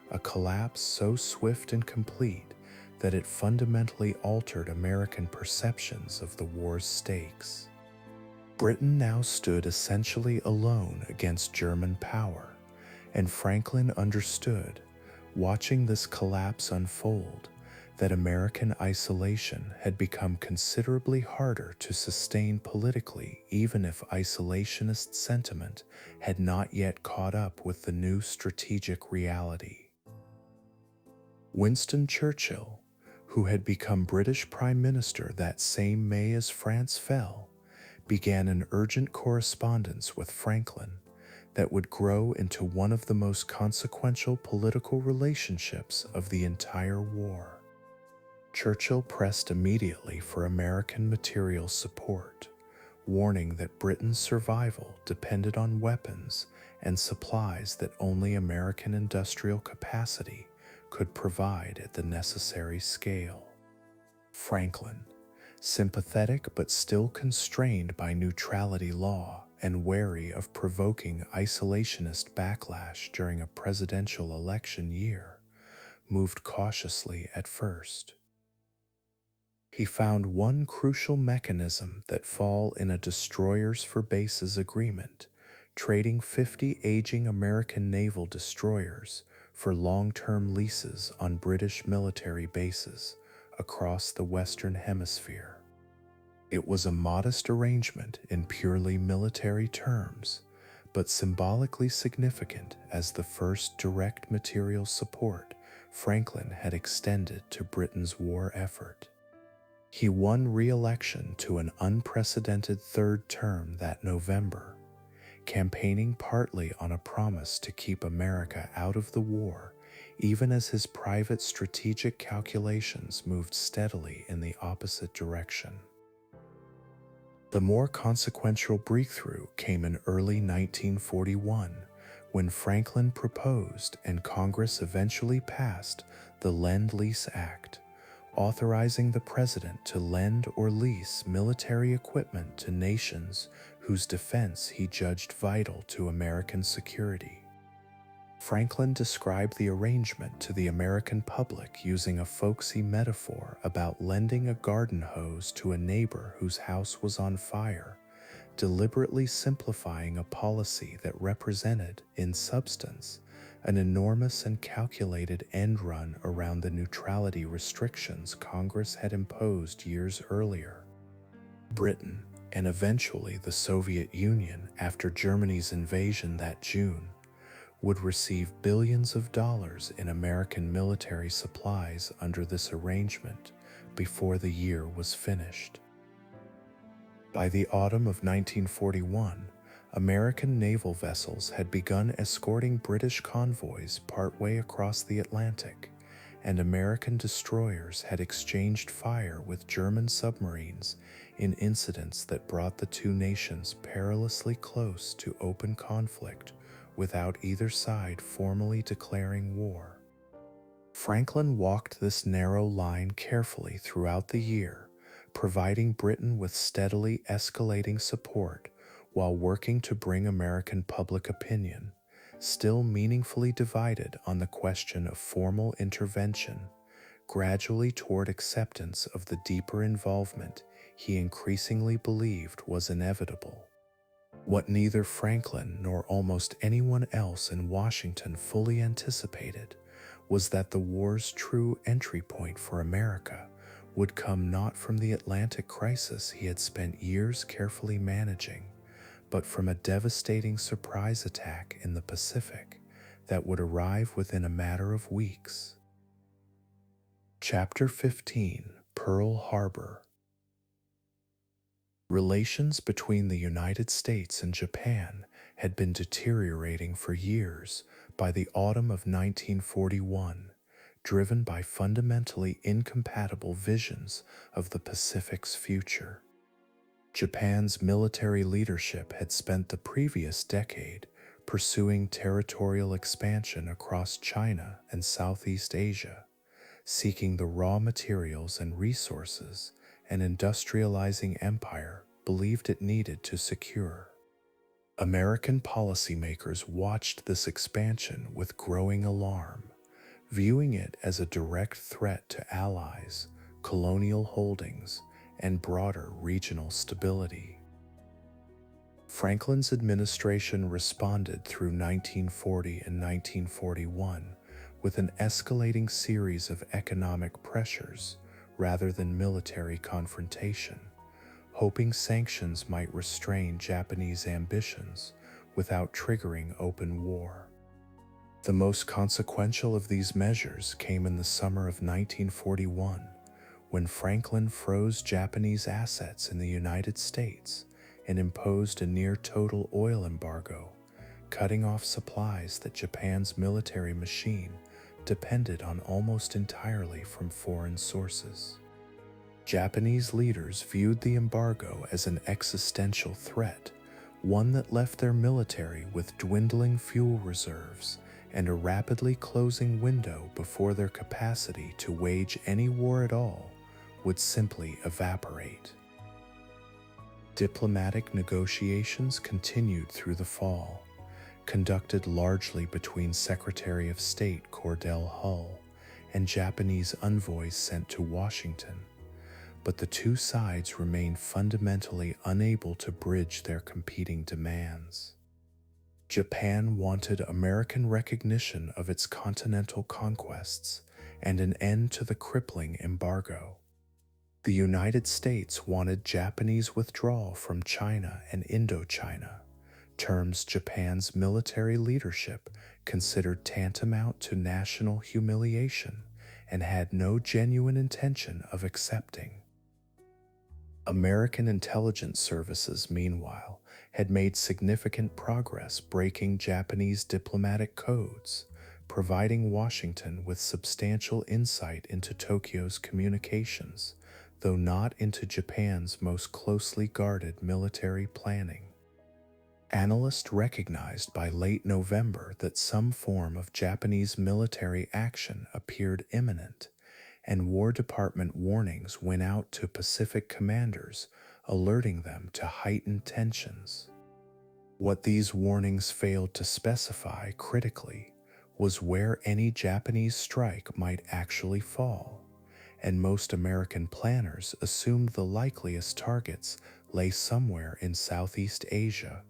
a collapse so swift and complete that it fundamentally altered American perceptions of the war's stakes. Britain now stood essentially alone against German power, and Franklin understood, watching this collapse unfold, that American isolation had become considerably harder to sustain politically, even if isolationist sentiment had not yet caught up with the new strategic reality. Winston Churchill, who had become British Prime Minister that same May as France fell, began an urgent correspondence with Franklin that would grow into one of the most consequential political relationships of the entire war. Churchill pressed immediately for American material support, warning that Britain's survival depended on weapons and supplies that only American industrial capacity could provide at the necessary scale. Franklin, sympathetic but still constrained by neutrality law and wary of provoking isolationist backlash during a presidential election year, moved cautiously at first. He found one crucial mechanism that fall in a destroyers for bases agreement, trading 50 aging American naval destroyers for long-term leases on British military bases across the Western Hemisphere. It was a modest arrangement in purely military terms, but symbolically significant as the first direct material support Franklin had extended to Britain's war effort. He won re-election to an unprecedented third term that November, campaigning partly on a promise to keep America out of the war, even as his private strategic calculations moved steadily in the opposite direction. The more consequential breakthrough came in early 1941, when Franklin proposed and Congress eventually passed the Lend-Lease Act, authorizing the president to lend or lease military equipment to nations whose defense he judged vital to American security. Franklin described the arrangement to the American public using a folksy metaphor about lending a garden hose to a neighbor whose house was on fire, deliberately simplifying a policy that represented, in substance, an enormous and calculated end run around the neutrality restrictions Congress had imposed years earlier. Britain, and eventually the Soviet Union after Germany's invasion that June, would receive billions of dollars in American military supplies under this arrangement before the year was finished. By the autumn of 1941, American naval vessels had begun escorting British convoys partway across the Atlantic, and American destroyers had exchanged fire with German submarines in incidents that brought the two nations perilously close to open conflict without either side formally declaring war. Franklin walked this narrow line carefully throughout the year, providing Britain with steadily escalating support while working to bring American public opinion, still meaningfully divided on the question of formal intervention, gradually toward acceptance of the deeper involvement he increasingly believed was inevitable. What neither Franklin nor almost anyone else in Washington fully anticipated was that the war's true entry point for America would come not from the Atlantic crisis he had spent years carefully managing, but from a devastating surprise attack in the Pacific that would arrive within a matter of weeks. Chapter 15: Pearl Harbor. Relations between the United States and Japan had been deteriorating for years by the autumn of 1941, driven by fundamentally incompatible visions of the Pacific's future. Japan's military leadership had spent the previous decade pursuing territorial expansion across China and Southeast Asia, seeking the raw materials and resources an industrializing empire believed it needed to secure. American policymakers watched this expansion with growing alarm, viewing it as a direct threat to allies, colonial holdings, and broader regional stability. Franklin's administration responded through 1940 and 1941 with an escalating series of economic pressures rather than military confrontation, hoping sanctions might restrain Japanese ambitions without triggering open war. The most consequential of these measures came in the summer of 1941, when Franklin froze Japanese assets in the United States and imposed a near-total oil embargo, cutting off supplies that Japan's military machine depended on almost entirely from foreign sources. Japanese leaders viewed the embargo as an existential threat, one that left their military with dwindling fuel reserves and a rapidly closing window before their capacity to wage any war at all would simply evaporate. Diplomatic negotiations continued through the fall, conducted largely between Secretary of State Cordell Hull and Japanese envoys sent to Washington, but the two sides remained fundamentally unable to bridge their competing demands. Japan wanted American recognition of its continental conquests and an end to the crippling embargo. The United States wanted Japanese withdrawal from China and Indochina, terms Japan's military leadership considered tantamount to national humiliation and had no genuine intention of accepting. American intelligence services, meanwhile, had made significant progress breaking Japanese diplomatic codes, providing Washington with substantial insight into Tokyo's communications, though not into Japan's most closely guarded military planning. Analysts recognized by late November that some form of Japanese military action appeared imminent, and War Department warnings went out to Pacific commanders, alerting them to heightened tensions. What these warnings failed to specify critically was where any Japanese strike might actually fall, and most American planners assumed the likeliest targets lay somewhere in Southeast Asia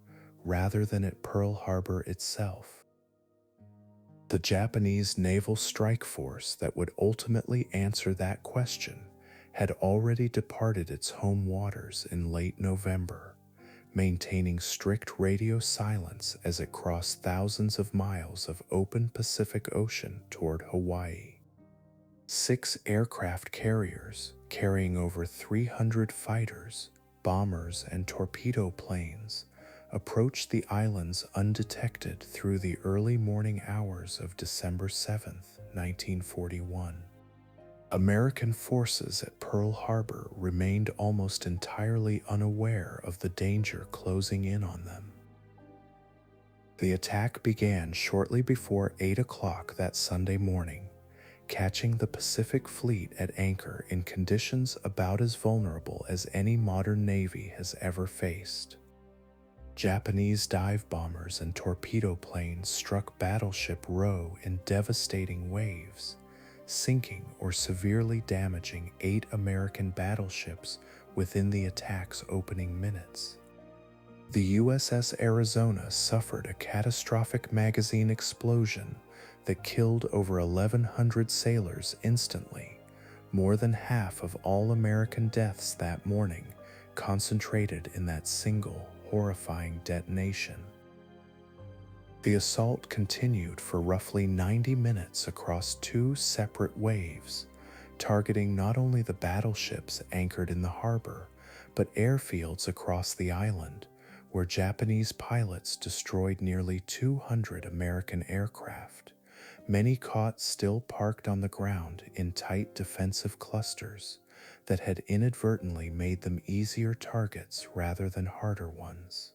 rather than at Pearl Harbor itself. The Japanese naval strike force that would ultimately answer that question had already departed its home waters in late November, maintaining strict radio silence as it crossed thousands of miles of open Pacific Ocean toward Hawaii. 6 aircraft carriers carrying over 300 fighters, bombers, and torpedo planes approached the islands undetected through the early morning hours of December 7, 1941. American forces at Pearl Harbor remained almost entirely unaware of the danger closing in on them. The attack began shortly before 8 o'clock that Sunday morning, catching the Pacific Fleet at anchor in conditions about as vulnerable as any modern navy has ever faced. Japanese dive bombers and torpedo planes struck Battleship Row in devastating waves, sinking or severely damaging 8 American battleships within the attack's opening minutes. The USS Arizona suffered a catastrophic magazine explosion that killed over 1,100 sailors instantly, more than half of all American deaths that morning concentrated in that single horrifying detonation. The assault continued for roughly 90 minutes across 2 separate waves, targeting not only the battleships anchored in the harbor, but airfields across the island, where Japanese pilots destroyed nearly 200 American aircraft, many caught still parked on the ground in tight defensive clusters that had inadvertently made them easier targets rather than harder ones.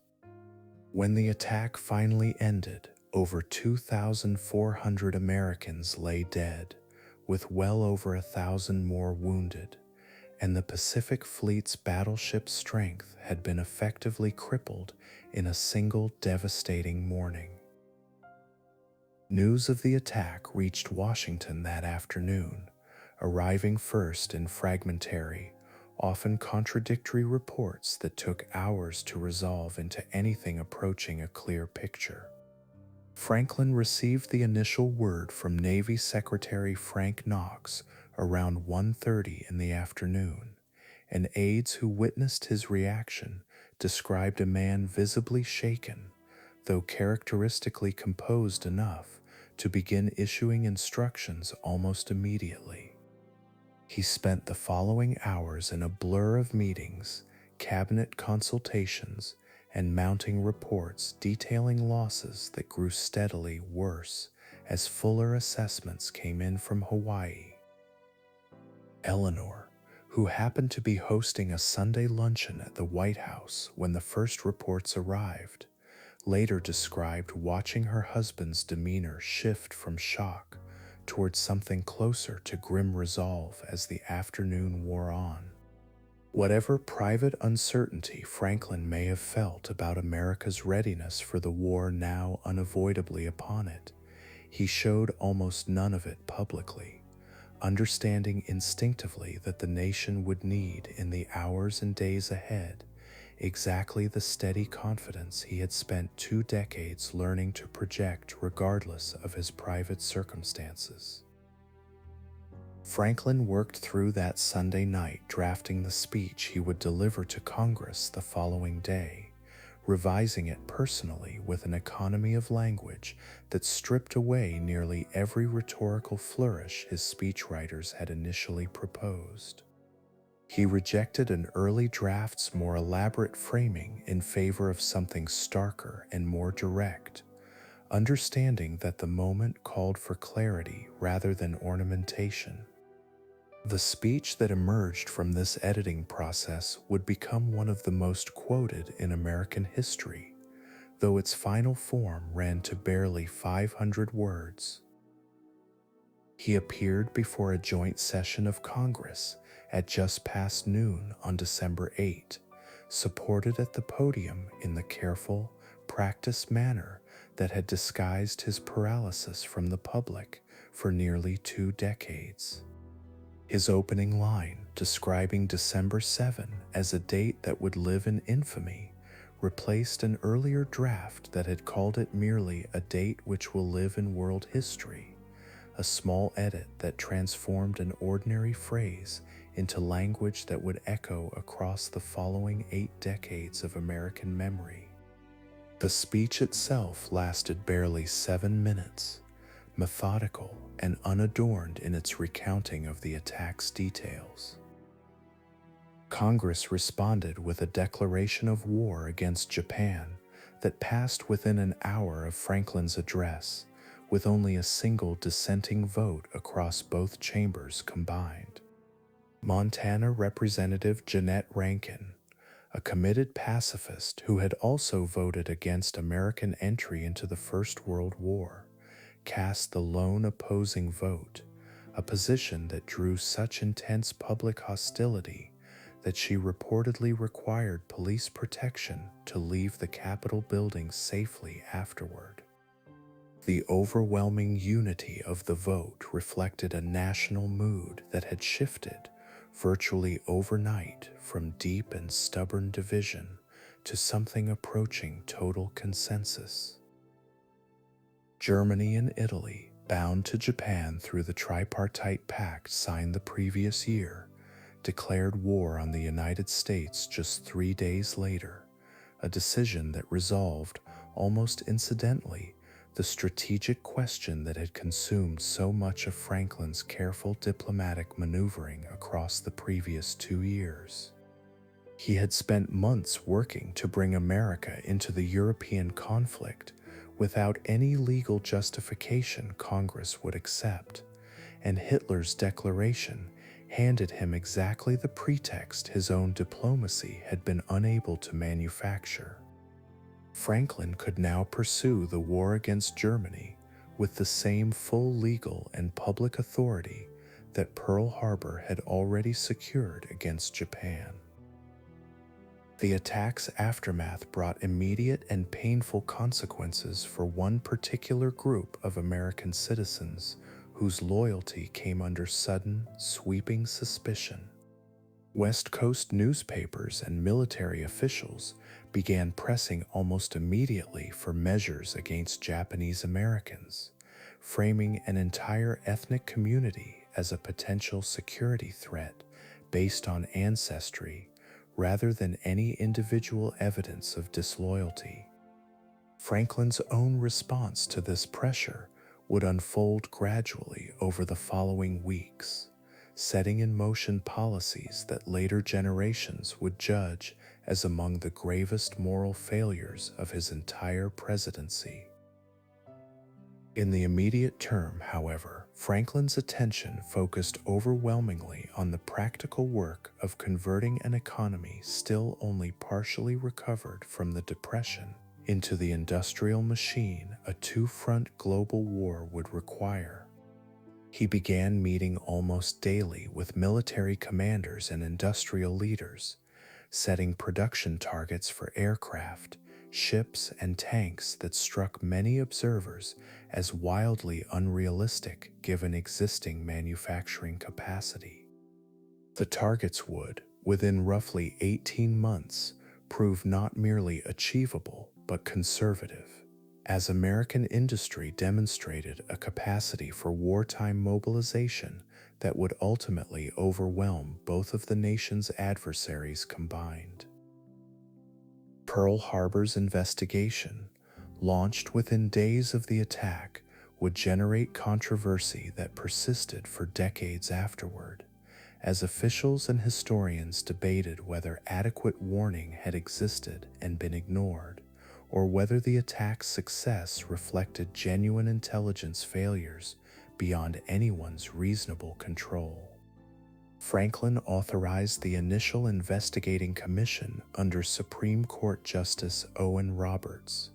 When the attack finally ended, over 2,400 Americans lay dead, with well over 1,000 more wounded, and the Pacific Fleet's battleship strength had been effectively crippled in a single devastating morning. News of the attack reached Washington that afternoon, arriving first in fragmentary, often contradictory reports that took hours to resolve into anything approaching a clear picture. Franklin received the initial word from Navy Secretary Frank Knox around 1:30 in the afternoon, and aides who witnessed his reaction described a man visibly shaken, though characteristically composed enough to begin issuing instructions almost immediately. He spent the following hours in a blur of meetings, cabinet consultations, and mounting reports detailing losses that grew steadily worse as fuller assessments came in from Hawaii. Eleanor, who happened to be hosting a Sunday luncheon at the White House when the first reports arrived, later described watching her husband's demeanor shift from shock towards something closer to grim resolve as the afternoon wore on. Whatever private uncertainty Franklin may have felt about America's readiness for the war now unavoidably upon it, he showed almost none of it publicly, understanding instinctively that the nation would need in the hours and days ahead exactly the steady confidence he had spent 2 decades learning to project regardless of his private circumstances. Franklin worked through that Sunday night drafting the speech he would deliver to Congress the following day, revising it personally with an economy of language that stripped away nearly every rhetorical flourish his speechwriters had initially proposed. He rejected an early draft's more elaborate framing in favor of something starker and more direct, understanding that the moment called for clarity rather than ornamentation. The speech that emerged from this editing process would become one of the most quoted in American history, though its final form ran to barely 500 words. He appeared before a joint session of Congress at just past noon on December 8, supported at the podium in the careful, practiced manner that had disguised his paralysis from the public for nearly 2 decades. His opening line, describing December 7 as a date that would live in infamy, replaced an earlier draft that had called it merely a date which will live in world history, a small edit that transformed an ordinary phrase into language that would echo across the following 8 decades of American memory. The speech itself lasted barely 7 minutes, methodical and unadorned in its recounting of the attack's details. Congress responded with a declaration of war against Japan that passed within an hour of Franklin's address, with only a single dissenting vote across both chambers combined. Montana Representative Jeanette Rankin, a committed pacifist who had also voted against American entry into the First World War, cast the lone opposing vote, a position that drew such intense public hostility that she reportedly required police protection to leave the Capitol building safely afterward. The overwhelming unity of the vote reflected a national mood that had shifted virtually overnight from deep and stubborn division to something approaching total consensus. Germany and Italy, bound to Japan through the tripartite pact signed the previous year, declared war on the United States just 3 days later, a decision that resolved, almost incidentally, the strategic question that had consumed so much of Franklin's careful diplomatic maneuvering across the previous 2 years. He had spent months working to bring America into the European conflict without any legal justification Congress would accept, and Hitler's declaration handed him exactly the pretext his own diplomacy had been unable to manufacture. Franklin could now pursue the war against Germany with the same full legal and public authority that Pearl Harbor had already secured against Japan. The attack's aftermath brought immediate and painful consequences for one particular group of American citizens whose loyalty came under sudden, sweeping suspicion. West Coast newspapers and military officials began pressing almost immediately for measures against Japanese Americans, framing an entire ethnic community as a potential security threat based on ancestry rather than any individual evidence of disloyalty. Franklin's own response to this pressure would unfold gradually over the following weeks, setting in motion policies that later generations would judge as among the gravest moral failures of his entire presidency. In the immediate term, however, Franklin's attention focused overwhelmingly on the practical work of converting an economy still only partially recovered from the Depression into the industrial machine a two-front global war would require. He began meeting almost daily with military commanders and industrial leaders, setting production targets for aircraft, ships, and tanks that struck many observers as wildly unrealistic given existing manufacturing capacity. The targets would, within roughly 18 months, prove not merely achievable but conservative, As American industry demonstrated a capacity for wartime mobilization that would ultimately overwhelm both of the nation's adversaries combined. Pearl Harbor's investigation, launched within days of the attack, would generate controversy that persisted for decades afterward, as officials and historians debated whether adequate warning had existed and been ignored, or whether the attack's success reflected genuine intelligence failures beyond anyone's reasonable control. Franklin authorized the initial investigating commission under Supreme Court Justice Owen Roberts,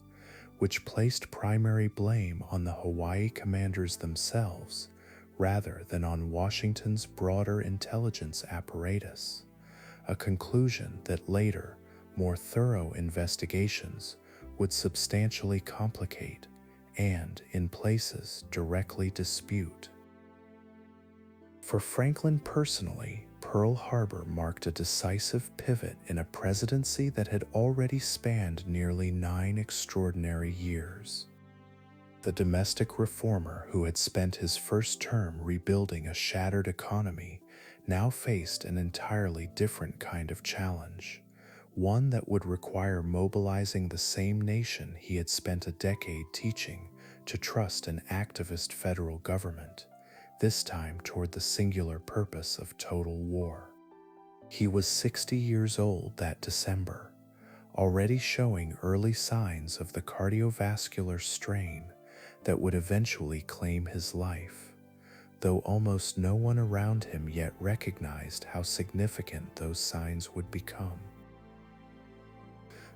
which placed primary blame on the Hawaii commanders themselves rather than on Washington's broader intelligence apparatus, a conclusion that later, more thorough investigations would substantially complicate and, in places, directly dispute. For Franklin personally, Pearl Harbor marked a decisive pivot in a presidency that had already spanned nearly 9 extraordinary years. The domestic reformer who had spent his first term rebuilding a shattered economy now faced an entirely different kind of challenge, one that would require mobilizing the same nation he had spent a decade teaching to trust an activist federal government, this time toward the singular purpose of total war. He was 60 years old that December, already showing early signs of the cardiovascular strain that would eventually claim his life, though almost no one around him yet recognized how significant those signs would become.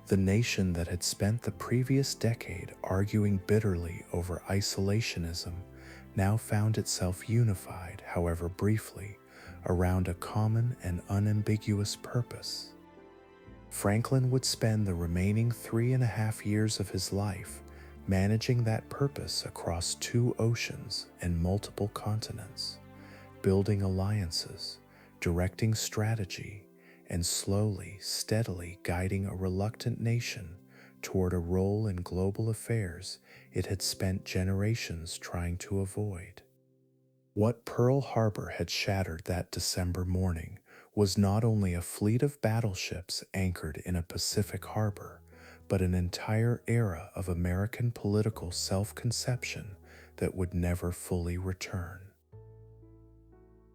The nation that had spent the previous decade arguing bitterly over isolationism now found itself unified, however briefly, around a common and unambiguous purpose. Franklin would spend the remaining 3.5 years of his life managing that purpose across 2 oceans and multiple continents, building alliances, directing strategy, and slowly, steadily guiding a reluctant nation toward a role in global affairs it had spent generations trying to avoid. What Pearl Harbor had shattered that December morning was not only a fleet of battleships anchored in a Pacific harbor, but an entire era of American political self-conception that would never fully return.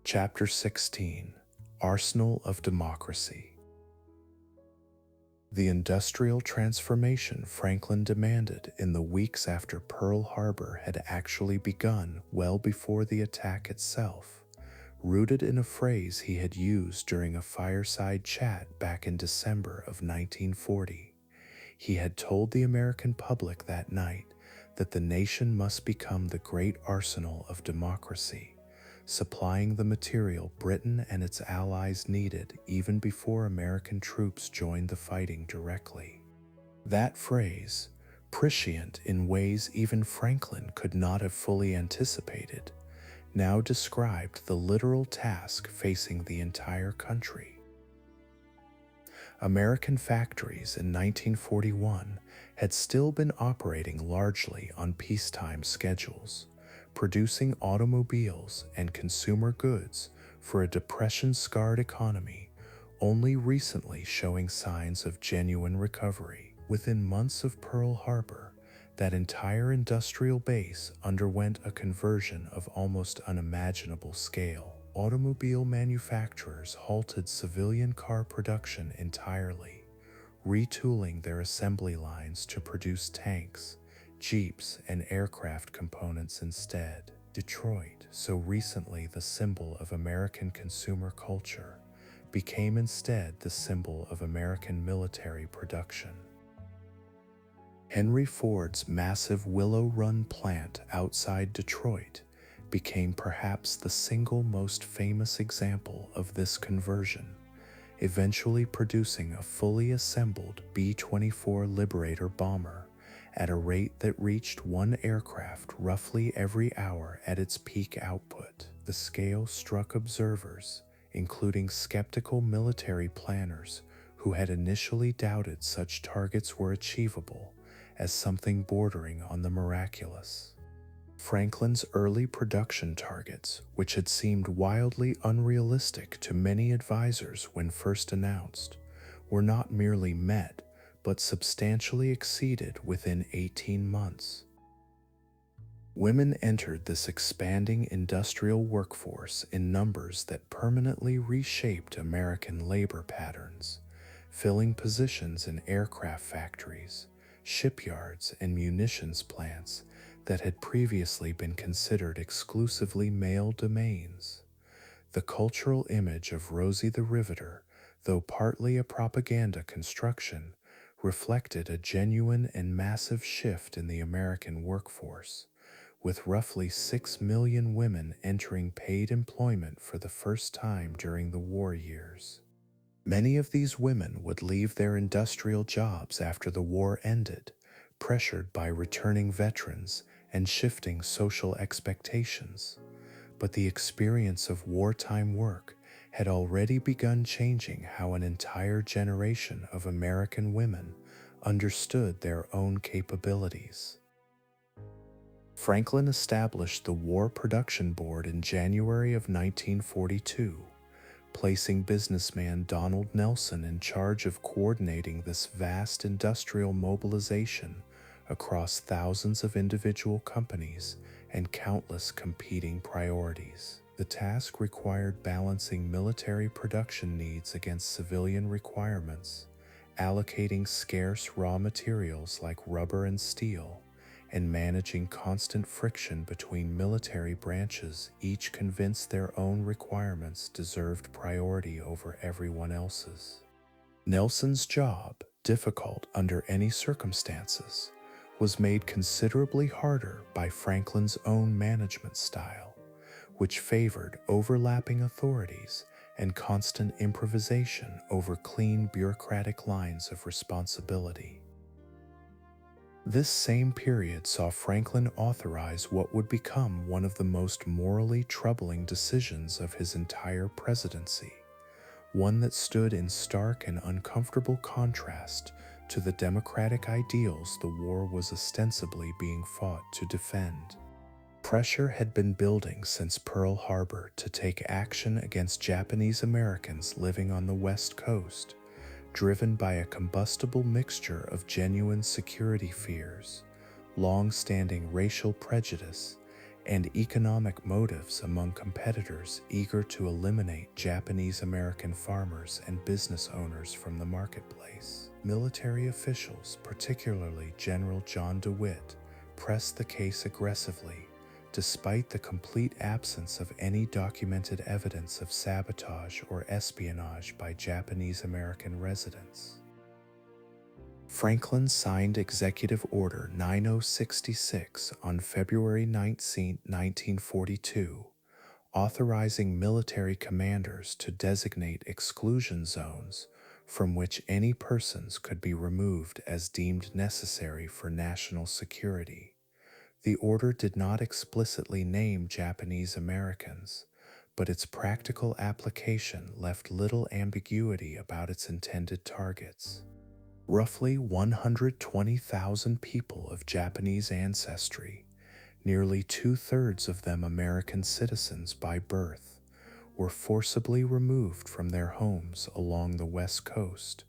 Chapter 16: Arsenal of Democracy. The industrial transformation Franklin demanded in the weeks after Pearl Harbor had actually begun well before the attack itself, rooted in a phrase he had used during a fireside chat back in December of 1940. He had told the American public that night that the nation must become the great arsenal of democracy, supplying the material Britain and its allies needed even before American troops joined the fighting directly. That phrase, prescient in ways even Franklin could not have fully anticipated, now described the literal task facing the entire country. American factories in 1941 had still been operating largely on peacetime schedules, producing automobiles and consumer goods for a depression-scarred economy, only recently showing signs of genuine recovery. Within months of Pearl Harbor, that entire industrial base underwent a conversion of almost unimaginable scale. Automobile manufacturers halted civilian car production entirely, retooling their assembly lines to produce tanks, jeeps, and aircraft components instead. Detroit, so recently the symbol of American consumer culture, became instead the symbol of American military production. Henry Ford's massive Willow Run plant outside Detroit became perhaps the single most famous example of this conversion, eventually producing a fully assembled B-24 Liberator bomber at a rate that reached 1 aircraft roughly every hour at its peak output. The scale struck observers, including skeptical military planners who had initially doubted such targets were achievable, as something bordering on the miraculous. Franklin's early production targets, which had seemed wildly unrealistic to many advisors when first announced, were not merely met, but substantially exceeded within 18 months. Women entered this expanding industrial workforce in numbers that permanently reshaped American labor patterns, filling positions in aircraft factories, shipyards, and munitions plants that had previously been considered exclusively male domains. The cultural image of Rosie the Riveter, though partly a propaganda construction, reflected a genuine and massive shift in the American workforce, with roughly 6 million women entering paid employment for the first time during the war years. Many of these women would leave their industrial jobs after the war ended, pressured by returning veterans and shifting social expectations. But the experience of wartime work had already begun changing how an entire generation of American women understood their own capabilities. Franklin established the War Production Board in January of 1942, placing businessman Donald Nelson in charge of coordinating this vast industrial mobilization across thousands of individual companies and countless competing priorities. The task required balancing military production needs against civilian requirements, allocating scarce raw materials like rubber and steel, and managing constant friction between military branches, each convinced their own requirements deserved priority over everyone else's. Nelson's job, difficult under any circumstances, was made considerably harder by Franklin's own management style, which favored overlapping authorities and constant improvisation over clean bureaucratic lines of responsibility. This same period saw Franklin authorize what would become one of the most morally troubling decisions of his entire presidency, one that stood in stark and uncomfortable contrast to the democratic ideals the war was ostensibly being fought to defend. Pressure had been building since Pearl Harbor to take action against Japanese Americans living on the West Coast, driven by a combustible mixture of genuine security fears, long-standing racial prejudice, and economic motives among competitors eager to eliminate Japanese American farmers and business owners from the marketplace. Military officials, particularly General John DeWitt, pressed the case aggressively, despite the complete absence of any documented evidence of sabotage or espionage by Japanese American residents. Franklin signed Executive Order 9066 on February 19, 1942, authorizing military commanders to designate exclusion zones from which any persons could be removed as deemed necessary for national security. The order did not explicitly name Japanese Americans, but its practical application left little ambiguity about its intended targets. Roughly 120,000 people of Japanese ancestry, nearly 2/3 of them American citizens by birth, were forcibly removed from their homes along the West Coast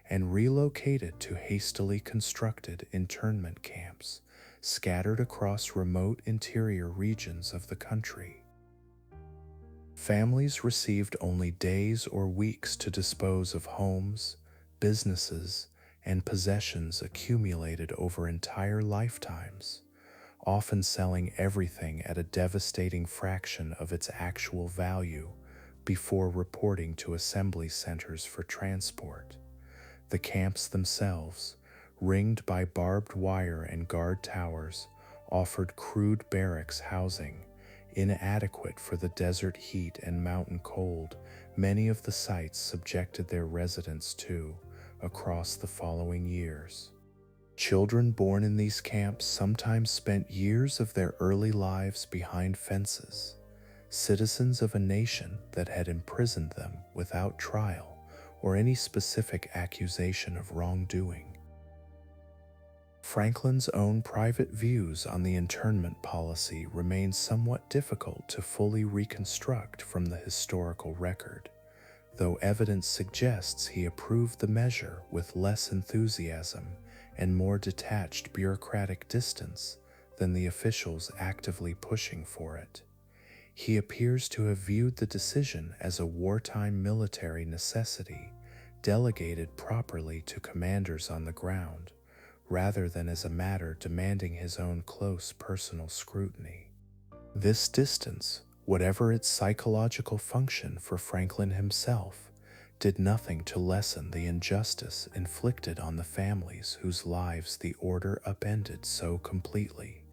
and relocated to hastily constructed internment camps scattered across remote interior regions of the country. Families received only days or weeks to dispose of homes, businesses, and possessions accumulated over entire lifetimes, often selling everything at a devastating fraction of its actual value before reporting to assembly centers for transport. The camps themselves, ringed by barbed wire and guard towers, offered crude barracks housing, inadequate for the desert heat and mountain cold many of the sites subjected their residents to across the following years. Children born in these camps sometimes spent years of their early lives behind fences, citizens of a nation that had imprisoned them without trial or any specific accusation of wrongdoing. Franklin's own private views on the internment policy remain somewhat difficult to fully reconstruct from the historical record, though evidence suggests he approved the measure with less enthusiasm and more detached bureaucratic distance than the officials actively pushing for it. He appears to have viewed the decision as a wartime military necessity, delegated properly to commanders on the ground, rather than as a matter demanding his own close personal scrutiny. This distance, whatever its psychological function for Franklin himself, did nothing to lessen the injustice inflicted on the families whose lives the order upended so completely.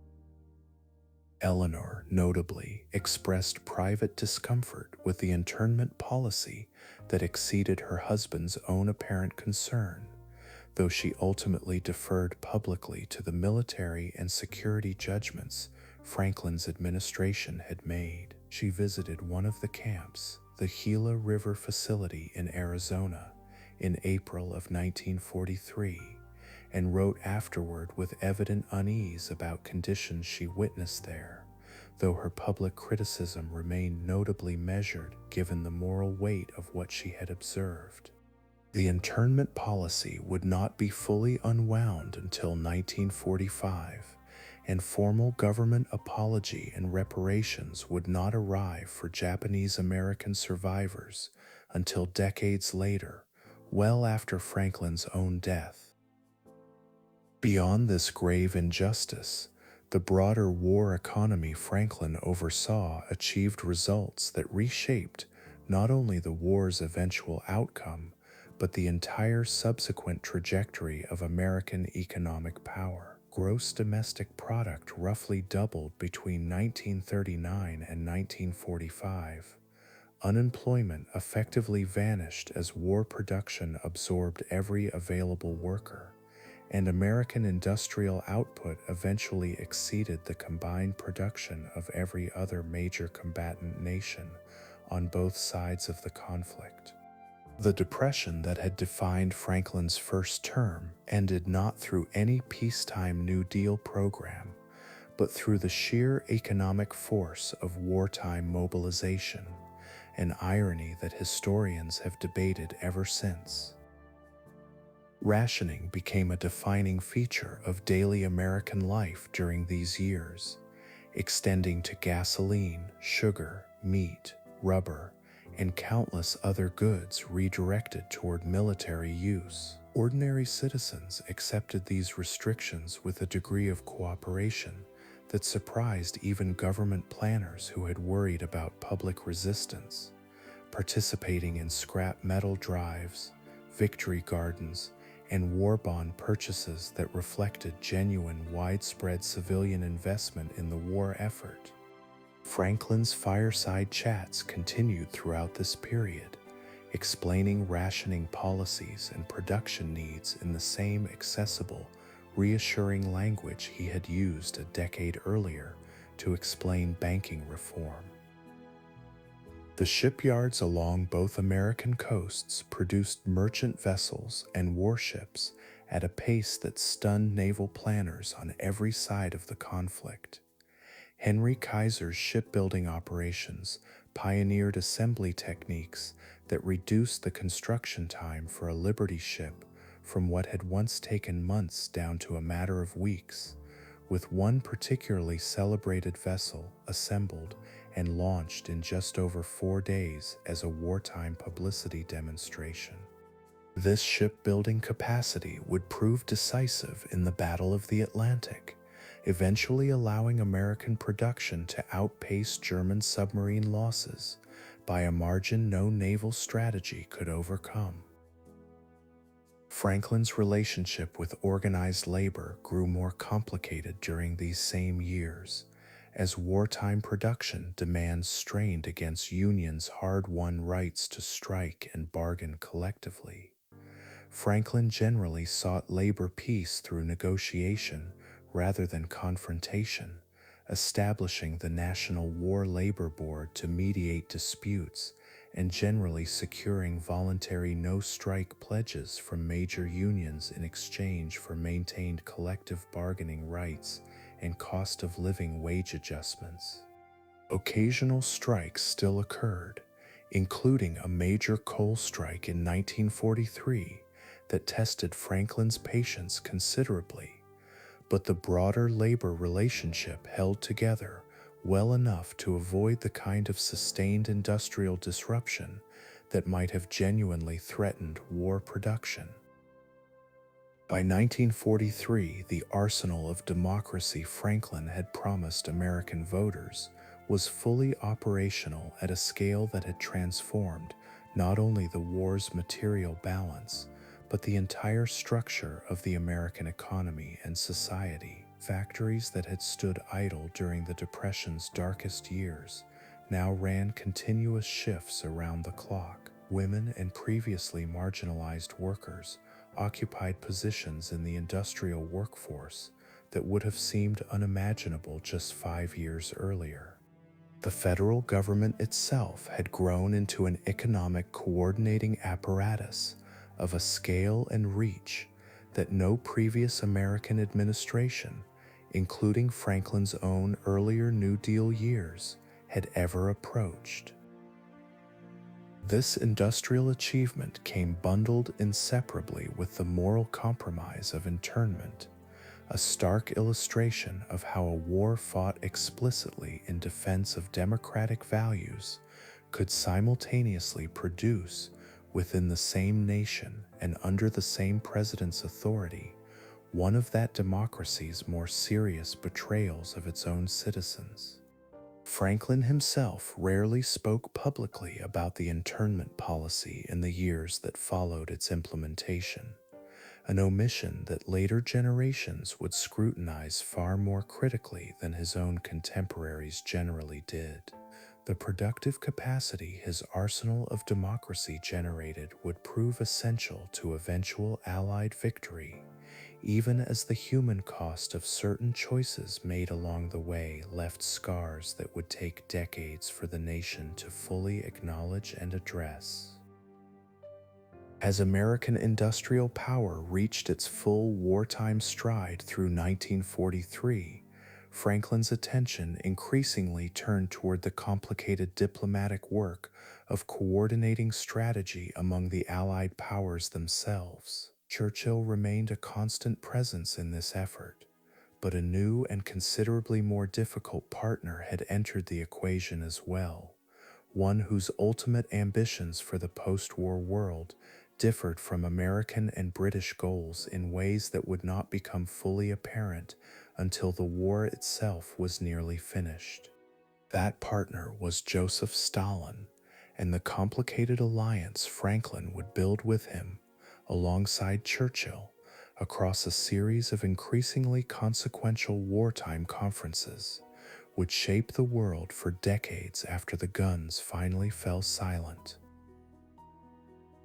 Eleanor, notably, expressed private discomfort with the internment policy that exceeded her husband's own apparent concern, though she ultimately deferred publicly to the military and security judgments Franklin's administration had made. She visited one of the camps, the Gila River facility in Arizona, in April of 1943, and wrote afterward with evident unease about conditions she witnessed there, though her public criticism remained notably measured given the moral weight of what she had observed. The internment policy would not be fully unwound until 1945, and formal government apology and reparations would not arrive for Japanese American survivors until decades later, well after Franklin's own death. Beyond this grave injustice, the broader war economy Franklin oversaw achieved results that reshaped not only the war's eventual outcome, but the entire subsequent trajectory of American economic power. Gross domestic product roughly doubled between 1939 and 1945. Unemployment effectively vanished as war production absorbed every available worker, and American industrial output eventually exceeded the combined production of every other major combatant nation on both sides of the conflict. The depression that had defined Franklin's first term ended not through any peacetime New Deal program, but through the sheer economic force of wartime mobilization, an irony that historians have debated ever since. Rationing became a defining feature of daily American life during these years, extending to gasoline, sugar, meat, rubber, and countless other goods redirected toward military use. Ordinary citizens accepted these restrictions with a degree of cooperation that surprised even government planners who had worried about public resistance, participating in scrap metal drives, victory gardens, and war bond purchases that reflected genuine widespread civilian investment in the war effort. Franklin's fireside chats continued throughout this period, explaining rationing policies and production needs in the same accessible, reassuring language he had used a decade earlier to explain banking reform. The shipyards along both American coasts produced merchant vessels and warships at a pace that stunned naval planners on every side of the conflict. Henry Kaiser's shipbuilding operations pioneered assembly techniques that reduced the construction time for a Liberty ship from what had once taken months down to a matter of weeks, with one particularly celebrated vessel assembled and launched in just over 4 days as a wartime publicity demonstration. This shipbuilding capacity would prove decisive in the Battle of the Atlantic, eventually allowing American production to outpace German submarine losses by a margin no naval strategy could overcome. Franklin's relationship with organized labor grew more complicated during these same years, as wartime production demands strained against unions' hard-won rights to strike and bargain collectively. Franklin generally sought labor peace through negotiation rather than confrontation, establishing the National War Labor Board to mediate disputes and generally securing voluntary no-strike pledges from major unions in exchange for maintained collective bargaining rights and cost-of-living wage adjustments. Occasional strikes still occurred, including a major coal strike in 1943 that tested Franklin's patience considerably, but the broader labor relationship held together well enough to avoid the kind of sustained industrial disruption that might have genuinely threatened war production. By 1943, the arsenal of democracy Franklin had promised American voters was fully operational at a scale that had transformed not only the war's material balance, but the entire structure of the American economy and society. Factories that had stood idle during the Depression's darkest years now ran continuous shifts around the clock. Women and previously marginalized workers occupied positions in the industrial workforce that would have seemed unimaginable just 5 years earlier. The federal government itself had grown into an economic coordinating apparatus of a scale and reach that no previous American administration, including Franklin's own earlier New Deal years, had ever approached. This industrial achievement came bundled inseparably with the moral compromise of internment, a stark illustration of how a war fought explicitly in defense of democratic values could simultaneously produce, within the same nation and under the same president's authority, one of that democracy's more serious betrayals of its own citizens. Franklin himself rarely spoke publicly about the internment policy in the years that followed its implementation, an omission that later generations would scrutinize far more critically than his own contemporaries generally did. The productive capacity his arsenal of democracy generated would prove essential to eventual Allied victory, even as the human cost of certain choices made along the way left scars that would take decades for the nation to fully acknowledge and address. As American industrial power reached its full wartime stride through 1943, Franklin's attention increasingly turned toward the complicated diplomatic work of coordinating strategy among the Allied powers themselves. Churchill remained a constant presence in this effort, but a new and considerably more difficult partner had entered the equation as well, one whose ultimate ambitions for the post-war world differed from American and British goals in ways that would not become fully apparent until the war itself was nearly finished. That partner was Joseph Stalin, and the complicated alliance Franklin would build with him, alongside Churchill, across a series of increasingly consequential wartime conferences, would shape the world for decades after the guns finally fell silent.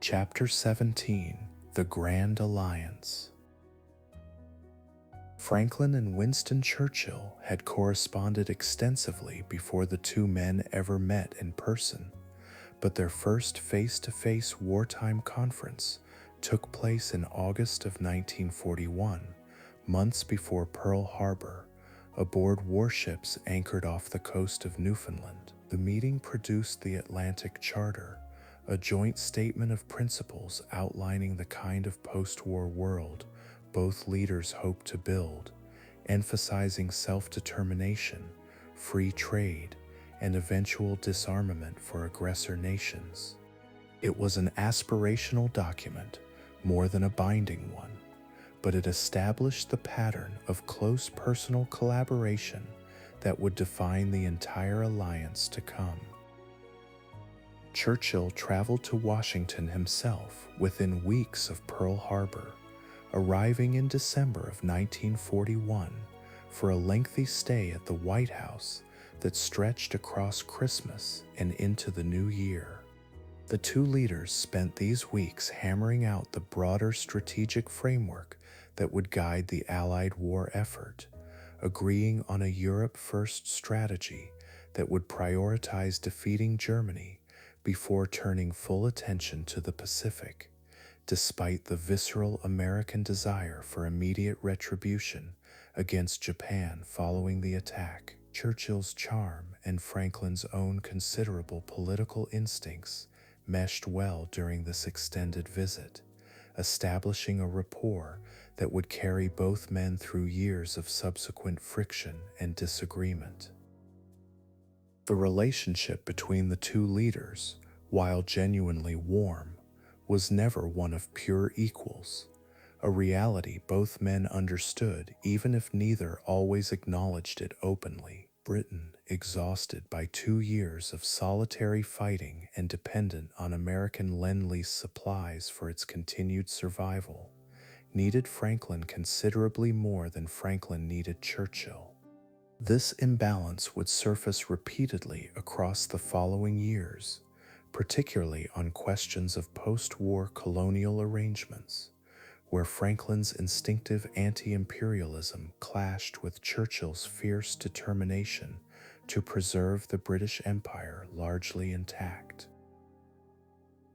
Chapter 17: The Grand Alliance. Franklin and Winston Churchill had corresponded extensively before the two men ever met in person, but their first face-to-face wartime conference took place in August of 1941, months before Pearl Harbor, aboard warships anchored off the coast of Newfoundland. The meeting produced the Atlantic Charter, a joint statement of principles outlining the kind of post-war world both leaders hoped to build, emphasizing self-determination, free trade, and eventual disarmament for aggressor nations. It was an aspirational document, more than a binding one, but it established the pattern of close personal collaboration that would define the entire alliance to come. Churchill traveled to Washington himself within weeks of Pearl Harbor, arriving in December of 1941 for a lengthy stay at the White House that stretched across Christmas and into the new year. The two leaders spent these weeks hammering out the broader strategic framework that would guide the Allied war effort, agreeing on a Europe-first strategy that would prioritize defeating Germany before turning full attention to the Pacific. Despite the visceral American desire for immediate retribution against Japan following the attack, Churchill's charm and Franklin's own considerable political instincts meshed well during this extended visit, establishing a rapport that would carry both men through years of subsequent friction and disagreement. The relationship between the two leaders, while genuinely warm, was never one of pure equals, a reality both men understood even if neither always acknowledged it openly. Britain, exhausted by 2 years of solitary fighting and dependent on American Lend-Lease supplies for its continued survival, needed Franklin considerably more than Franklin needed Churchill. This imbalance would surface repeatedly across the following years, particularly on questions of post-war colonial arrangements, where Franklin's instinctive anti-imperialism clashed with Churchill's fierce determination to preserve the British Empire largely intact.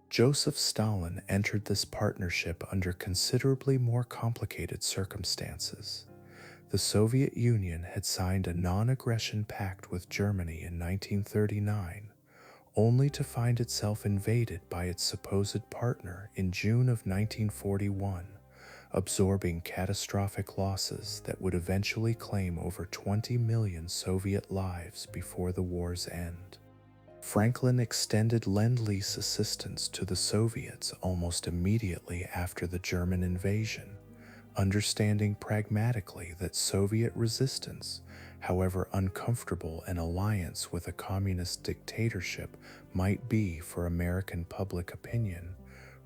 Joseph Stalin entered this partnership under considerably more complicated circumstances. The Soviet Union had signed a non-aggression pact with Germany in 1939, only to find itself invaded by its supposed partner in June of 1941, absorbing catastrophic losses that would eventually claim over 20 million Soviet lives before the war's end. Franklin extended Lend-Lease assistance to the Soviets almost immediately after the German invasion, understanding pragmatically that Soviet resistance, however uncomfortable an alliance with a communist dictatorship might be for American public opinion,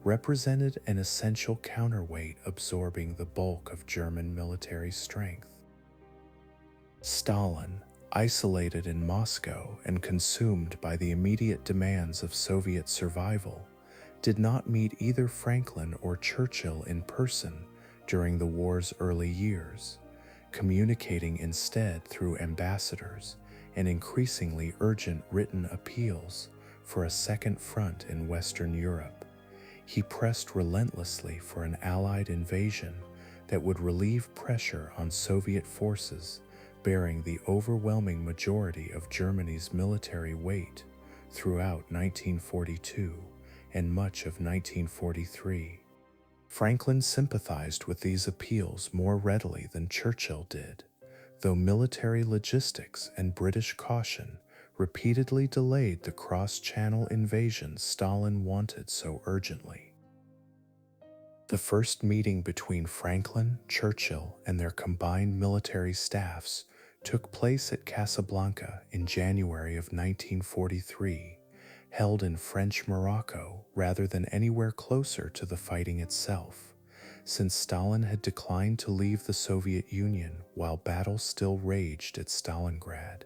represented an essential counterweight absorbing the bulk of German military strength. Stalin, isolated in Moscow and consumed by the immediate demands of Soviet survival, did not meet either Franklin or Churchill in person during the war's early years, communicating instead through ambassadors and increasingly urgent written appeals for a second front in Western Europe. He pressed relentlessly for an Allied invasion that would relieve pressure on Soviet forces bearing the overwhelming majority of Germany's military weight throughout 1942 and much of 1943. Franklin sympathized with these appeals more readily than Churchill did, though military logistics and British caution repeatedly delayed the cross-channel invasion Stalin wanted so urgently. The first meeting between Franklin, Churchill, and their combined military staffs took place at Casablanca in January of 1943, held in French Morocco rather than anywhere closer to the fighting itself, since Stalin had declined to leave the Soviet Union while battle still raged at Stalingrad.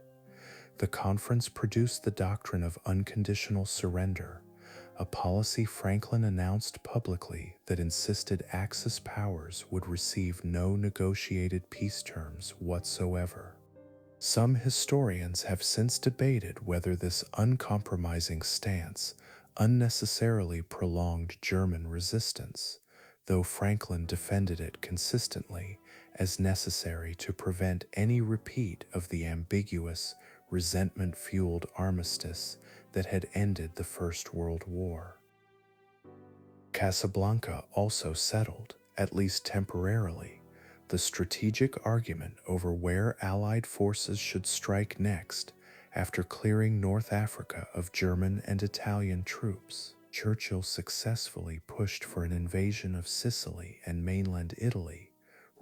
The conference produced the doctrine of unconditional surrender, a policy Franklin announced publicly that insisted Axis powers would receive no negotiated peace terms whatsoever. Some historians have since debated whether this uncompromising stance unnecessarily prolonged German resistance, though Franklin defended it consistently as necessary to prevent any repeat of the ambiguous, resentment-fueled armistice that had ended the First World War. Casablanca also settled, at least temporarily, the strategic argument over where Allied forces should strike next after clearing North Africa of German and Italian troops. Churchill successfully pushed for an invasion of Sicily and mainland Italy,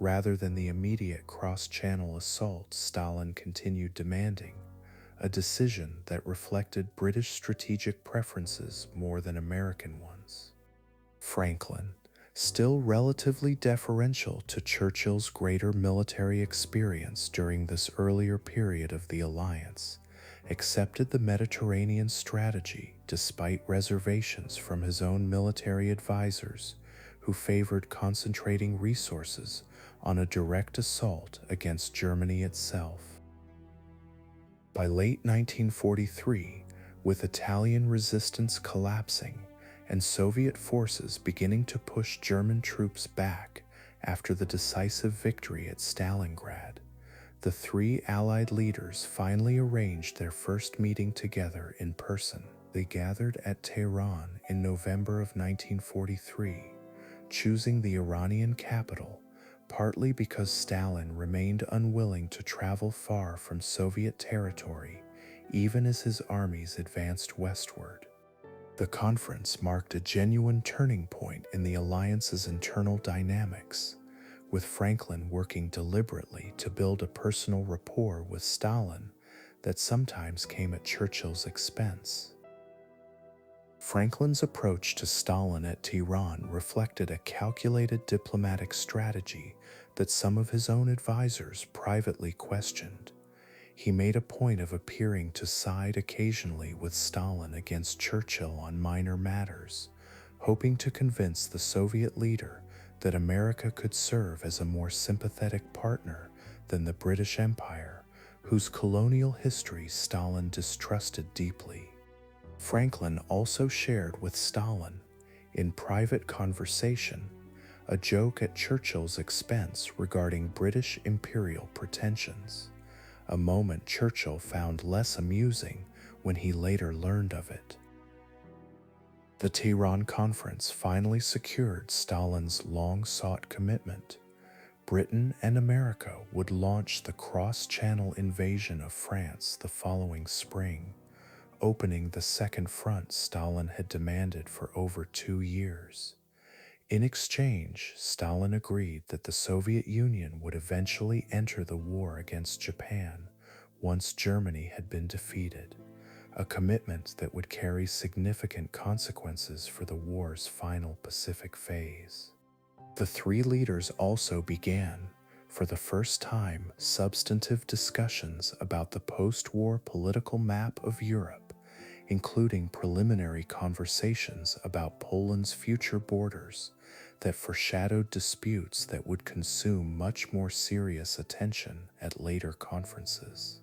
rather than the immediate cross-channel assault Stalin continued demanding, a decision that reflected British strategic preferences more than American ones. Franklin, still relatively deferential to Churchill's greater military experience during this earlier period of the alliance, accepted the Mediterranean strategy despite reservations from his own military advisors, who favored concentrating resources on a direct assault against Germany itself. By late 1943, With Italian resistance collapsing and Soviet forces beginning to push German troops back after the decisive victory at Stalingrad, the three Allied leaders finally arranged their first meeting together in person. They gathered at Tehran in November of 1943, choosing the Iranian capital partly because Stalin remained unwilling to travel far from Soviet territory even as his armies advanced westward. The conference marked a genuine turning point in the alliance's internal dynamics, with Franklin working deliberately to build a personal rapport with Stalin that sometimes came at Churchill's expense. Franklin's approach to Stalin at Tehran reflected a calculated diplomatic strategy that some of his own advisors privately questioned. He made a point of appearing to side occasionally with Stalin against Churchill on minor matters, hoping to convince the Soviet leader that America could serve as a more sympathetic partner than the British Empire, whose colonial history Stalin distrusted deeply. Franklin also shared with Stalin, in private conversation, a joke at Churchill's expense regarding British imperial pretensions, a moment Churchill found less amusing when he later learned of it. The Tehran Conference finally secured Stalin's long-sought commitment. Britain and America would launch the cross-channel invasion of France the following spring, opening the second front Stalin had demanded for over 2 years. In exchange, Stalin agreed that the Soviet Union would eventually enter the war against Japan once Germany had been defeated, a commitment that would carry significant consequences for the war's final Pacific phase. The three leaders also began, for the first time, substantive discussions about the post-war political map of Europe, including preliminary conversations about Poland's future borders that foreshadowed disputes that would consume much more serious attention at later conferences.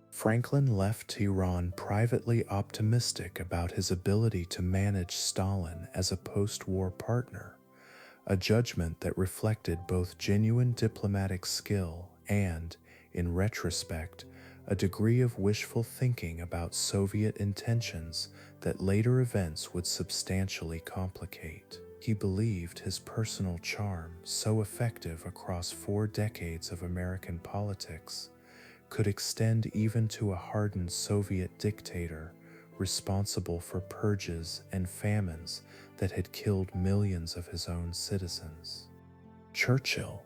Franklin left Tehran privately optimistic about his ability to manage Stalin as a post-war partner, a judgment that reflected both genuine diplomatic skill and, in retrospect, a degree of wishful thinking about Soviet intentions that later events would substantially complicate. He believed his personal charm, so effective across 4 decades of American politics, could extend even to a hardened Soviet dictator responsible for purges and famines that had killed millions of his own citizens. Churchill,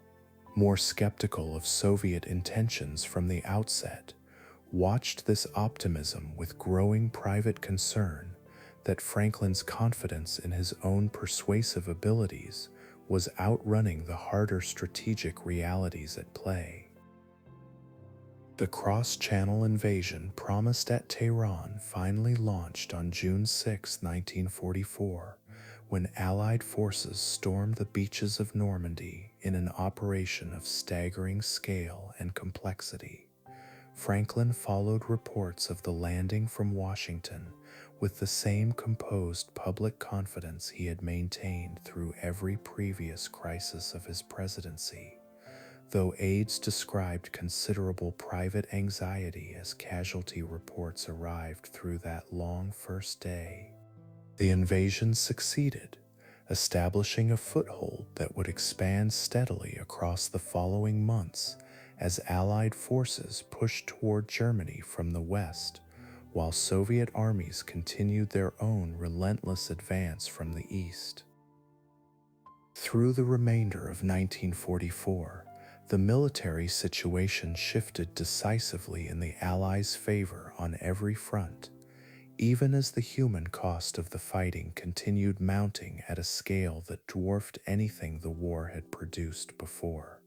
more skeptical of Soviet intentions from the outset, watched this optimism with growing private concern that Franklin's confidence in his own persuasive abilities was outrunning the harder strategic realities at play. The cross-channel invasion promised at Tehran finally launched on June 6, 1944, when Allied forces stormed the beaches of Normandy in an operation of staggering scale and complexity. Franklin followed reports of the landing from Washington with the same composed public confidence he had maintained through every previous crisis of his presidency, though aides described considerable private anxiety as casualty reports arrived through that long first day. The invasion succeeded, establishing a foothold that would expand steadily across the following months as Allied forces pushed toward Germany from the west, while Soviet armies continued their own relentless advance from the east. Through the remainder of 1944, the military situation shifted decisively in the Allies' favor on every front, even as the human cost of the fighting continued mounting at a scale that dwarfed anything the war had produced before.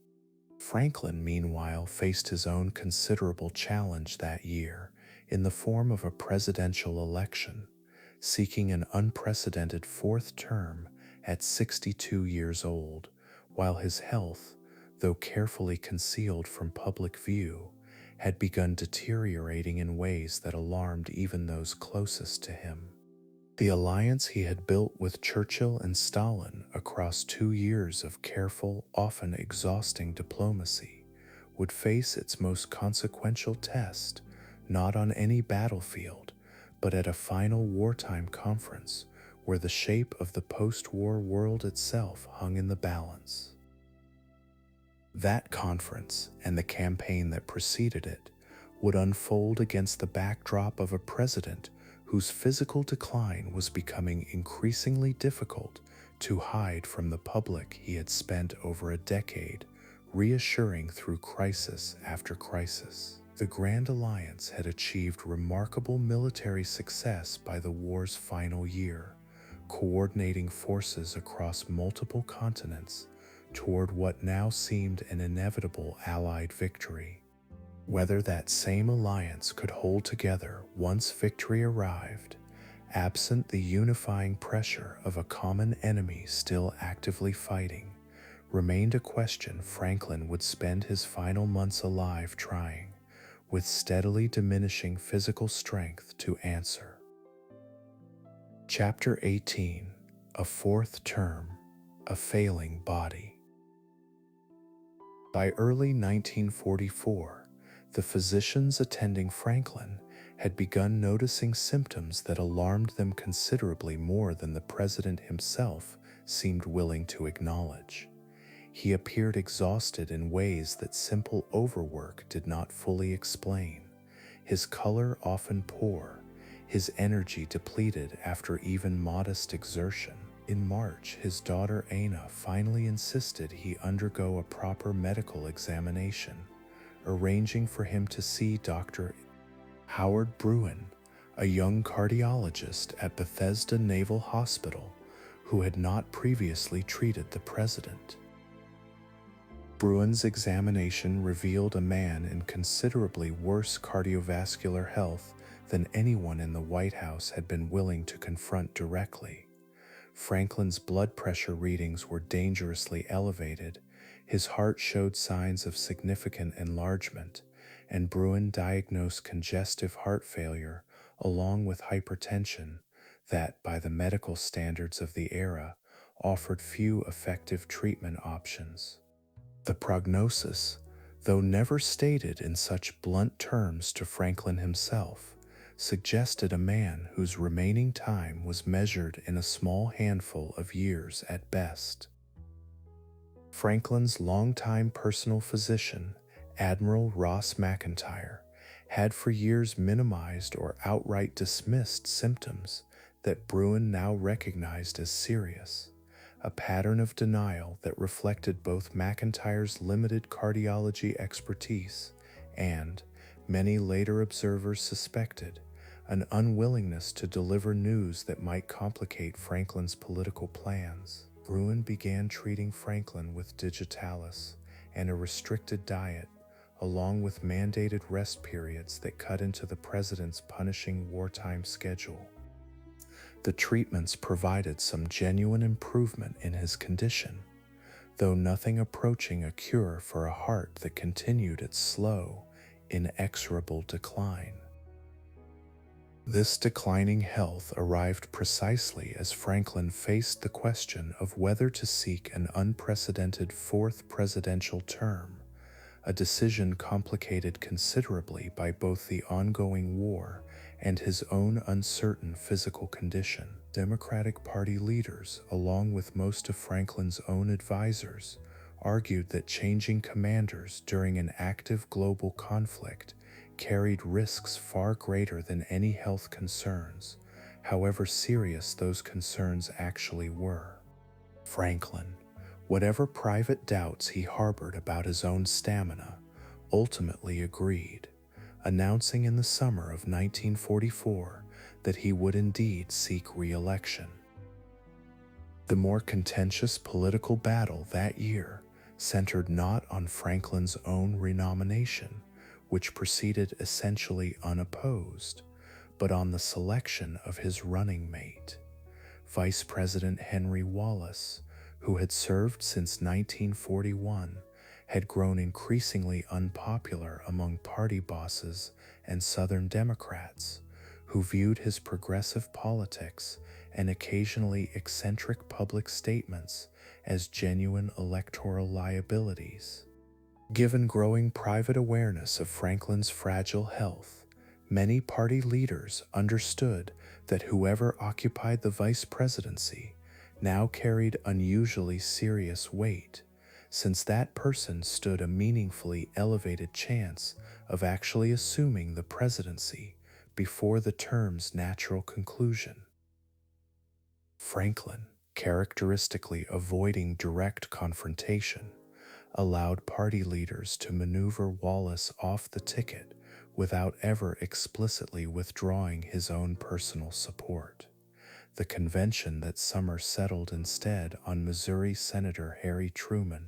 Franklin, meanwhile, faced his own considerable challenge that year in the form of a presidential election, seeking an unprecedented 4th term at 62 years old, while his health, though carefully concealed from public view, had begun deteriorating in ways that alarmed even those closest to him. The alliance he had built with Churchill and Stalin across 2 years of careful, often exhausting diplomacy would face its most consequential test, not on any battlefield, but at a final wartime conference where the shape of the post-war world itself hung in the balance. That conference and the campaign that preceded it would unfold against the backdrop of a president whose physical decline was becoming increasingly difficult to hide from the public he had spent over a decade reassuring through crisis after crisis. The Grand Alliance had achieved remarkable military success by the war's final year, coordinating forces across multiple continents toward what now seemed an inevitable Allied victory. Whether that same alliance could hold together once victory arrived, absent the unifying pressure of a common enemy still actively fighting, remained a question Franklin would spend his final months alive trying, with steadily diminishing physical strength, to answer. Chapter 18: A Fourth Term, A Failing Body. By early 1944, the physicians attending Franklin had begun noticing symptoms that alarmed them considerably more than the president himself seemed willing to acknowledge. He appeared exhausted in ways that simple overwork did not fully explain, his color often poor, his energy depleted after even modest exertion. In March, his daughter Anna finally insisted he undergo a proper medical examination, arranging for him to see Dr. Howard Bruin, a young cardiologist at Bethesda Naval Hospital who had not previously treated the president. Bruin's examination revealed a man in considerably worse cardiovascular health than anyone in the White House had been willing to confront directly. Franklin's blood pressure readings were dangerously elevated, his heart showed signs of significant enlargement, and Bruin diagnosed congestive heart failure along with hypertension that, by the medical standards of the era, offered few effective treatment options. The prognosis, though never stated in such blunt terms to Franklin himself, suggested a man whose remaining time was measured in a small handful of years at best. Franklin's longtime personal physician, Admiral Ross McIntyre, had for years minimized or outright dismissed symptoms that Bruin now recognized as serious, a pattern of denial that reflected both McIntyre's limited cardiology expertise and, many later observers suspected, an unwillingness to deliver news that might complicate Franklin's political plans. Bruin began treating Franklin with digitalis and a restricted diet, along with mandated rest periods that cut into the president's punishing wartime schedule. The treatments provided some genuine improvement in his condition, though nothing approaching a cure for a heart that continued its slow, inexorable decline. This declining health arrived precisely as Franklin faced the question of whether to seek an unprecedented fourth presidential term, a decision complicated considerably by both the ongoing war and his own uncertain physical condition. Democratic Party leaders, along with most of Franklin's own advisors, argued that changing commanders during an active global conflict carried risks far greater than any health concerns, however serious those concerns actually were. Franklin, whatever private doubts he harbored about his own stamina, ultimately agreed, announcing in the summer of 1944 that he would indeed seek re-election. The more contentious political battle that year centered not on Franklin's own renomination, which proceeded essentially unopposed, but on the selection of his running mate. Vice President Henry Wallace, who had served since 1941, had grown increasingly unpopular among party bosses and Southern Democrats, who viewed his progressive politics and occasionally eccentric public statements as genuine electoral liabilities. Given growing private awareness of Franklin's fragile health, many party leaders understood that whoever occupied the vice presidency now carried unusually serious weight, since that person stood a meaningfully elevated chance of actually assuming the presidency before the term's natural conclusion. Franklin, characteristically avoiding direct confrontation, allowed party leaders to maneuver Wallace off the ticket without ever explicitly withdrawing his own personal support. The convention that summer settled instead on Missouri Senator Harry Truman,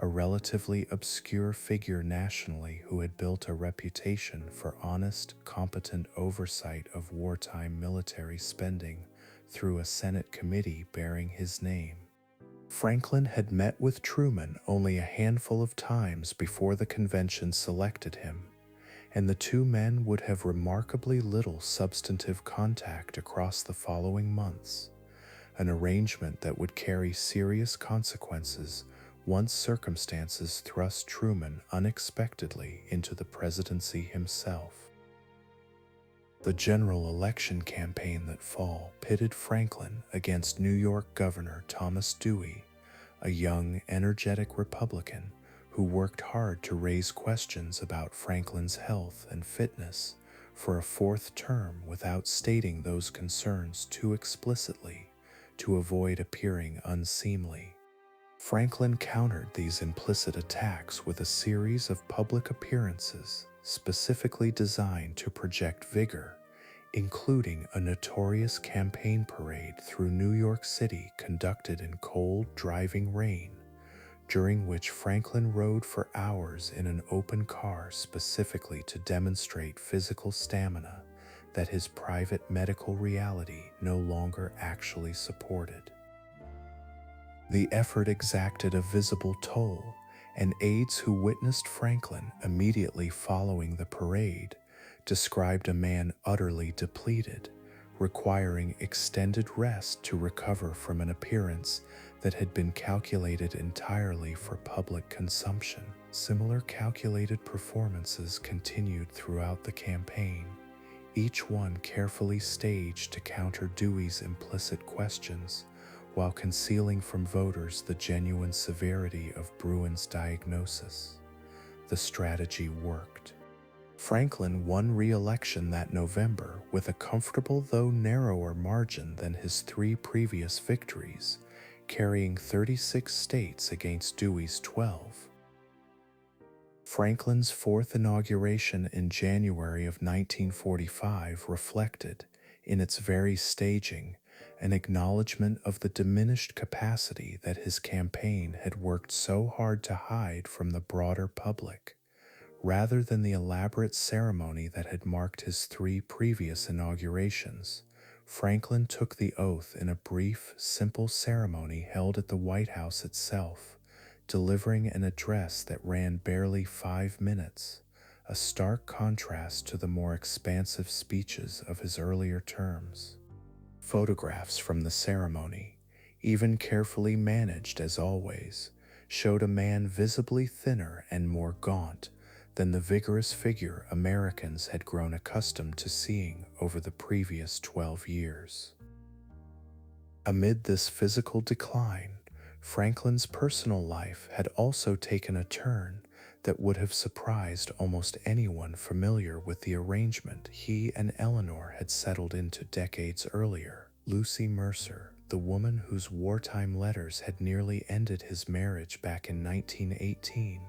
a relatively obscure figure nationally who had built a reputation for honest, competent oversight of wartime military spending through a Senate committee bearing his name. Franklin had met with Truman only a handful of times before the convention selected him, and the two men would have remarkably little substantive contact across the following months, an arrangement that would carry serious consequences once circumstances thrust Truman unexpectedly into the presidency himself. The general election campaign that fall pitted Franklin against New York Governor Thomas Dewey, a young, energetic Republican who worked hard to raise questions about Franklin's health and fitness for a fourth term without stating those concerns too explicitly to avoid appearing unseemly. Franklin countered these implicit attacks with a series of public appearances specifically designed to project vigor, including a notorious campaign parade through New York City conducted in cold, driving rain, during which Franklin rode for hours in an open car specifically to demonstrate physical stamina that his private medical reality no longer actually supported. The effort exacted a visible toll, and aides who witnessed Franklin immediately following the parade described a man utterly depleted, requiring extended rest to recover from an appearance that had been calculated entirely for public consumption. Similar calculated performances continued throughout the campaign, each one carefully staged to counter Dewey's implicit questions, while concealing from voters the genuine severity of Bruin's diagnosis. The strategy worked. Franklin won re-election that November with a comfortable though narrower margin than his three previous victories, carrying 36 states against Dewey's 12. Franklin's fourth inauguration in January of 1945 reflected, in its very staging, an acknowledgement of the diminished capacity that his campaign had worked so hard to hide from the broader public. Rather than the elaborate ceremony that had marked his three previous inaugurations, Franklin took the oath in a brief, simple ceremony held at the White House itself, delivering an address that ran barely 5 minutes, a stark contrast to the more expansive speeches of his earlier terms. Photographs from the ceremony, even carefully managed as always, showed a man visibly thinner and more gaunt than the vigorous figure Americans had grown accustomed to seeing over the previous 12 years. Amid this physical decline, Franklin's personal life had also taken a turn that would have surprised almost anyone familiar with the arrangement he and Eleanor had settled into decades earlier. Lucy Mercer, the woman whose wartime letters had nearly ended his marriage back in 1918,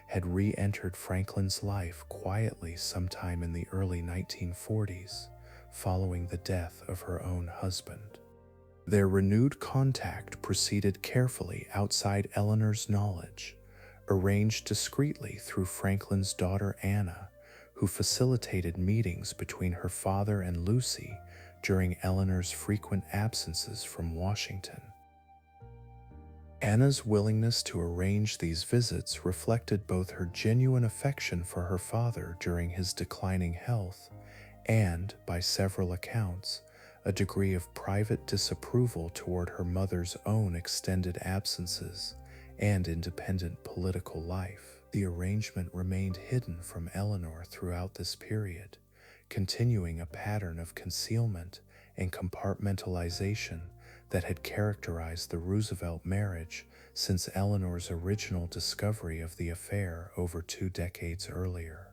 had re-entered Franklin's life quietly sometime in the early 1940s, following the death of her own husband. Their renewed contact proceeded carefully outside Eleanor's knowledge, arranged discreetly through Franklin's daughter Anna, who facilitated meetings between her father and Lucy during Eleanor's frequent absences from Washington. Anna's willingness to arrange these visits reflected both her genuine affection for her father during his declining health and, by several accounts, a degree of private disapproval toward her mother's own extended absences and independent political life. The arrangement remained hidden from Eleanor throughout this period, continuing a pattern of concealment and compartmentalization that had characterized the Roosevelt marriage since Eleanor's original discovery of the affair over 2 decades earlier.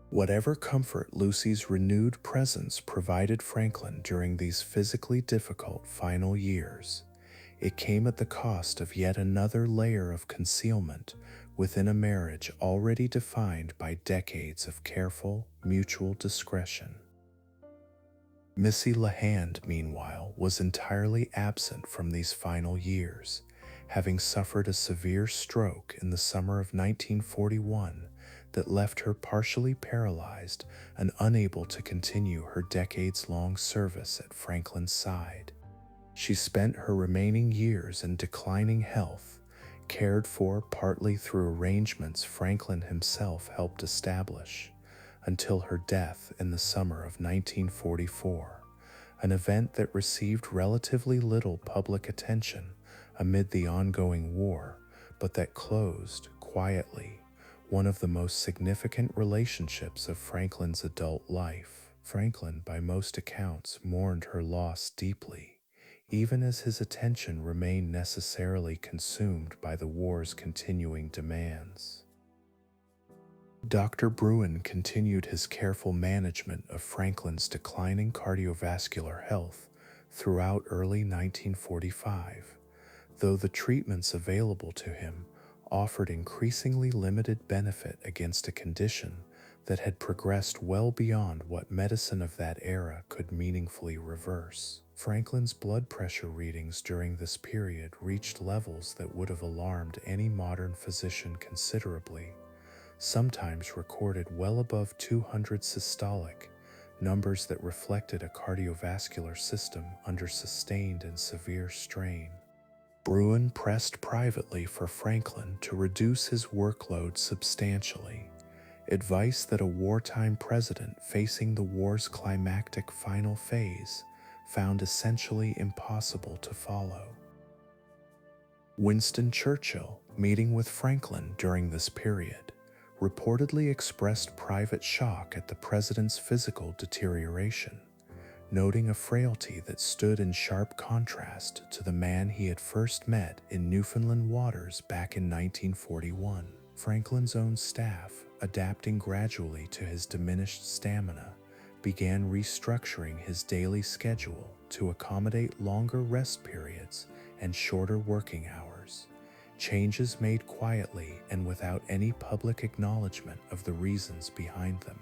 Whatever comfort Lucy's renewed presence provided Franklin during these physically difficult final years, it came at the cost of yet another layer of concealment within a marriage already defined by decades of careful, mutual discretion. Missy LeHand, meanwhile, was entirely absent from these final years, having suffered a severe stroke in the summer of 1941 that left her partially paralyzed and unable to continue her decades-long service at Franklin's side. She spent her remaining years in declining health, cared for partly through arrangements Franklin himself helped establish, until her death in the summer of 1944, an event that received relatively little public attention amid the ongoing war, but that closed, quietly, one of the most significant relationships of Franklin's adult life. Franklin, by most accounts, mourned her loss deeply, even as his attention remained necessarily consumed by the war's continuing demands. Dr. Bruin continued his careful management of Franklin's declining cardiovascular health throughout early 1945, though the treatments available to him offered increasingly limited benefit against a condition that had progressed well beyond what medicine of that era could meaningfully reverse. Franklin's blood pressure readings during this period reached levels that would have alarmed any modern physician considerably, sometimes recorded well above 200 systolic, numbers that reflected a cardiovascular system under sustained and severe strain. Bruin pressed privately for Franklin to reduce his workload substantially, advice that a wartime president facing the war's climactic final phase found essentially impossible to follow. Winston Churchill, meeting with Franklin during this period, reportedly expressed private shock at the president's physical deterioration, noting a frailty that stood in sharp contrast to the man he had first met in Newfoundland waters back in 1941. Franklin's own staff, adapting gradually to his diminished stamina, began restructuring his daily schedule to accommodate longer rest periods and shorter working hours, changes made quietly and without any public acknowledgement of the reasons behind them.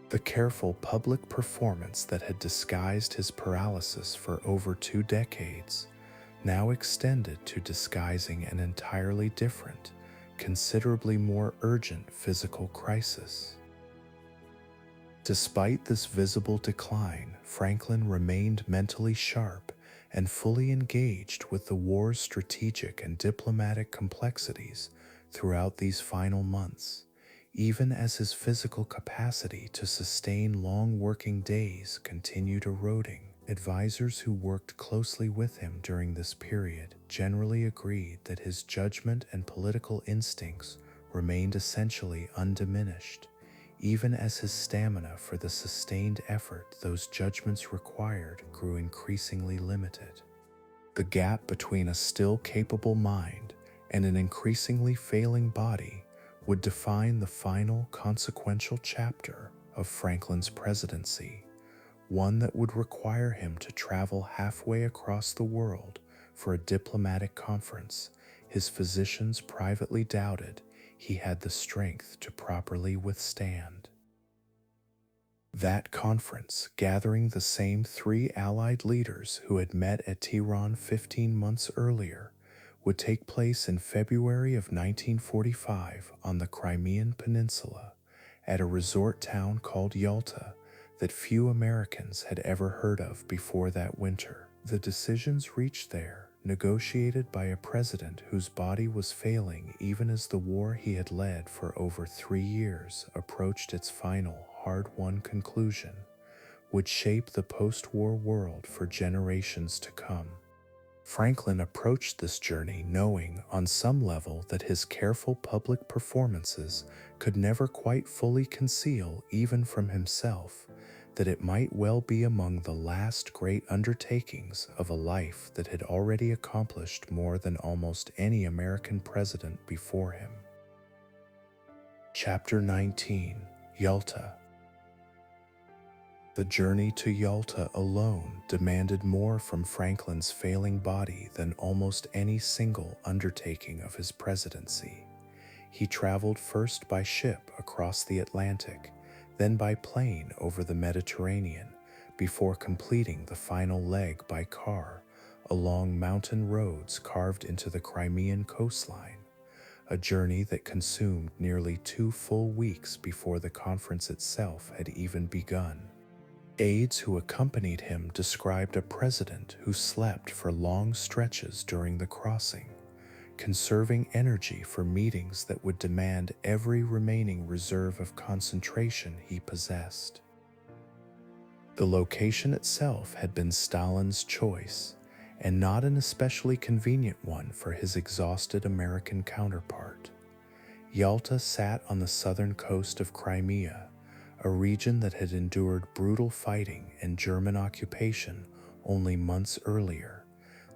The careful public performance that had disguised his paralysis for over 2 decades now extended to disguising an entirely different, considerably more urgent physical crisis. Despite this visible decline, Franklin remained mentally sharp and fully engaged with the war's strategic and diplomatic complexities throughout these final months, even as his physical capacity to sustain long working days continued eroding. Advisors who worked closely with him during this period generally agreed that his judgment and political instincts remained essentially undiminished, even as his stamina for the sustained effort those judgments required grew increasingly limited. The gap between a still capable mind and an increasingly failing body would define the final consequential chapter of Franklin's presidency, one that would require him to travel halfway across the world for a diplomatic conference his physicians privately doubted he had the strength to properly withstand. That conference, gathering the same 3 Allied leaders who had met at Tehran 15 months earlier, would take place in February of 1945 on the Crimean Peninsula at a resort town called Yalta that few Americans had ever heard of before that winter. The decisions reached there, negotiated by a president whose body was failing even as the war he had led for over 3 years approached its final, hard-won conclusion, would shape the post-war world for generations to come. Franklin approached this journey knowing, on some level, that his careful public performances could never quite fully conceal, even from himself, that it might well be among the last great undertakings of a life that had already accomplished more than almost any American president before him. Chapter 19: Yalta. The journey to Yalta alone demanded more from Franklin's failing body than almost any single undertaking of his presidency. He traveled first by ship across the Atlantic, then by plane over the Mediterranean, before completing the final leg by car along mountain roads carved into the Crimean coastline, a journey that consumed nearly 2 full weeks before the conference itself had even begun. Aides who accompanied him described a president who slept for long stretches during the crossing, conserving energy for meetings that would demand every remaining reserve of concentration he possessed. The location itself had been Stalin's choice, and not an especially convenient one for his exhausted American counterpart. Yalta sat on the southern coast of Crimea, a region that had endured brutal fighting and German occupation only months earlier,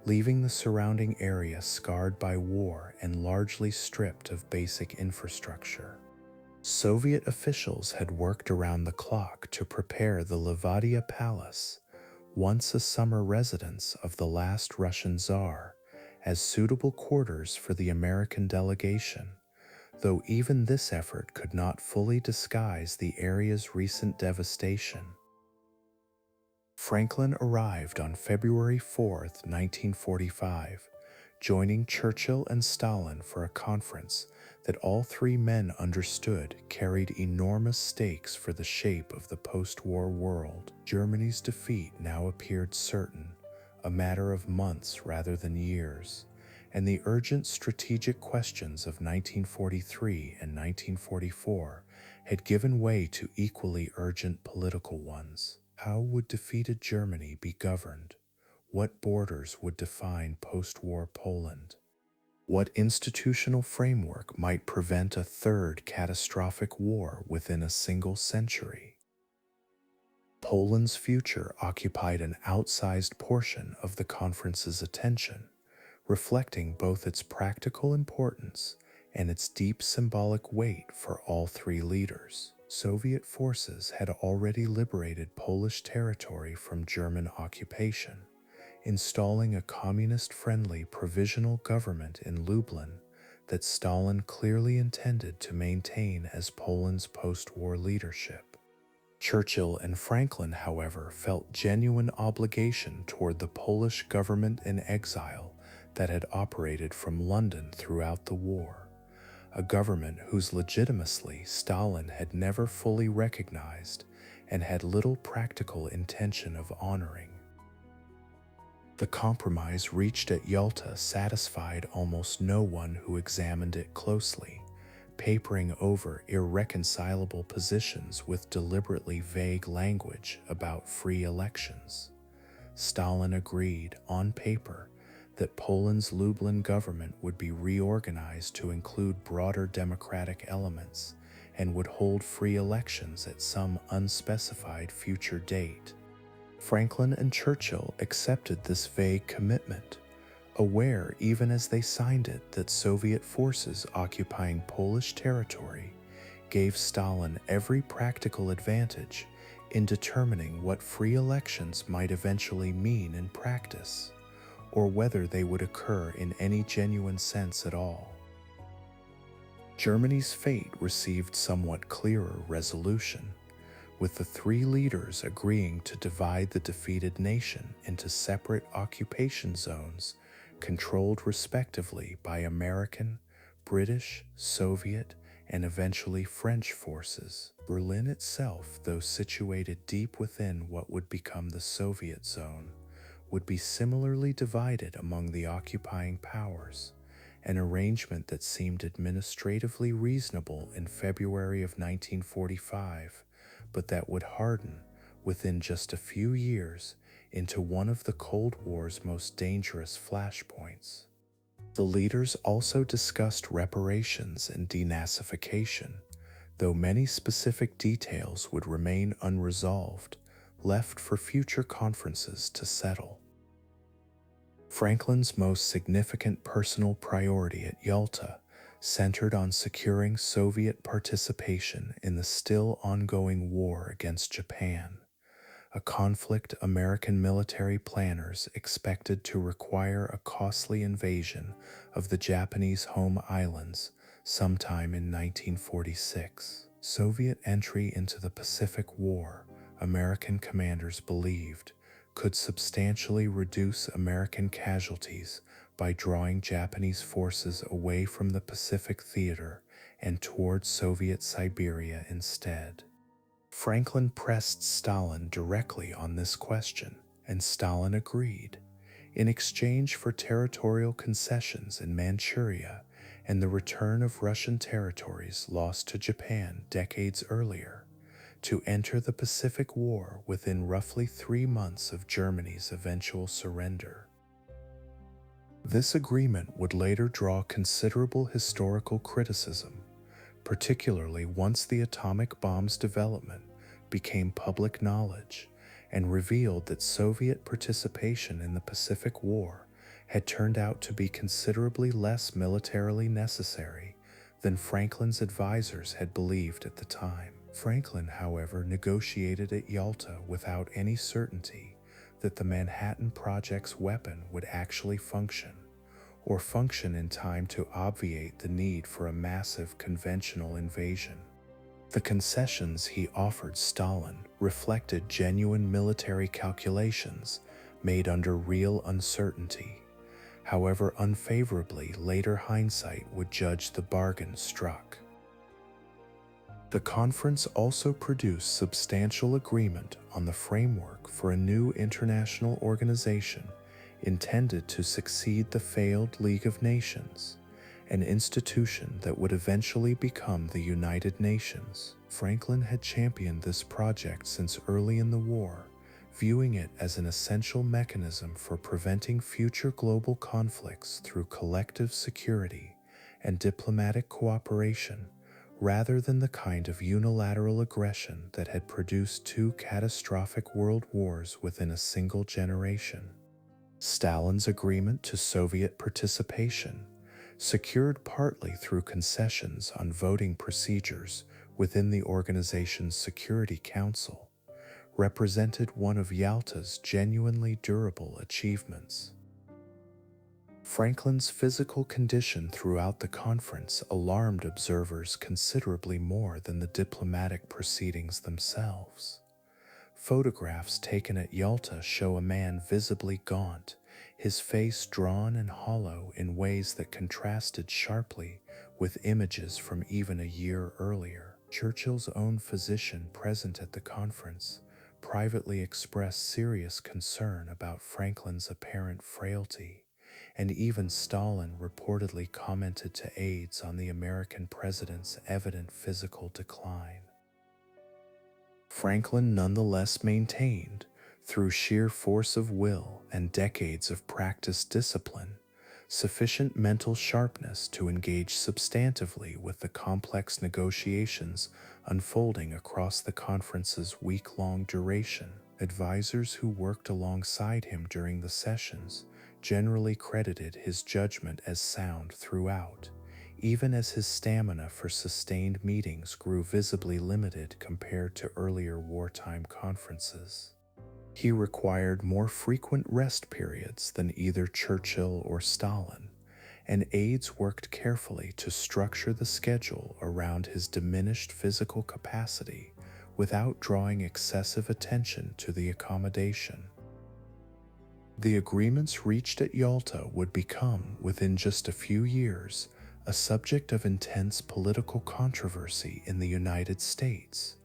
leaving the surrounding area scarred by war and largely stripped of basic infrastructure. Soviet officials had worked around the clock to prepare the Levadia Palace, once a summer residence of the last Russian Tsar, as suitable quarters for the American delegation, though even this effort could not fully disguise the area's recent devastation. Franklin arrived on February 4, 1945, joining Churchill and Stalin for a conference that all three men understood carried enormous stakes for the shape of the post-war world. Germany's defeat now appeared certain, a matter of months rather than years, and the urgent strategic questions of 1943 and 1944 had given way to equally urgent political ones. How would defeated Germany be governed? What borders would define post-war Poland? What institutional framework might prevent a third catastrophic war within a single century? Poland's future occupied an outsized portion of the conference's attention, reflecting both its practical importance and its deep symbolic weight for all three leaders. Soviet forces had already liberated Polish territory from German occupation, installing a communist-friendly provisional government in Lublin that Stalin clearly intended to maintain as Poland's post-war leadership. Churchill and Franklin, however, felt genuine obligation toward the Polish government in exile that had operated from London throughout the war, a government whose legitimacy Stalin had never fully recognized and had little practical intention of honoring. The compromise reached at Yalta satisfied almost no one who examined it closely, papering over irreconcilable positions with deliberately vague language about free elections. Stalin agreed, on paper, that Poland's Lublin government would be reorganized to include broader democratic elements and would hold free elections at some unspecified future date. Franklin and Churchill accepted this vague commitment, aware even as they signed it that Soviet forces occupying Polish territory gave Stalin every practical advantage in determining what free elections might eventually mean in practice, or whether they would occur in any genuine sense at all. Germany's fate received somewhat clearer resolution, with the three leaders agreeing to divide the defeated nation into separate occupation zones controlled respectively by American, British, Soviet, and eventually French forces. Berlin itself, though situated deep within what would become the Soviet zone, would be similarly divided among the occupying powers, an arrangement that seemed administratively reasonable in February of 1945, but that would harden within just a few years into one of the Cold War's most dangerous flashpoints. The leaders also discussed reparations and denazification, though many specific details would remain unresolved, left for future conferences to settle. Franklin's most significant personal priority at Yalta centered on securing Soviet participation in the still ongoing war against Japan, a conflict American military planners expected to require a costly invasion of the Japanese home islands sometime in 1946. Soviet entry into the Pacific War, American commanders believed, could substantially reduce American casualties by drawing Japanese forces away from the Pacific theater and toward Soviet Siberia instead. Franklin pressed Stalin directly on this question, and Stalin agreed, in exchange for territorial concessions in Manchuria and the return of Russian territories lost to Japan decades earlier, to enter the Pacific War within roughly 3 months of Germany's eventual surrender. This agreement would later draw considerable historical criticism, particularly once the atomic bomb's development became public knowledge and revealed that Soviet participation in the Pacific War had turned out to be considerably less militarily necessary than Franklin's advisors had believed at the time. Franklin, however, negotiated at Yalta without any certainty that the Manhattan Project's weapon would actually function, or function in time to obviate the need for a massive conventional invasion. The concessions he offered Stalin reflected genuine military calculations made under real uncertainty. However unfavorably later hindsight would judge the bargain struck. The conference also produced substantial agreement on the framework for a new international organization intended to succeed the failed League of Nations, an institution that would eventually become the United Nations. Franklin had championed this project since early in the war, viewing it as an essential mechanism for preventing future global conflicts through collective security and diplomatic cooperation, rather than the kind of unilateral aggression that had produced 2 catastrophic world wars within a single generation. Stalin's agreement to Soviet participation, secured partly through concessions on voting procedures within the organization's Security Council, represented one of Yalta's genuinely durable achievements. Franklin's physical condition throughout the conference alarmed observers considerably more than the diplomatic proceedings themselves. Photographs taken at Yalta show a man visibly gaunt, his face drawn and hollow in ways that contrasted sharply with images from even a year earlier. Churchill's own physician present at the conference privately expressed serious concern about Franklin's apparent frailty, and even Stalin reportedly commented to aides on the American president's evident physical decline. Franklin nonetheless maintained, through sheer force of will and decades of practiced discipline, sufficient mental sharpness to engage substantively with the complex negotiations unfolding across the conference's week-long duration. Advisors who worked alongside him during the sessions generally credited his judgment as sound throughout, even as his stamina for sustained meetings grew visibly limited compared to earlier wartime conferences. He required more frequent rest periods than either Churchill or Stalin, and aides worked carefully to structure the schedule around his diminished physical capacity without drawing excessive attention to the accommodation. The agreements reached at Yalta would become, within just a few years, a subject of intense political controversy in the United States,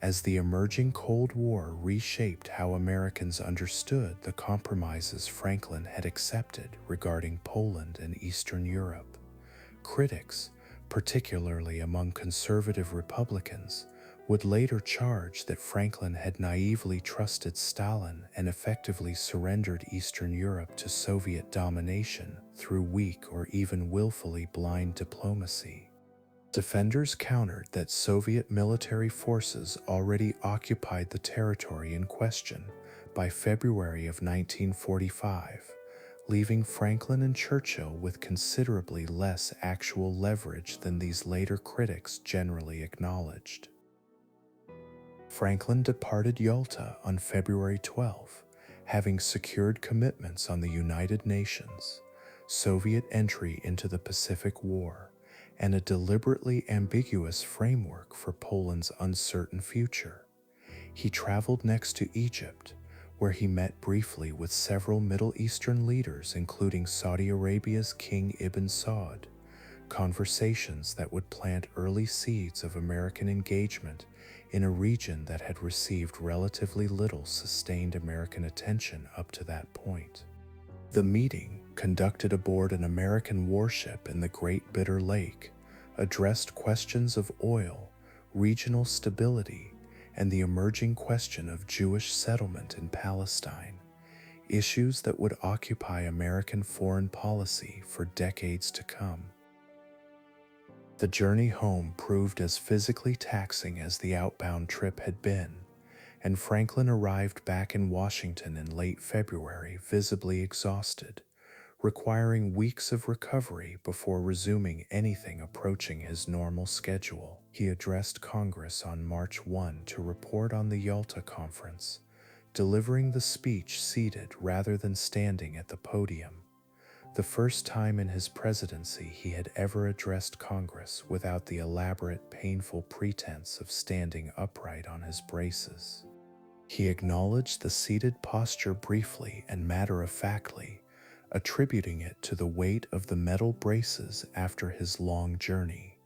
as the emerging Cold War reshaped how Americans understood the compromises Franklin had accepted regarding Poland and Eastern Europe. Critics, particularly among conservative Republicans, would later charge that Franklin had naively trusted Stalin and effectively surrendered Eastern Europe to Soviet domination through weak or even willfully blind diplomacy. Defenders countered that Soviet military forces already occupied the territory in question by February of 1945, leaving Franklin and Churchill with considerably less actual leverage than these later critics generally acknowledged. Franklin departed Yalta on February 12, having secured commitments on the United Nations, Soviet entry into the Pacific War, and a deliberately ambiguous framework for Poland's uncertain future. He traveled next to Egypt, where he met briefly with several Middle Eastern leaders, including Saudi Arabia's King Ibn Saud, conversations that would plant early seeds of American engagement in a region that had received relatively little sustained American attention up to that point. The meeting, conducted aboard an American warship in the Great Bitter Lake, addressed questions of oil, regional stability, and the emerging question of Jewish settlement in Palestine, issues that would occupy American foreign policy for decades to come. The journey home proved as physically taxing as the outbound trip had been, and Franklin arrived back in Washington in late February visibly exhausted, requiring weeks of recovery before resuming anything approaching his normal schedule. He addressed Congress on March 1 to report on the Yalta Conference, delivering the speech seated rather than standing at the podium. The first time in his presidency he had ever addressed Congress without the elaborate, painful pretense of standing upright on his braces. He acknowledged the seated posture briefly and matter-of-factly, attributing it to the weight of the metal braces after his long journey,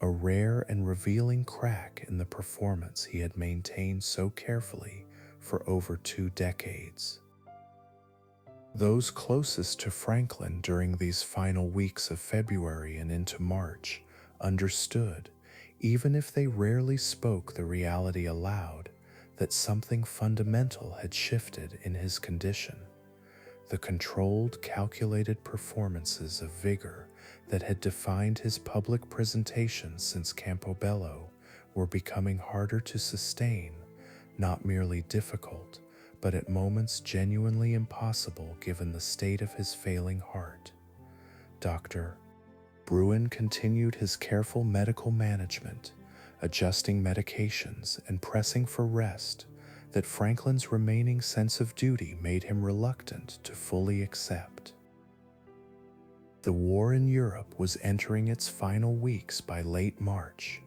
a rare and revealing crack in the performance he had maintained so carefully for over 2 decades. Those closest to Franklin during these final weeks of February and into March understood, even if they rarely spoke the reality aloud, that something fundamental had shifted in his condition. The controlled, calculated performances of vigor that had defined his public presentations since Campobello were becoming harder to sustain, not merely difficult, but at moments genuinely impossible given the state of his failing heart. Dr. Bruin continued his careful medical management, adjusting medications and pressing for rest that Franklin's remaining sense of duty made him reluctant to fully accept. The war in Europe was entering its final weeks by late March,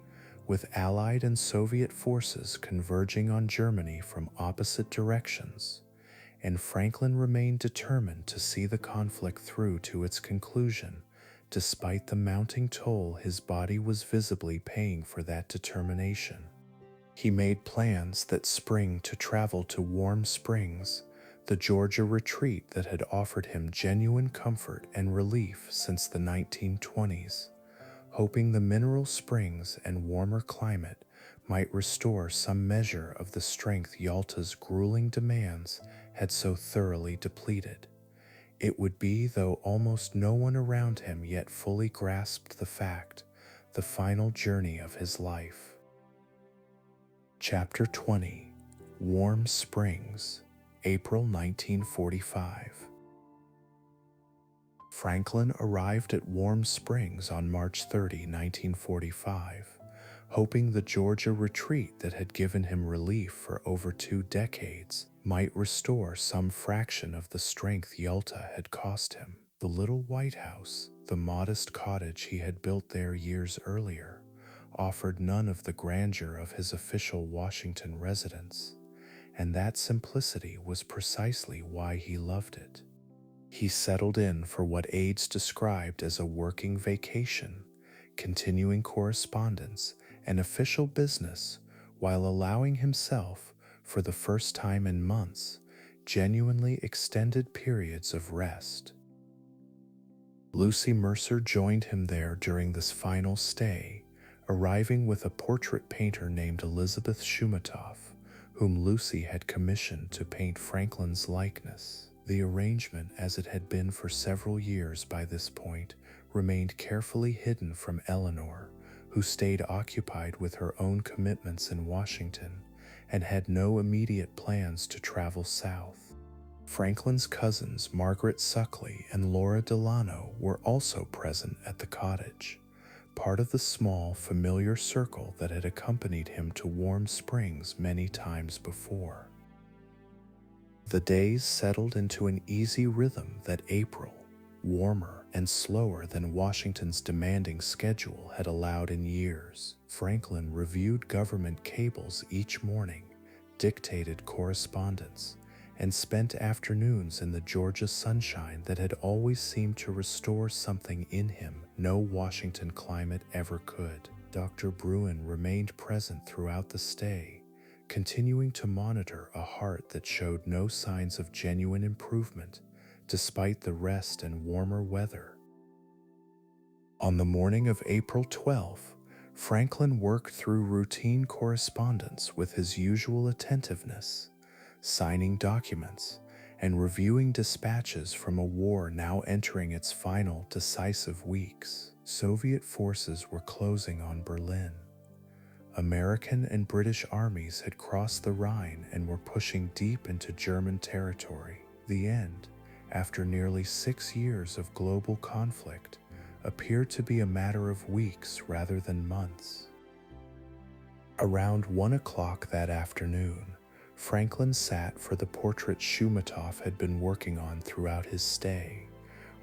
with Allied and Soviet forces converging on Germany from opposite directions, and Franklin remained determined to see the conflict through to its conclusion, despite the mounting toll his body was visibly paying for that determination. He made plans that spring to travel to Warm Springs, the Georgia retreat that had offered him genuine comfort and relief since the 1920s. Hoping the mineral springs and warmer climate might restore some measure of the strength Yalta's grueling demands had so thoroughly depleted. It would be, though almost no one around him yet fully grasped the fact, the final journey of his life. Chapter 20, Warm Springs, April 1945. Franklin arrived at Warm Springs on March 30, 1945, hoping the Georgia retreat that had given him relief for over 2 decades might restore some fraction of the strength Yalta had cost him. The little White House, the modest cottage he had built there years earlier, offered none of the grandeur of his official Washington residence, and that simplicity was precisely why he loved it. He settled in for what aides described as a working vacation, continuing correspondence and official business while allowing himself, for the first time in months, genuinely extended periods of rest. Lucy Mercer joined him there during this final stay, arriving with a portrait painter named Elizabeth Shumatoff, whom Lucy had commissioned to paint Franklin's likeness. The arrangement, as it had been for several years by this point, remained carefully hidden from Eleanor, who stayed occupied with her own commitments in Washington and had no immediate plans to travel south. Franklin's cousins Margaret Suckley and Laura Delano were also present at the cottage, part of the small, familiar circle that had accompanied him to Warm Springs many times before. The days settled into an easy rhythm that April, warmer and slower than Washington's demanding schedule had allowed in years. Franklin reviewed government cables each morning, dictated correspondence, and spent afternoons in the Georgia sunshine that had always seemed to restore something in him no Washington climate ever could. Dr. Bruin remained present throughout the stay, continuing to monitor a heart that showed no signs of genuine improvement despite the rest and warmer weather. On the morning of April 12th, Franklin worked through routine correspondence with his usual attentiveness, signing documents and reviewing dispatches from a war now entering its final decisive weeks. Soviet forces were closing on Berlin. American and British armies had crossed the Rhine and were pushing deep into German territory. The end, after nearly 6 years of global conflict, appeared to be a matter of weeks rather than months. Around 1 o'clock that afternoon, Franklin sat for the portrait Shumatoff had been working on throughout his stay,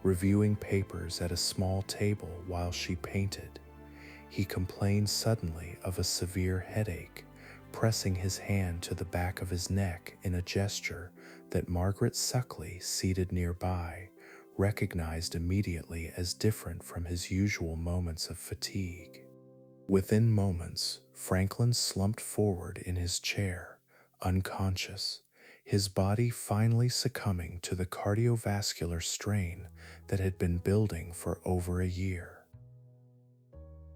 reviewing papers at a small table while she painted. He complained suddenly of a severe headache, pressing his hand to the back of his neck in a gesture that Margaret Suckley, seated nearby, recognized immediately as different from his usual moments of fatigue. Within moments, Franklin slumped forward in his chair, unconscious, his body finally succumbing to the cardiovascular strain that had been building for over a year.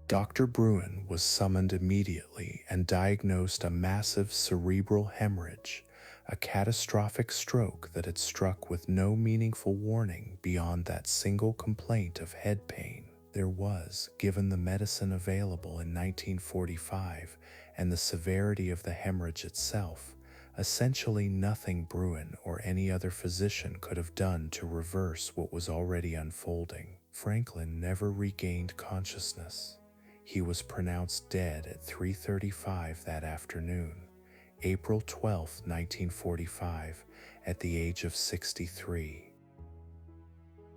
Dr. Bruin was summoned immediately and diagnosed a massive cerebral hemorrhage, a catastrophic stroke that had struck with no meaningful warning beyond that single complaint of head pain. There was, given the medicine available in 1945 and the severity of the hemorrhage itself, essentially nothing Bruin or any other physician could have done to reverse what was already unfolding. Franklin never regained consciousness. He was pronounced dead at 3:35 that afternoon, April 12, 1945, at the age of 63.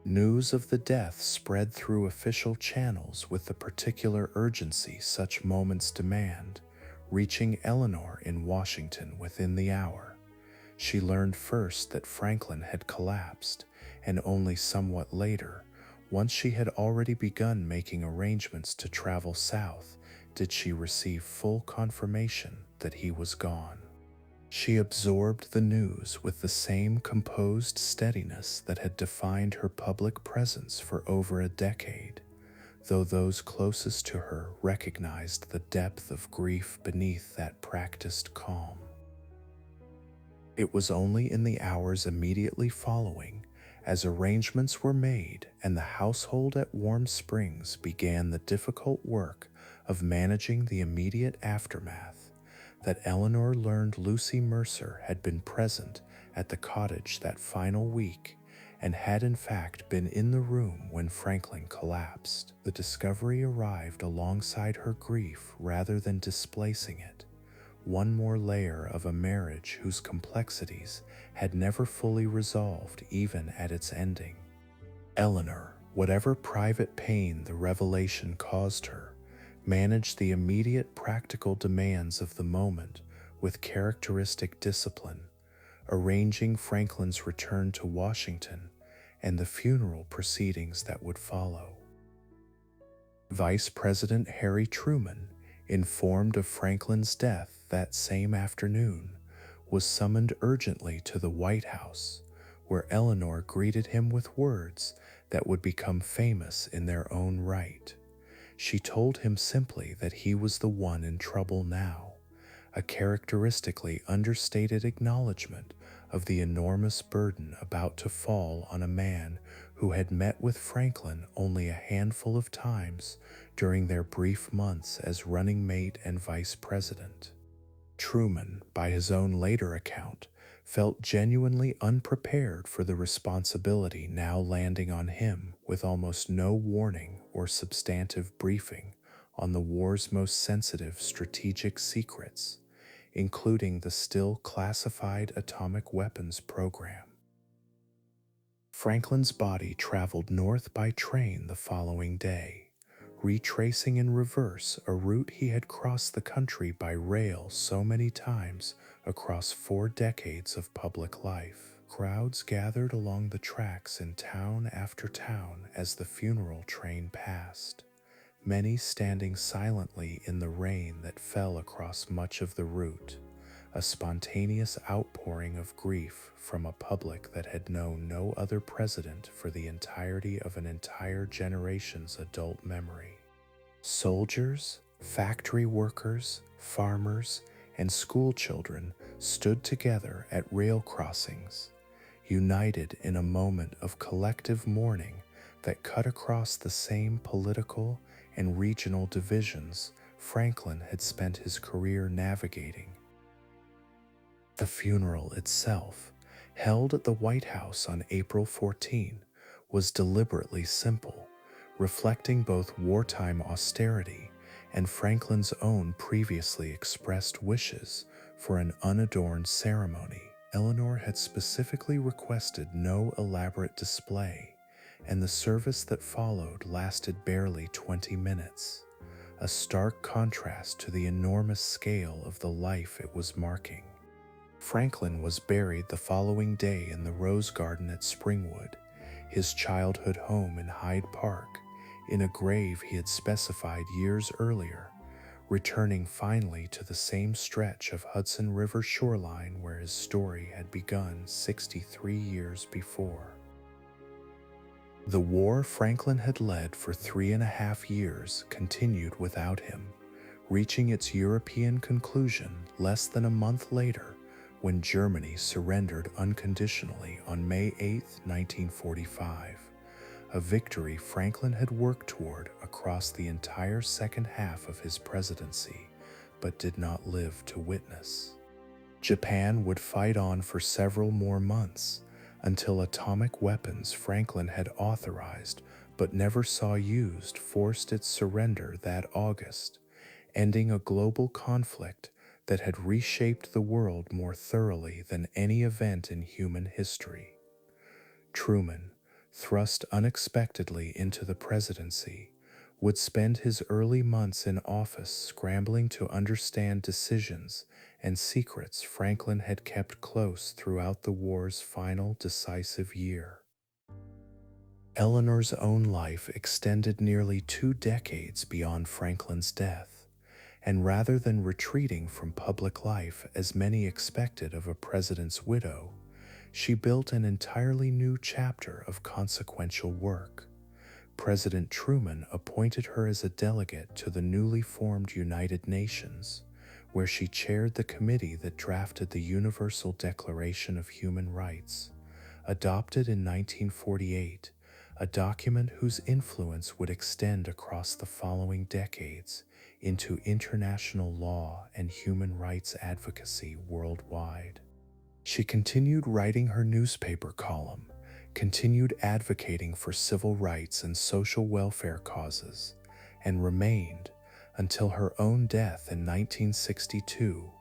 News of the death spread through official channels with the particular urgency such moments demand, reaching Eleanor in Washington within the hour. She learned first that Franklin had collapsed, and only somewhat later, once she had already begun making arrangements to travel south, did she receive full confirmation that he was gone. She absorbed the news with the same composed steadiness that had defined her public presence for over a decade, though those closest to her recognized the depth of grief beneath that practiced calm. It was only in the hours immediately following, as arrangements were made and the household at Warm Springs began the difficult work of managing the immediate aftermath, that Eleanor learned Lucy Mercer had been present at the cottage that final week and had in fact been in the room when Franklin collapsed. The discovery arrived alongside her grief rather than displacing it, one more layer of a marriage whose complexities had never fully resolved even at its ending. Eleanor, whatever private pain the revelation caused her, managed the immediate practical demands of the moment with characteristic discipline, arranging Franklin's return to Washington and the funeral proceedings that would follow. Vice President Harry Truman, informed of Franklin's death that same afternoon, was summoned urgently to the White House, where Eleanor greeted him with words that would become famous in their own right. She told him simply that he was the one in trouble now, a characteristically understated acknowledgement of the enormous burden about to fall on a man who had met with Franklin only a handful of times during their brief months as running mate and vice president. Truman, by his own later account, felt genuinely unprepared for the responsibility now landing on him with almost no warning or substantive briefing on the war's most sensitive strategic secrets, including the still classified atomic weapons program. Franklin's body traveled north by train the following day, retracing in reverse a route he had crossed the country by rail so many times across 4 decades of public life. Crowds gathered along the tracks in town after town as the funeral train passed, many standing silently in the rain that fell across much of the route, a spontaneous outpouring of grief from a public that had known no other president for the entirety of an entire generation's adult memory. Soldiers, factory workers, farmers, and school children stood together at rail crossings, united in a moment of collective mourning that cut across the same political and regional divisions Franklin had spent his career navigating. The funeral itself, held at the White House on April 14, was deliberately simple, reflecting both wartime austerity and Franklin's own previously expressed wishes for an unadorned ceremony. Eleanor had specifically requested no elaborate display, and the service that followed lasted barely 20 minutes, a stark contrast to the enormous scale of the life it was marking. Franklin was buried the following day in the Rose Garden at Springwood, his childhood home in Hyde Park, in a grave he had specified years earlier, returning finally to the same stretch of Hudson River shoreline where his story had begun 63 years before. The war Franklin had led for 3.5 years continued without him, reaching its European conclusion less than a month later when Germany surrendered unconditionally on May 8, 1945, a victory Franklin had worked toward across the entire second half of his presidency, but did not live to witness. Japan would fight on for several more months, until atomic weapons Franklin had authorized but never saw used forced its surrender that August, ending a global conflict that had reshaped the world more thoroughly than any event in human history. Truman, thrust unexpectedly into the presidency, would spend his early months in office scrambling to understand decisions and secrets Franklin had kept close throughout the war's final decisive year. Eleanor's own life extended nearly 2 decades beyond Franklin's death, and rather than retreating from public life as many expected of a president's widow, she built an entirely new chapter of consequential work. President Truman appointed her as a delegate to the newly formed United Nations, where she chaired the committee that drafted the Universal Declaration of Human Rights, adopted in 1948, a document whose influence would extend across the following decades into international law and human rights advocacy worldwide. She continued writing her newspaper column, continued advocating for civil rights and social welfare causes, and remained, until her own death in 1962,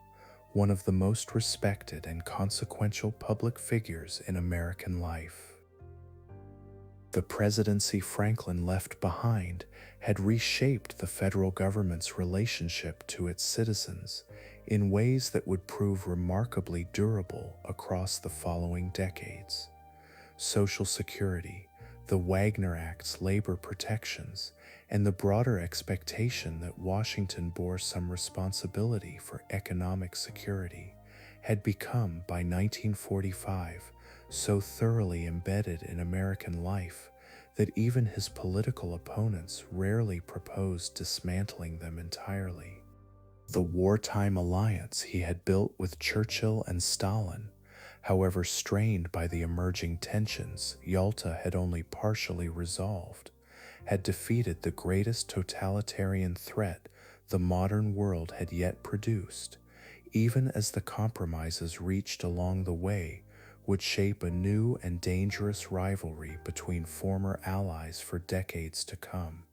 one of the most respected and consequential public figures in American life. The presidency Franklin left behind had reshaped the federal government's relationship to its citizens in ways that would prove remarkably durable across the following decades. Social Security, the Wagner Act's labor protections, and the broader expectation that Washington bore some responsibility for economic security, had become, by 1945, so thoroughly embedded in American life that even his political opponents rarely proposed dismantling them entirely. The wartime alliance he had built with Churchill and Stalin, however strained by the emerging tensions Yalta had only partially resolved, had defeated the greatest totalitarian threat the modern world had yet produced, even as the compromises reached along the way would shape a new and dangerous rivalry between former allies for decades to come.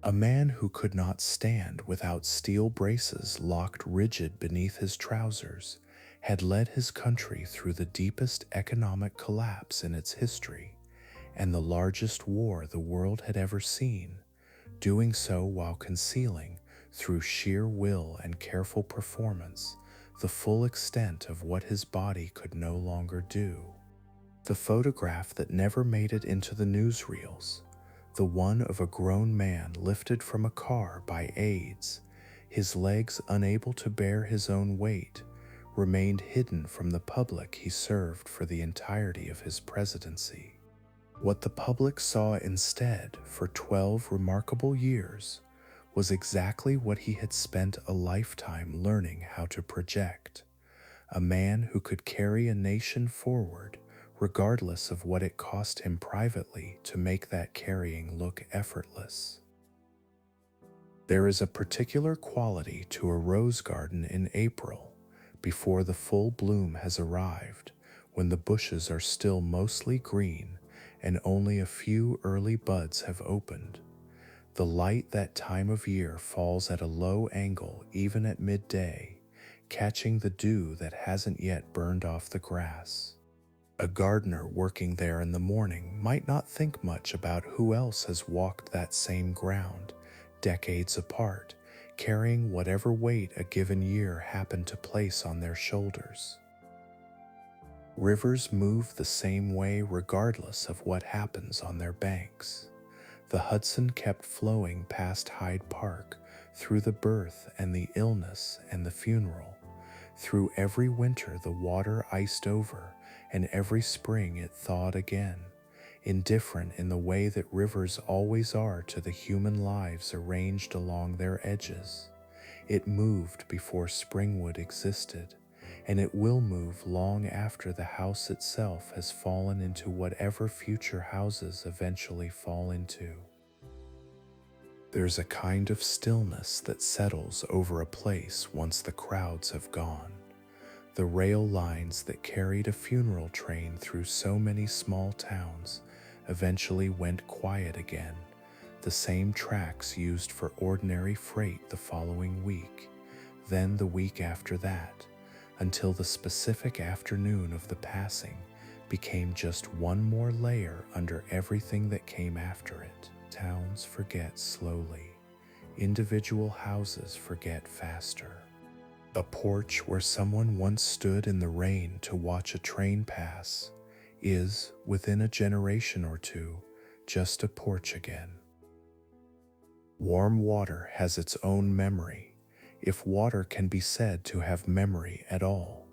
A man who could not stand without steel braces locked rigid beneath his trousers had led his country through the deepest economic collapse in its history and the largest war the world had ever seen, doing so while concealing, through sheer will and careful performance, the full extent of what his body could no longer do. The photograph that never made it into the newsreels, the one of a grown man lifted from a car by aides, his legs unable to bear his own weight, remained hidden from the public he served for the entirety of his presidency. What the public saw instead for 12 remarkable years was exactly what he had spent a lifetime learning how to project: a man who could carry a nation forward regardless of what it cost him privately to make that carrying look effortless. There is a particular quality to a rose garden in April, before the full bloom has arrived, when the bushes are still mostly green and only a few early buds have opened. The light that time of year falls at a low angle even at midday, catching the dew that hasn't yet burned off the grass. A gardener working there in the morning might not think much about who else has walked that same ground, decades apart, carrying whatever weight a given year happened to place on their shoulders. Rivers move the same way regardless of what happens on their banks. The Hudson kept flowing past Hyde Park, through the birth and the illness and the funeral. Through every winter the water iced over, and every spring it thawed again, indifferent in the way that rivers always are to the human lives arranged along their edges. It moved before Springwood existed, and it will move long after the house itself has fallen into whatever future houses eventually fall into. There's a kind of stillness that settles over a place once the crowds have gone. The rail lines that carried a funeral train through so many small towns eventually went quiet again, the same tracks used for ordinary freight the following week, then the week after that, until the specific afternoon of the passing became just one more layer under everything that came after it. Towns forget slowly. Individual houses forget faster. A porch where someone once stood in the rain to watch a train pass is, within a generation or two, just a porch again. Warm water has its own memory, if water can be said to have memory at all.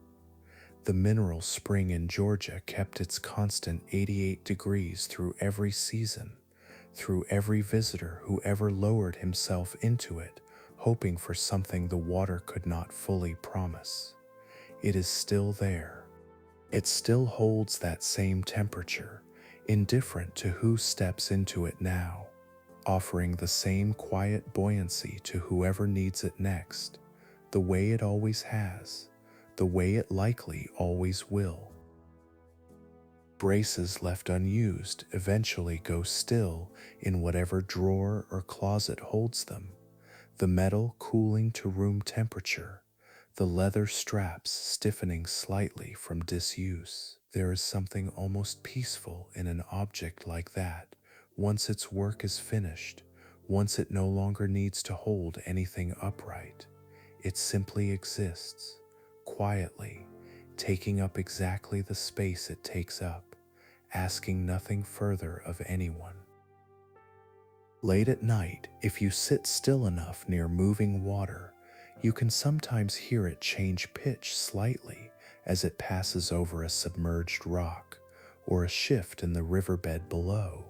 The mineral spring in Georgia kept its constant 88 degrees through every season, through every visitor who ever lowered himself into it, hoping for something the water could not fully promise. It is still there. It still holds that same temperature, indifferent to who steps into it now, offering the same quiet buoyancy to whoever needs it next, the way it always has, the way it likely always will. Braces left unused eventually go still in whatever drawer or closet holds them, the metal cooling to room temperature, the leather straps stiffening slightly from disuse. There is something almost peaceful in an object like that, once its work is finished, once it no longer needs to hold anything upright. It simply exists, quietly, taking up exactly the space it takes up, asking nothing further of anyone. Late at night, if you sit still enough near moving water, you can sometimes hear it change pitch slightly as it passes over a submerged rock or a shift in the riverbed below,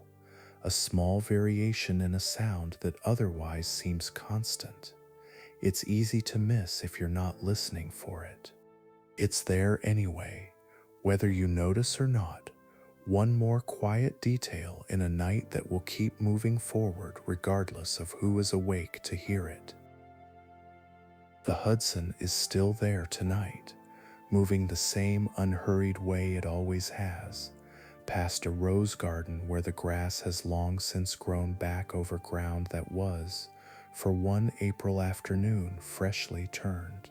a small variation in a sound that otherwise seems constant. It's easy to miss if you're not listening for it. It's there anyway, whether you notice or not, one more quiet detail in a night that will keep moving forward regardless of who is awake to hear it. The Hudson is still there tonight, moving the same unhurried way it always has, past a rose garden where the grass has long since grown back over ground that was, for one April afternoon, freshly turned.